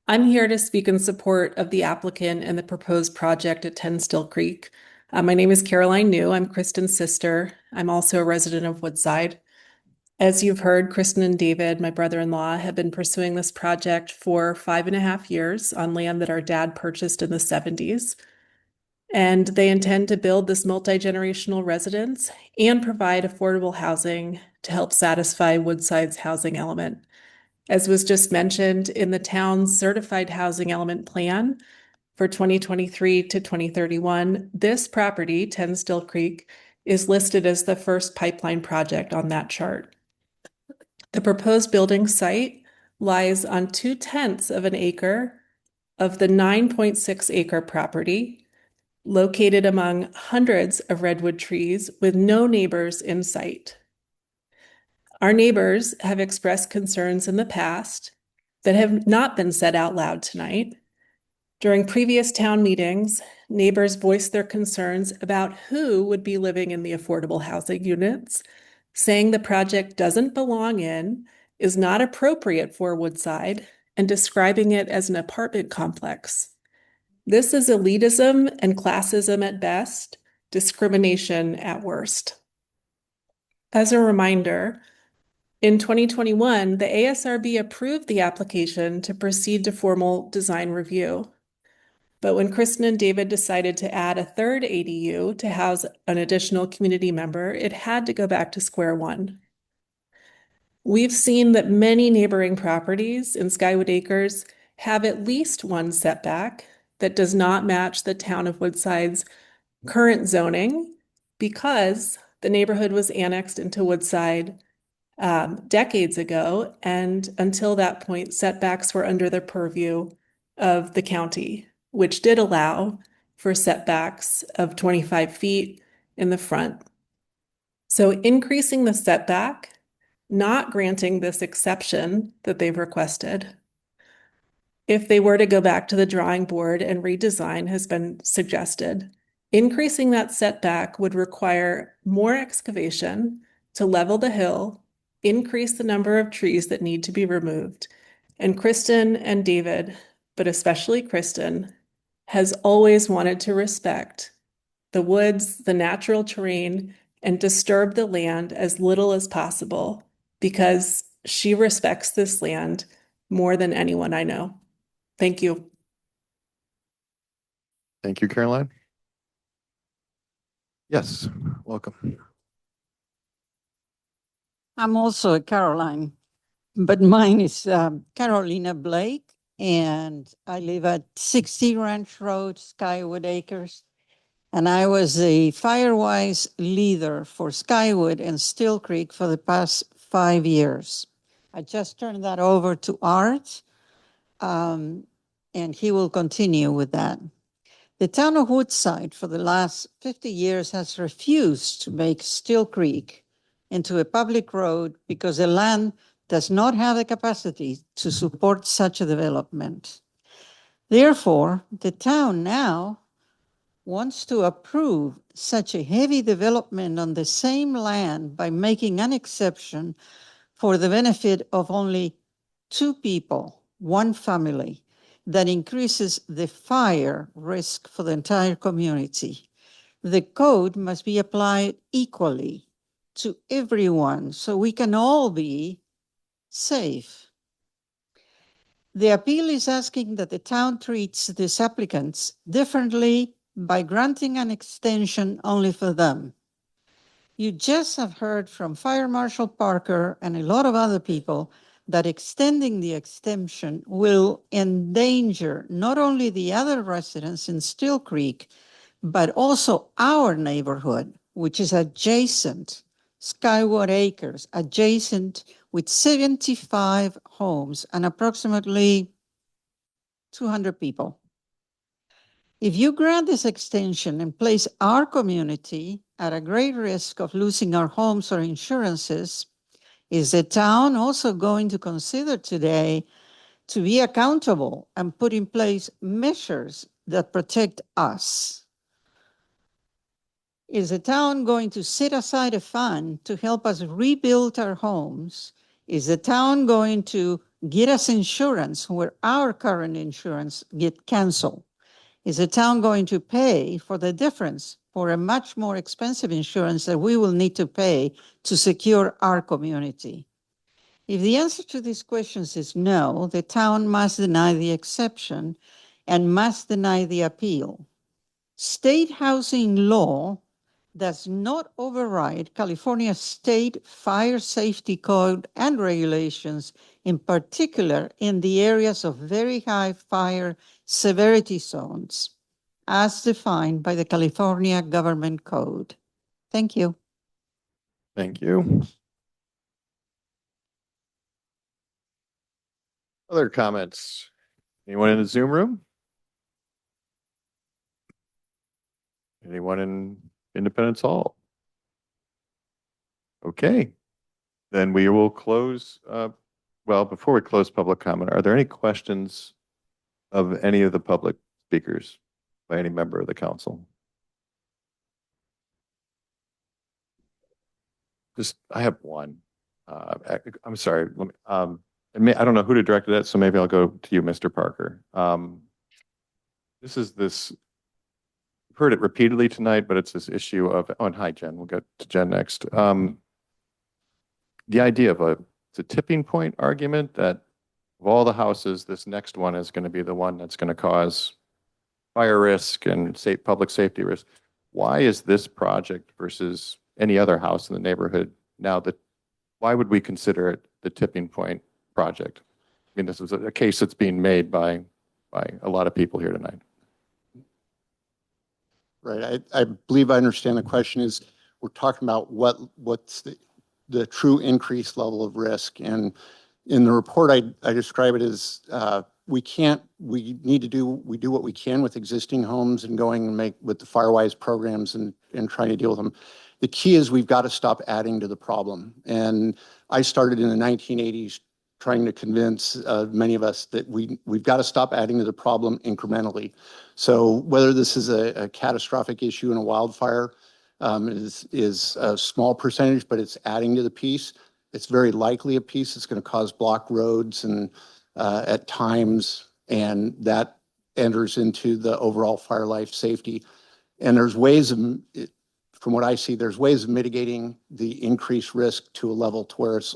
I'm here to speak in support of the applicant and the proposed project at 10 Still Creek. My name is Caroline New. I'm Kristen's sister. I'm also a resident of Woodside. As you've heard, Kristen and David, my brother-in-law, have been pursuing this project for 5.5 years on land that our dad purchased in the 70s. And they intend to build this multi-generational residence and provide affordable housing to help satisfy Woodside's housing element. As was just mentioned, in the town's certified housing element plan for 2023 to 2031, this property, 10 Still Creek, is listed as the first pipeline project on that chart. The proposed building site lies on 2/10 of an acre of the 9.6 acre property, located among hundreds of redwood trees with no neighbors in sight. Our neighbors have expressed concerns in the past that have not been said out loud tonight. During previous town meetings, neighbors voiced their concerns about who would be living in the affordable housing units, saying the project doesn't belong in, is not appropriate for Woodside, and describing it as an apartment complex. This is elitism and classism at best, discrimination at worst. As a reminder, in 2021, the ASRB approved the application to proceed to formal design review. But when Kristen and David decided to add a third ADU to house an additional community member, it had to go back to square one. We've seen that many neighboring properties in Skywood Acres have at least one setback that does not match the town of Woodside's current zoning because the neighborhood was annexed into Woodside decades ago, and until that point, setbacks were under the purview of the county, which did allow for setbacks of 25 feet in the front. So increasing the setback, not granting this exception that they've requested, if they were to go back to the drawing board and redesign has been suggested, increasing that setback would require more excavation to level the hill, increase the number of trees that need to be removed. And Kristen and David, but especially Kristen, has always wanted to respect the woods, the natural terrain, and disturb the land as little as possible because she respects this land more than anyone I know. Thank you. Thank you, Caroline. Yes, welcome. I'm also a Caroline, but mine is Carolina Blake, and I live at 60 Ranch Road, Skywood Acres. And I was a Firewise leader for Skywood and Still Creek for the past 5 years. I just turned that over to Art, and he will continue with that. The town of Woodside for the last 50 years has refused to make Still Creek into a public road because the land does not have the capacity to support such a development. Therefore, the town now wants to approve such a heavy development on the same land by making an exception for the benefit of only 2 people, 1 family, that increases the fire risk for the entire community. The code must be applied equally to everyone so we can all be safe. The appeal is asking that the town treats these applicants differently by granting an extension only for them. You just have heard from Fire Marshal Parker and a lot of other people that extending the extension will endanger not only the other residents in Still Creek, but also our neighborhood, which is adjacent, Skyward Acres, adjacent with 75 homes and approximately 200 people. If you grant this extension and place our community at a great risk of losing our homes or insurances, is the town also going to consider today to be accountable and put in place measures that protect us? Is the town going to set aside a fund to help us rebuild our homes? Is the town going to get us insurance where our current insurance get canceled? Is the town going to pay for the difference for a much more expensive insurance that we will need to pay to secure our community? If the answer to these questions is no, the town must deny the exception and must deny the appeal. State housing law does not override California State Fire Safety Code and regulations, in particular in the areas of very high fire severity zones, as defined by the California Government Code. Thank you. Thank you. Other comments? Anyone in the Zoom room? Anyone in Independence Hall? Okay, then we will close. Well, before we close public comment, are there any questions of any of the public speakers by any member of the council? I have one. I'm sorry. I don't know who to direct that, so maybe I'll go to you, Mr. Parker. We've heard it repeatedly tonight, but it's this issue of, oh, and hi, Jen. We'll get to Jen next. The idea of it's a tipping point argument that of all the houses, this next one is going to be the one that's going to cause fire risk and public safety risk. Why is this project versus any other house in the neighborhood now why would we consider it the tipping point project? I mean, this is a case that's being made by a lot of people here tonight. Right. I believe I understand the question is we're talking about what's the true increased level of risk. And in the report, I describe it as we do what we can with existing homes and going and make with the FireWise programs and trying to deal with them. The key is we've got to stop adding to the problem. And I started in the 1980s trying to convince many of us that we've got to stop adding to the problem incrementally. So whether this is a catastrophic issue in a wildfire is a small percentage, but it's adding to the piece. It's very likely a piece that's going to cause blocked roads and at times, and that enters into the overall fire life safety. And there's ways of, from what I see, there's ways of mitigating the increased risk to a level to where it's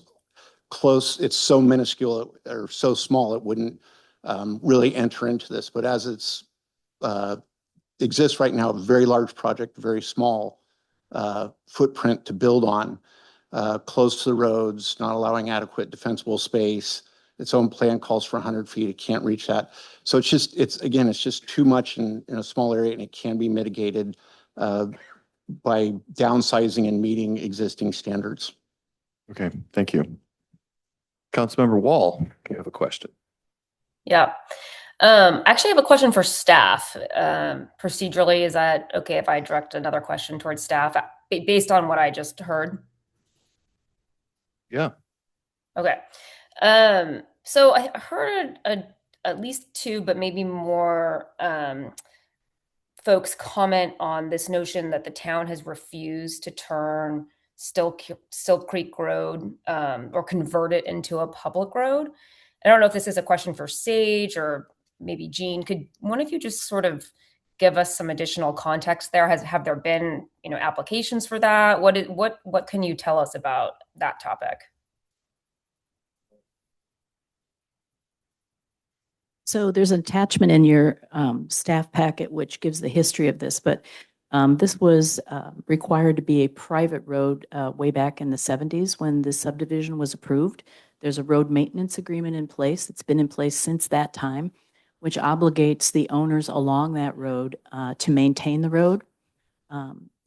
close, it's so minuscule or so small, it wouldn't really enter into this. But as it's exists right now, a very large project, very small footprint to build on, close to the roads, not allowing adequate defensible space. Its own plan calls for 100 feet. It can't reach that. So it's just too much in a small area, and it can be mitigated by downsizing and meeting existing standards. Okay, thank you. Councilmember Wall, you have a question. Yeah. Actually, I have a question for staff. Procedurally, is that okay if I direct another question towards staff based on what I just heard? Yeah. Okay. So I heard at least two, but maybe more folks comment on this notion that the town has refused to turn Still Creek Road or convert it into a public road. I don't know if this is a question for Sage or maybe Jean, could one of you just sort of give us some additional context there? Have there been, applications for that? What can you tell us about that topic? So there's an attachment in your staff packet which gives the history of this, but this was required to be a private road way back in the 70s when the subdivision was approved. There's a road maintenance agreement in place that's been in place since that time, which obligates the owners along that road to maintain the road.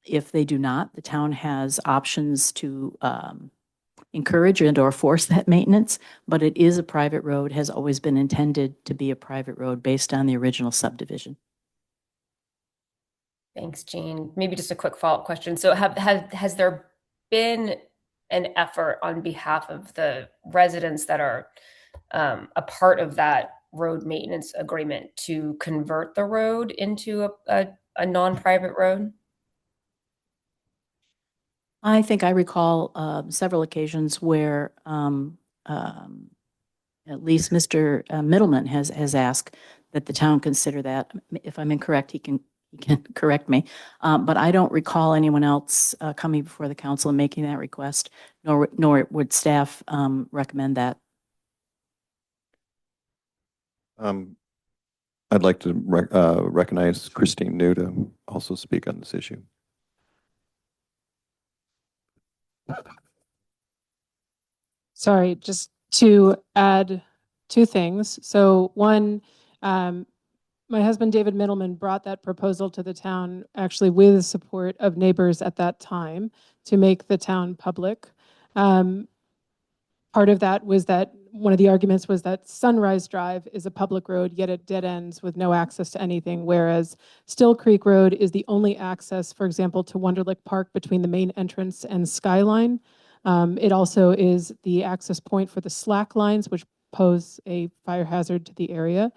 If they do not, the town has options to encourage and or force that maintenance, but it is a private road, has always been intended to be a private road based on the original subdivision. Thanks, Jean. Maybe just a quick follow-up question. So has there been an effort on behalf of the residents that are a part of that road maintenance agreement to convert the road into a non-private road? I think I recall several occasions where at least Mr. Middleman has asked that the town consider that. If I'm incorrect, he can correct me. But I don't recall anyone else coming before the council and making that request, nor would staff recommend that. I'd like to recognize Christine New to also speak on this issue. Sorry, just to add two things. So one, my husband, David Middleman, brought that proposal to the town actually with the support of neighbors at that time to make the town public. Part of that was that one of the arguments was that Sunrise Drive is a public road, yet it dead ends with no access to anything, whereas Still Creek Road is the only access, for example, to Wonderlick Park between the main entrance and Skyline. It also is the access point for the slack lines, which pose a fire hazard to the area.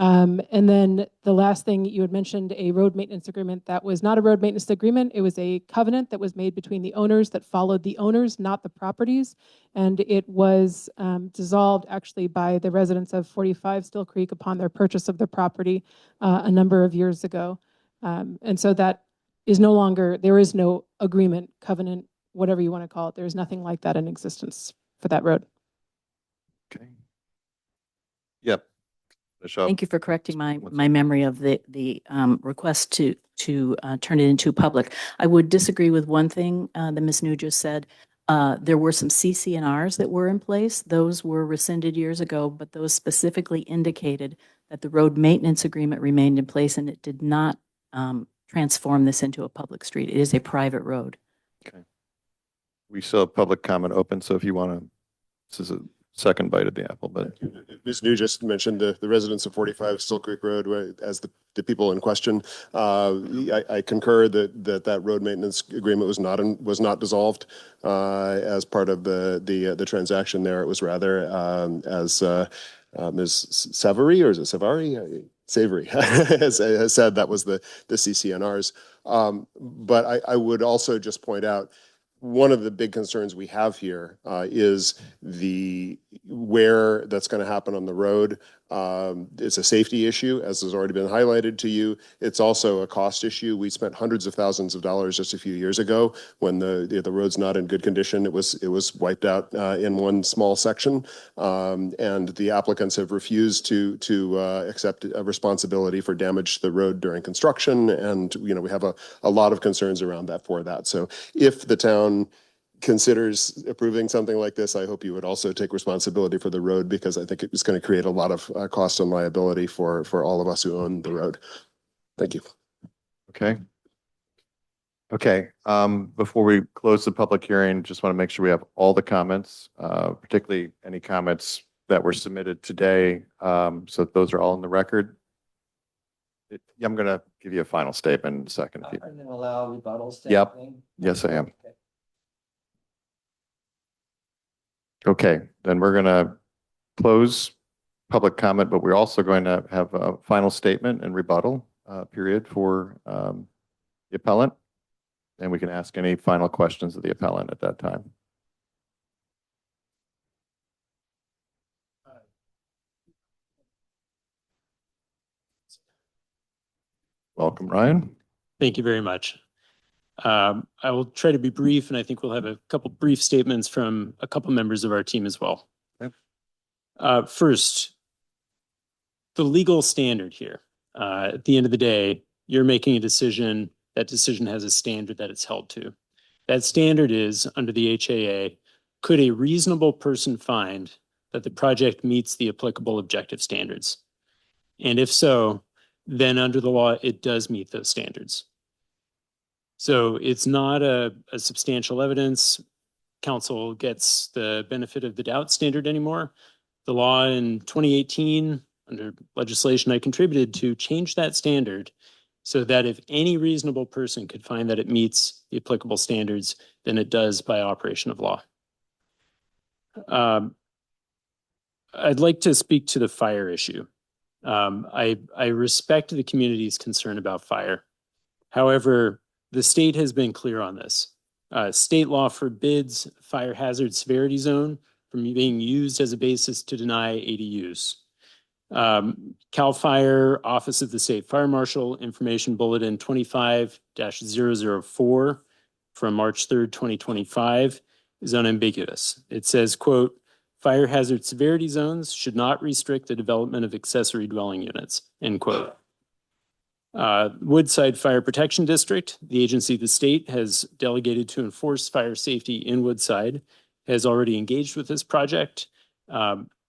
And then the last thing you had mentioned, a road maintenance agreement. That was not a road maintenance agreement. It was a covenant that was made between the owners that followed the owners, not the properties. And it was dissolved actually by the residents of 45 Still Creek upon their purchase of the property a number of years ago. And so that is no longer, there is no agreement, covenant, whatever you want to call it. There's nothing like that in existence for that road. Okay. Yep. Thank you for correcting my memory of the request to turn it into public. I would disagree with one thing that Ms. New just said. There were some CC&Rs that were in place. Those were rescinded years ago, but those specifically indicated that the road maintenance agreement remained in place and it did not transform this into a public street. It is a private road. Okay. We still have public comment open, so if you want to, this is a second bite of the apple, but. Ms. New just mentioned the residents of 45 Still Creek Road as the people in question. I concur that road maintenance agreement was not dissolved as part of the transaction there. It was rather as Ms. Savary, or is it Savary? Savory has said that was the CC&Rs. But I would also just point out one of the big concerns we have here is where that's going to happen on the road. It's a safety issue, as has already been highlighted to you. It's also a cost issue. We spent hundreds of thousands of dollars just a few years ago when the road's not in good condition. It was wiped out in one small section, and the applicants have refused to accept a responsibility for damage to the road during construction. And we have a lot of concerns around that for that. So if the town considers approving something like this, I hope you would also take responsibility for the road, because I think it's going to create a lot of cost and liability for all of us who own the road. Thank you. Okay. Okay. Before we close the public hearing, just want to make sure we have all the comments, particularly any comments that were submitted today. So those are all in the record. I'm going to give you a final statement in a second. Are you going to allow rebuttals? Yep. Yes, I am. Okay, then we're going to close public comment, but we're also going to have a final statement and rebuttal period for the appellant. And we can ask any final questions of the appellant at that time. Welcome, Ryan. Thank you very much. I will try to be brief, and I think we'll have a couple brief statements from a couple members of our team as well. Okay. First, the legal standard here. At the end of the day, you're making a decision. That decision has a standard that it's held to. That standard is, under the HAA, could a reasonable person find that the project meets the applicable objective standards? And if so, then under the law, it does meet those standards. So it's not a substantial evidence. Council gets the benefit of the doubt standard anymore. The law in 2018, under legislation I contributed to, change that standard so that if any reasonable person could find that it meets the applicable standards, then it does by operation of law. I'd like to speak to the fire issue. I respect the community's concern about fire. However, the state has been clear on this. State law forbids fire hazard severity zone from being used as a basis to deny ADUs. CAL FIRE, Office of the State Fire Marshal, Information Bulletin 25-004 from March 3rd, 2025 is unambiguous. It says, quote, fire hazard severity zones should not restrict the development of accessory dwelling units, end quote. Woodside Fire Protection District, the agency the state has delegated to enforce fire safety in Woodside, has already engaged with this project.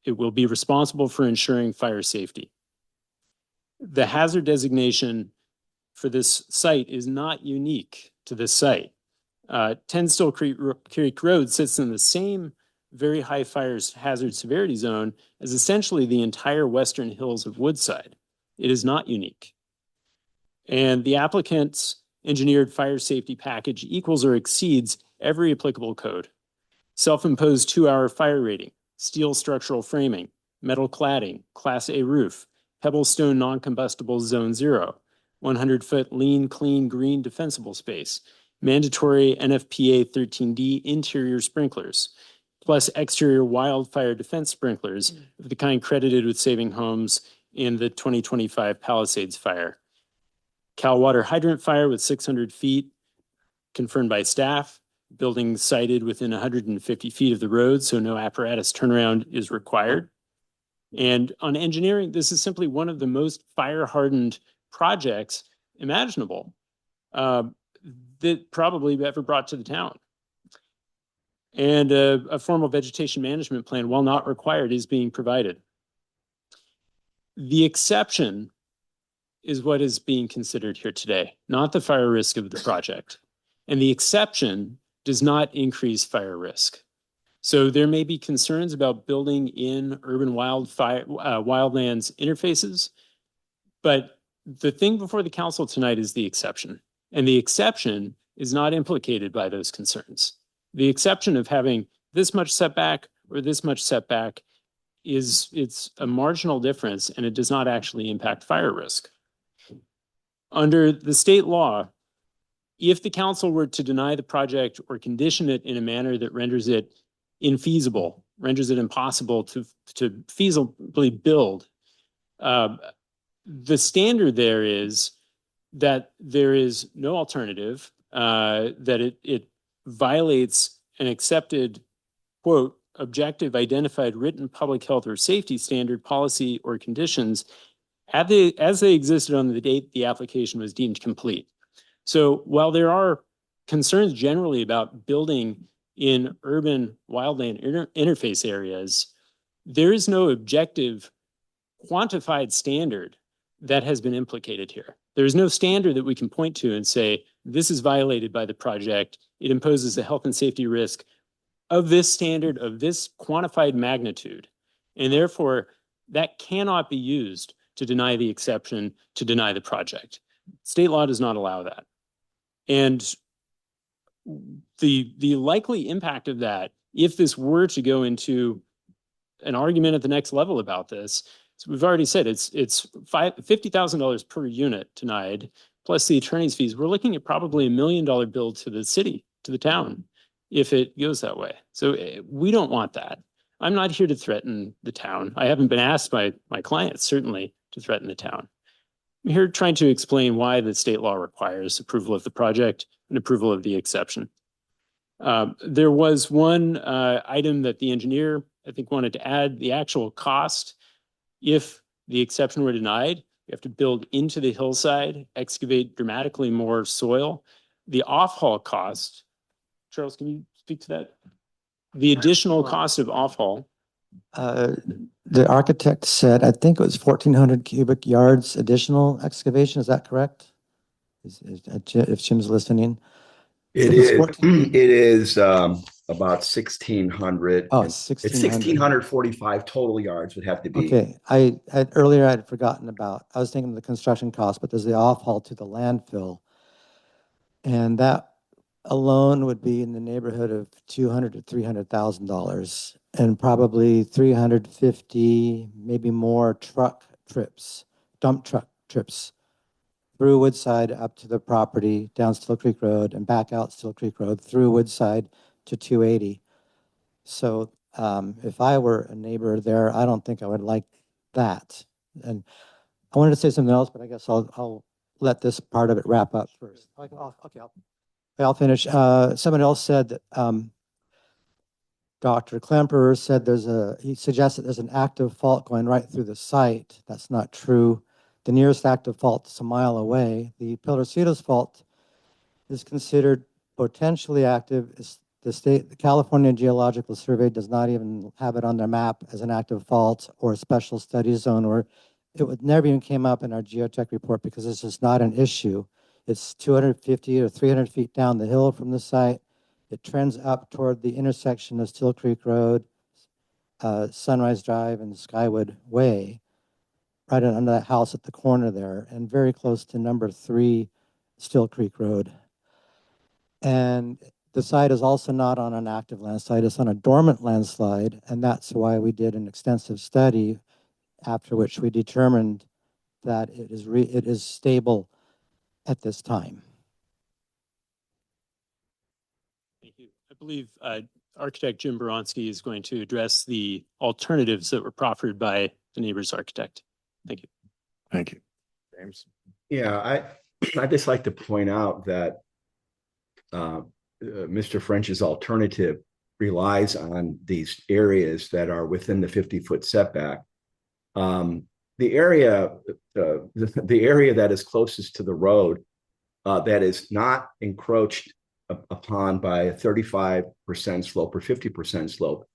It will be responsible for ensuring fire safety. The hazard designation for this site is not unique to this site. 10 Still Creek Road sits in the same very high fire hazard severity zone as essentially the entire western hills of Woodside. It is not unique. And the applicant's engineered fire safety package equals or exceeds every applicable code. Self-imposed 2-hour fire rating, steel structural framing, metal cladding, Class A roof, pebblestone non-combustible zone 0, 100-foot lean, clean, green defensible space, mandatory NFPA 13D interior sprinklers, plus exterior wildfire defense sprinklers of the kind credited with saving homes in the 2025 Palisades fire. Cal Water hydrant fire with 600 feet confirmed by staff. Building sited within 150 feet of the road, so no apparatus turnaround is required. And on engineering, this is simply one of the most fire-hardened projects imaginable that probably ever brought to the town. And a formal vegetation management plan, while not required, is being provided. The exception is what is being considered here today, not the fire risk of the project. And the exception does not increase fire risk. So there may be concerns about building in urban wildlands interfaces, but the thing before the council tonight is the exception. And the exception is not implicated by those concerns. The exception of having this much setback or this much setback it's a marginal difference, and it does not actually impact fire risk. Under the state law, if the council were to deny the project or condition it in a manner that renders it infeasible, renders it impossible to feasibly build, the standard there is that there is no alternative, that it violates an accepted, quote, objective, identified, written public health or safety standard, policy, or conditions as they existed on the date the application was deemed complete. So while there are concerns generally about building in urban wildland interface areas, there is no objective quantified standard that has been implicated here. There is no standard that we can point to and say, this is violated by the project. It imposes a health and safety risk of this standard, of this quantified magnitude. And therefore, that cannot be used to deny the exception, to deny the project. State law does not allow that. And the likely impact of that, if this were to go into an argument at the next level about this, so we've already said it's $50,000 per unit denied, plus the attorney's fees. We're looking at probably $1 million bill to the city, to the town, if it goes that way. So we don't want that. I'm not here to threaten the town. I haven't been asked by my clients, certainly, to threaten the town. I'm here trying to explain why the state law requires approval of the project and approval of the exception. There was one item that the engineer, I think, wanted to add, the actual cost. If the exception were denied, you have to build into the hillside, excavate dramatically more soil. The off-haul cost, Charles, can you speak to that? The additional cost of off-haul. The architect said, I think it was 1,400 cubic yards additional excavation. Is that correct? If Jim's listening. It It's is, 14 it is about 1,600. Oh, It's 1,600. 1,645 total yards would have to be. Okay, I earlier I'd forgotten about, I was thinking of the construction cost, but there's the off-haul to the landfill. And that alone would be in the neighborhood of $200,000 to $300,000, and probably 350, maybe more truck trips, dump truck trips through Woodside up to the property, down Still Creek Road, and back out Still Creek Road through Woodside to 280. So if I were a neighbor there, I don't think I would like that. And I wanted to say something else, but I guess I'll let this part of it wrap up first. I'll finish. Someone else said that Dr. Klemperer said he suggested there's an active fault going right through the site. That's not true. The nearest active fault is a mile away. The Pillarcitos fault is considered potentially active. The California Geological Survey does not even have it on their map as an active fault or a special study zone, or it would never even came up in our geotech report because this is not an issue. It's 250 or 300 feet down the hill from the site. It trends up toward the intersection of Still Creek Road, Sunrise Drive, and Skywood Way, right under that house at the corner there, and very close to number 3 Still Creek Road. And the site is also not on an active landslide, it's on a dormant landslide, and that's why we did an extensive study, after which we determined that it is stable at this time. Thank you. I believe architect Jim Boronsky is going to address the alternatives that were proffered by the neighbor's architect. Thank you. Thank you. James? Yeah, I'd just like to point out that Mr. French's alternative relies on these areas that are within the 50-foot setback. The area that is closest to the road that is not encroached upon by a 35% slope or 50% slope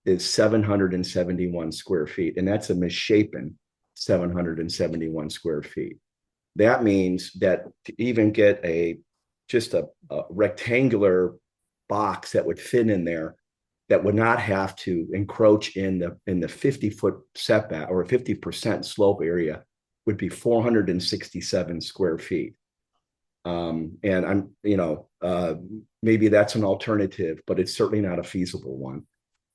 is 771 square feet, and that's a misshapen 771 square feet. That means that to even get just a rectangular box that would fit in there, that would not have to encroach in the 50-foot setback or a 50% slope area, would be 467 square feet. And I'm, maybe that's an alternative, but it's certainly not a feasible one.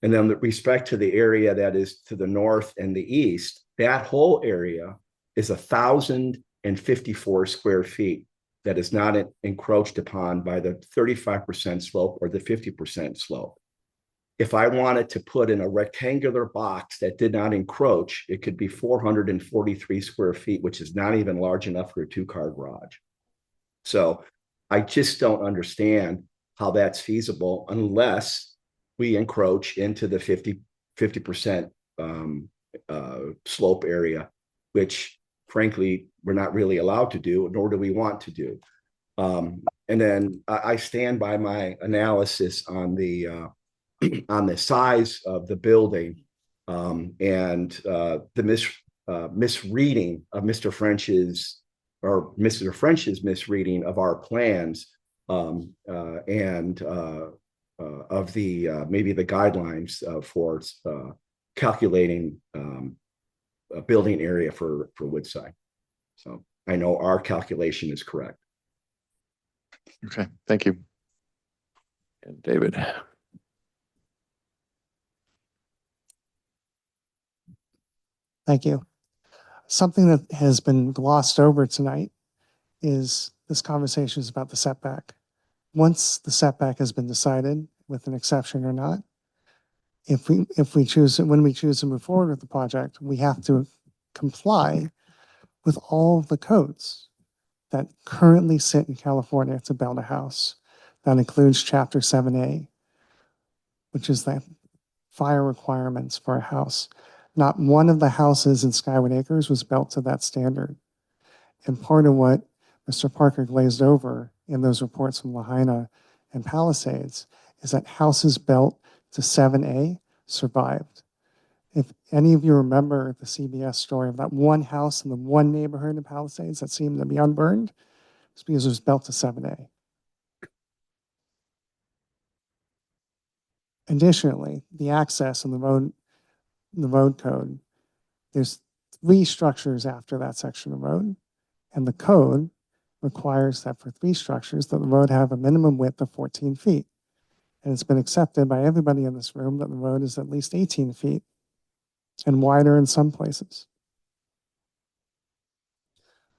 And then with respect to the area that is to the north and the east, that whole area is 1,054 square feet that is not encroached upon by the 35% slope or the 50% slope. If I wanted to put in a rectangular box that did not encroach, it could be 443 square feet, which is not even large enough for a 2-car garage. So I just don't understand how that's feasible unless we encroach into the 50% slope area, which frankly, we're not really allowed to do, nor do we want to do. And then I stand by my analysis on the size of the building and the misreading of Mr. French's misreading of our plans and of the maybe the guidelines for calculating a building area for Woodside. So I know our calculation is correct. Okay, thank you. And David. Thank you. Something that has been glossed over tonight is this conversation is about the setback. Once the setback has been decided with an exception or not, when we choose to move forward with the project, we have to comply with all of the codes that currently sit in California to build a house. That includes Chapter 7A, which is the fire requirements for a house. Not one of the houses in Skyward Acres was built to that standard. And part of what Mr. Parker glazed over in those reports from Lahaina and Palisades is that houses built to 7A survived. If any of you remember the CBS story of that one house in the one neighborhood in Palisades that seemed to be unburned, it's because it was built to 7A. Additionally, the access in the road code, there's 3 structures after that section of road, and the code requires that for 3 structures that the road have a minimum width of 14 feet. And it's been accepted by everybody in this room that the road is at least 18 feet and wider in some places.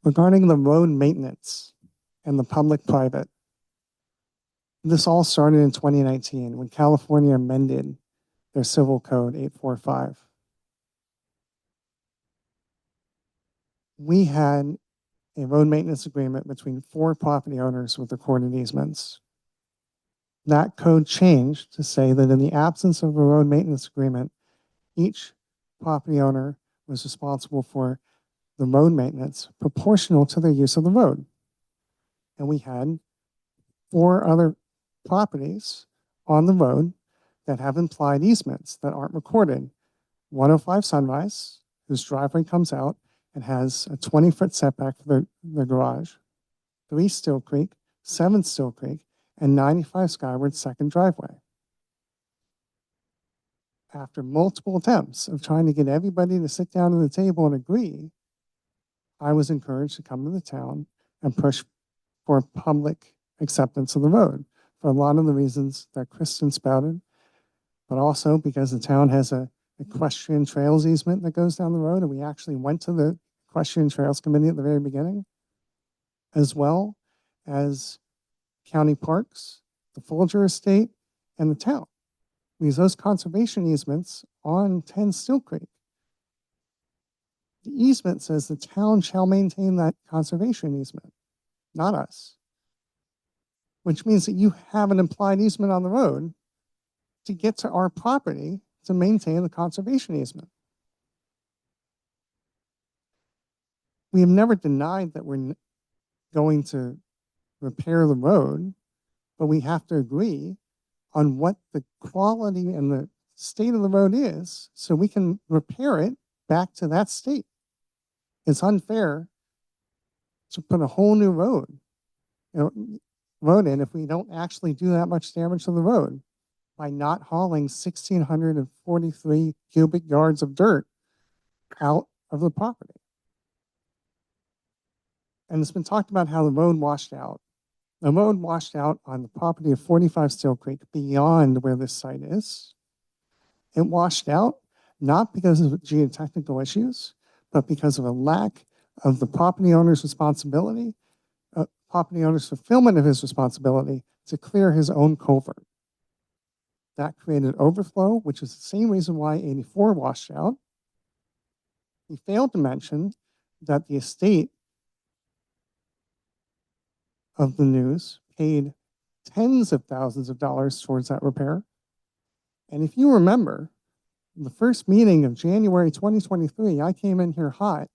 Regarding the road maintenance and the public-private, this all started in 2019 when California amended their Civil Code 845. We had a road maintenance agreement between 4 property owners with recorded easements. That code changed to say that in the absence of a road maintenance agreement, each property owner was responsible for the road maintenance proportional to their use of the road. And we had 4 other properties on the road that have implied easements that aren't recorded. 105 Sunrise, whose driveway comes out and has a 20-foot setback for their garage. 3 Still Creek, 7 Still Creek, and 95 Skyward's second driveway. After multiple attempts of trying to get everybody to sit down at the table and agree, I was encouraged to come to the town and push for public acceptance of the road for a lot of the reasons that Kristen spouted, but also because the town has a equestrian trails easement that goes down the road, and we actually went to the equestrian trails committee at the very beginning, as well as county parks, the Folger estate, and the town. Because those conservation easements on 10 Still Creek, the easement says the town shall maintain that conservation easement, not us. Which means that you have an implied easement on the road to get to our property to maintain the conservation easement. We have never denied that we're going to repair the road, but we have to agree on what the quality and the state of the road is so we can repair it back to that state. It's unfair to put a whole new road in if we don't actually do that much damage to the road by not hauling 1,643 cubic yards of dirt out of the property. And it's been talked about how the road washed out. The road washed out on the property of 45 Still Creek beyond where this site is. It washed out not because of geotechnical issues, but because of a lack of the property owner's responsibility, property owner's fulfillment of his responsibility to clear his own culvert. That created overflow, which is the same reason why 84 washed out. He failed to mention that the estate of the news paid tens of thousands of dollars towards that repair. And if you remember, the first meeting of January 2023, I came in here hot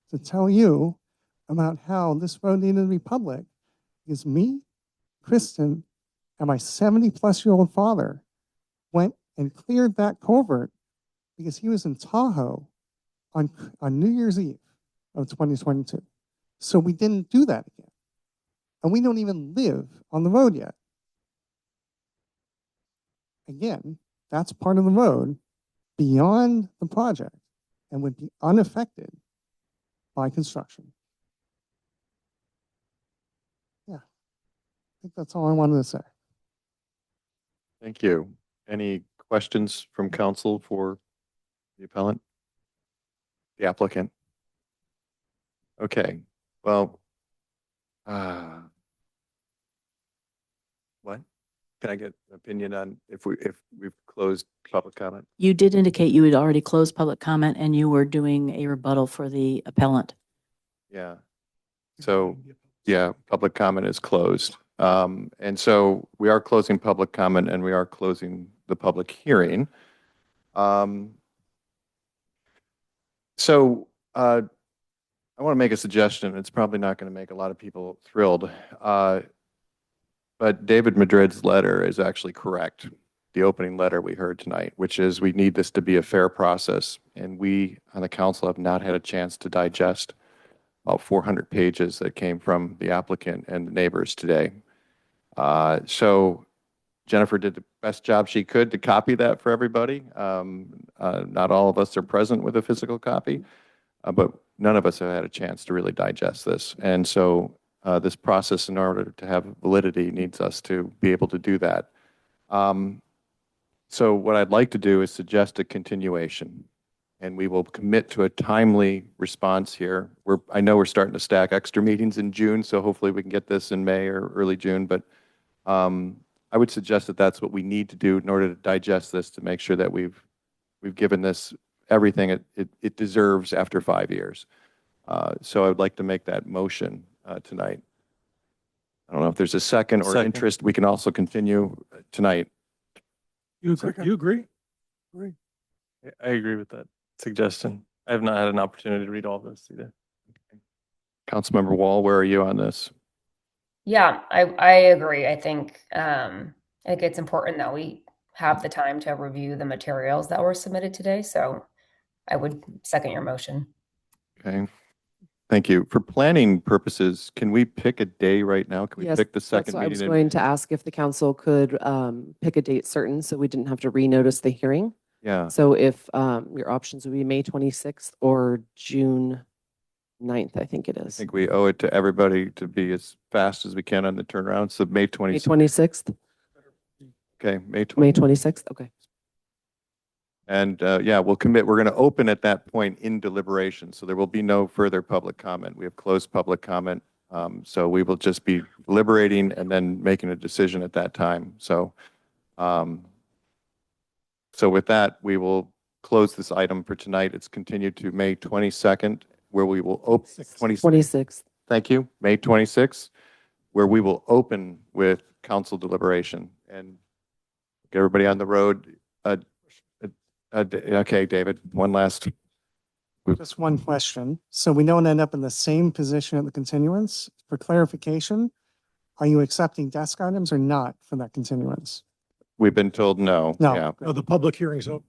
to tell you about how this road needed to be public because me, Kristen, and my 70-plus-year-old father went and cleared that culvert because he was in Tahoe on New Year's Eve of 2022. So we didn't do that again. And we don't even live on the road yet. Again, that's part of the road beyond the project and would be unaffected by construction. Yeah, I think that's all I wanted to say. Thank you. Any questions from council for the appellant? The applicant? Okay, well, what? Can I get an opinion on if we've closed public comment? You did indicate you had already closed public comment and you were doing a rebuttal for the appellant. Yeah. So, yeah, public comment is closed. And so we are closing public comment and we are closing the public hearing. So I want to make a suggestion. It's probably not going to make a lot of people thrilled. But David Madrid's letter is actually correct. The opening letter we heard tonight, which is we need this to be a fair process. And we on the council have not had a chance to digest about 400 pages that came from the applicant and the neighbors today. So Jennifer did the best job she could to copy that for everybody. Not all of us are present with a physical copy, but none of us have had a chance to really digest this. And so this process, in order to have validity, needs us to be able to do that. So what I'd like to do is suggest a continuation, and we will commit to a timely response here. I know we're starting to stack extra meetings in June, so hopefully we can get this in May or early June, but I would suggest that that's what we need to do in order to digest this, to make sure that we've given this everything it deserves after 5 years. So I would like to make that motion tonight. I don't know if there's a second or interest. We can also continue tonight. You agree? Agree. I agree with that suggestion. I have not had an opportunity to read all this either. Councilmember Wall, where are you on this? Yeah, I agree. I think it's important that we have the time to review the materials that were submitted today. So I would second your motion. Okay. Thank you. For planning purposes, can we pick a day right now? Can we Yes, pick the that's second what I was meeting? going to ask if the council could pick a date certain so we didn't have to renotice the hearing. Yeah. So if your options would be May 26th or June 9th, I think it I is. think we owe it to everybody to be as fast as we can on the turnaround. So May 20. May 26th? Okay, May 20. May 26th, okay. And yeah, we'll commit. We're going to open at that point in deliberation. So there will be no further public comment. We have closed public comment. So we will just be deliberating and then making a decision at that time. So, so with that, we will close this item for tonight. It's continued to May 22nd, where we will open 26th. Thank you. May 26th, where we will open with council deliberation and get everybody on the road. Okay, David, one last. Just one question. So we don't end up in the same position at the continuance. For clarification, are you accepting desk items or not for that continuance? We've been told no. No. Yeah, No, the public hearing's open.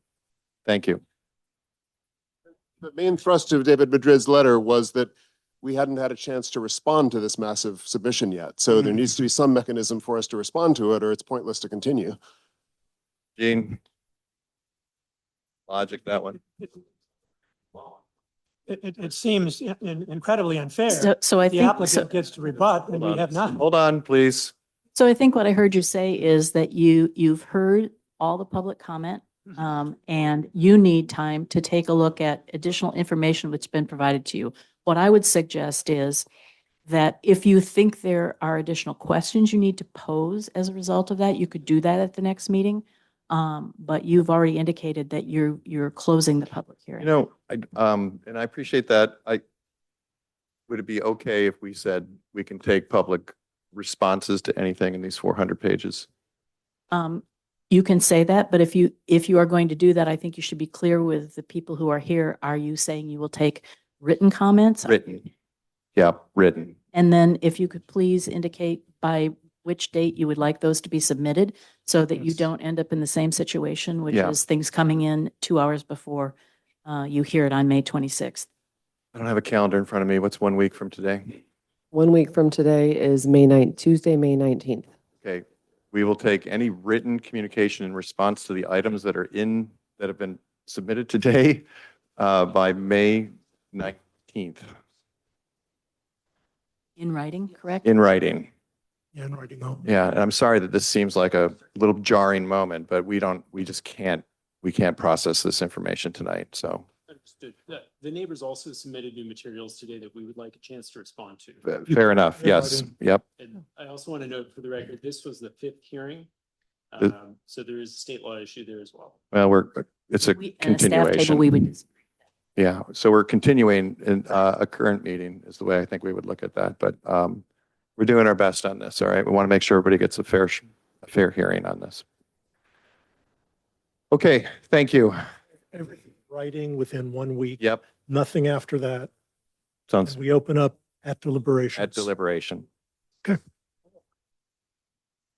thank you. The main thrust of David Madrid's letter was that we hadn't had a chance to respond to this massive submission yet. So there needs to be some mechanism for us to respond to it, or it's pointless to continue. Gene? Logic, that one. It seems incredibly unfair. So I The think, applicant gets to rebut and we have not. Hold on, please. so I think what I heard you say is that you've heard all the public comment, and you need time to take a look at additional information which has been provided to you. What I would suggest is that if you think there are additional questions you need to pose as a result of that, you could do that at the next meeting. But you've already indicated that you're closing the public hearing. You know, and I appreciate that. Would it be okay if we said we can take public responses to anything in these 400 pages? You can say that, but if you are going to do that, I think you should be clear with the people who are here. Are you saying you will take written comments? Written. Yeah, written. And then if you could please indicate by which date you would like those to be submitted so that you don't end up in the same situation, which Yeah. is things coming in 2 hours before you hear it on May 26th. I don't have a calendar in front of me. What's 1 week from today? 1 week from today is Tuesday, May 19th. Okay, we will take any written communication in response to the items that have been submitted today by May 19th. In writing, correct? In writing. Yeah, in writing. Oh. Yeah, and I'm sorry that this seems like a little jarring moment, but we just can't process this information tonight, so. Understood. The neighbors also submitted new materials today that we would like a chance to respond to. Fair enough, yes, yep. And I also want to note for the record, this was the 5th hearing. So there is a state law issue there as well. Well, it's a And a staff table, continuation. we would Yeah, so we're continuing in a current meeting is the way I think we would look at that, but we're doing our best on this, all right? We want to make sure everybody gets a fair hearing on this. Okay, thank you. Writing within 1 week. Yep, Nothing after that. sounds And we open up at deliberations. at deliberation.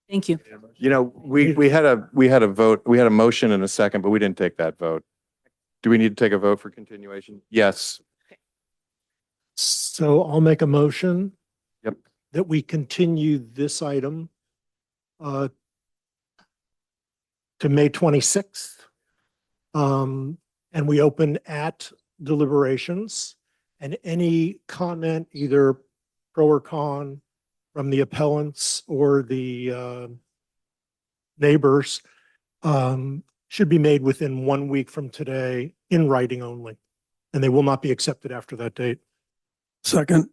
Thank you. You know, we had a vote, we had a motion and a second, but we didn't take that vote. Do we need to take a vote for continuation? Yes. So I'll make a motion. Yep. That we continue this item to May 26th. And we open at deliberations, and any comment, either pro or con, from the appellants or the neighbors should be made within 1 week from today in writing only, and they will not be accepted after that date. Second.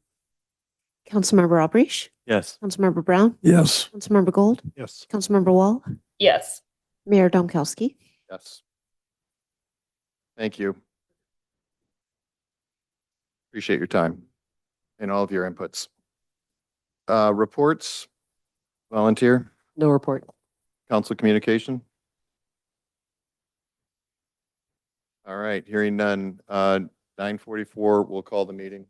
Councilmember Albrich? Yes. Councilmember Brown? Yes. Councilmember Gold? Yes. Councilmember Wall? Yes. Mayor Domkowski? Yes. Thank you. Appreciate your time and all of your inputs. Reports, volunteer, No report. council communication. All right, hearing none. 9:44, we'll call the meeting.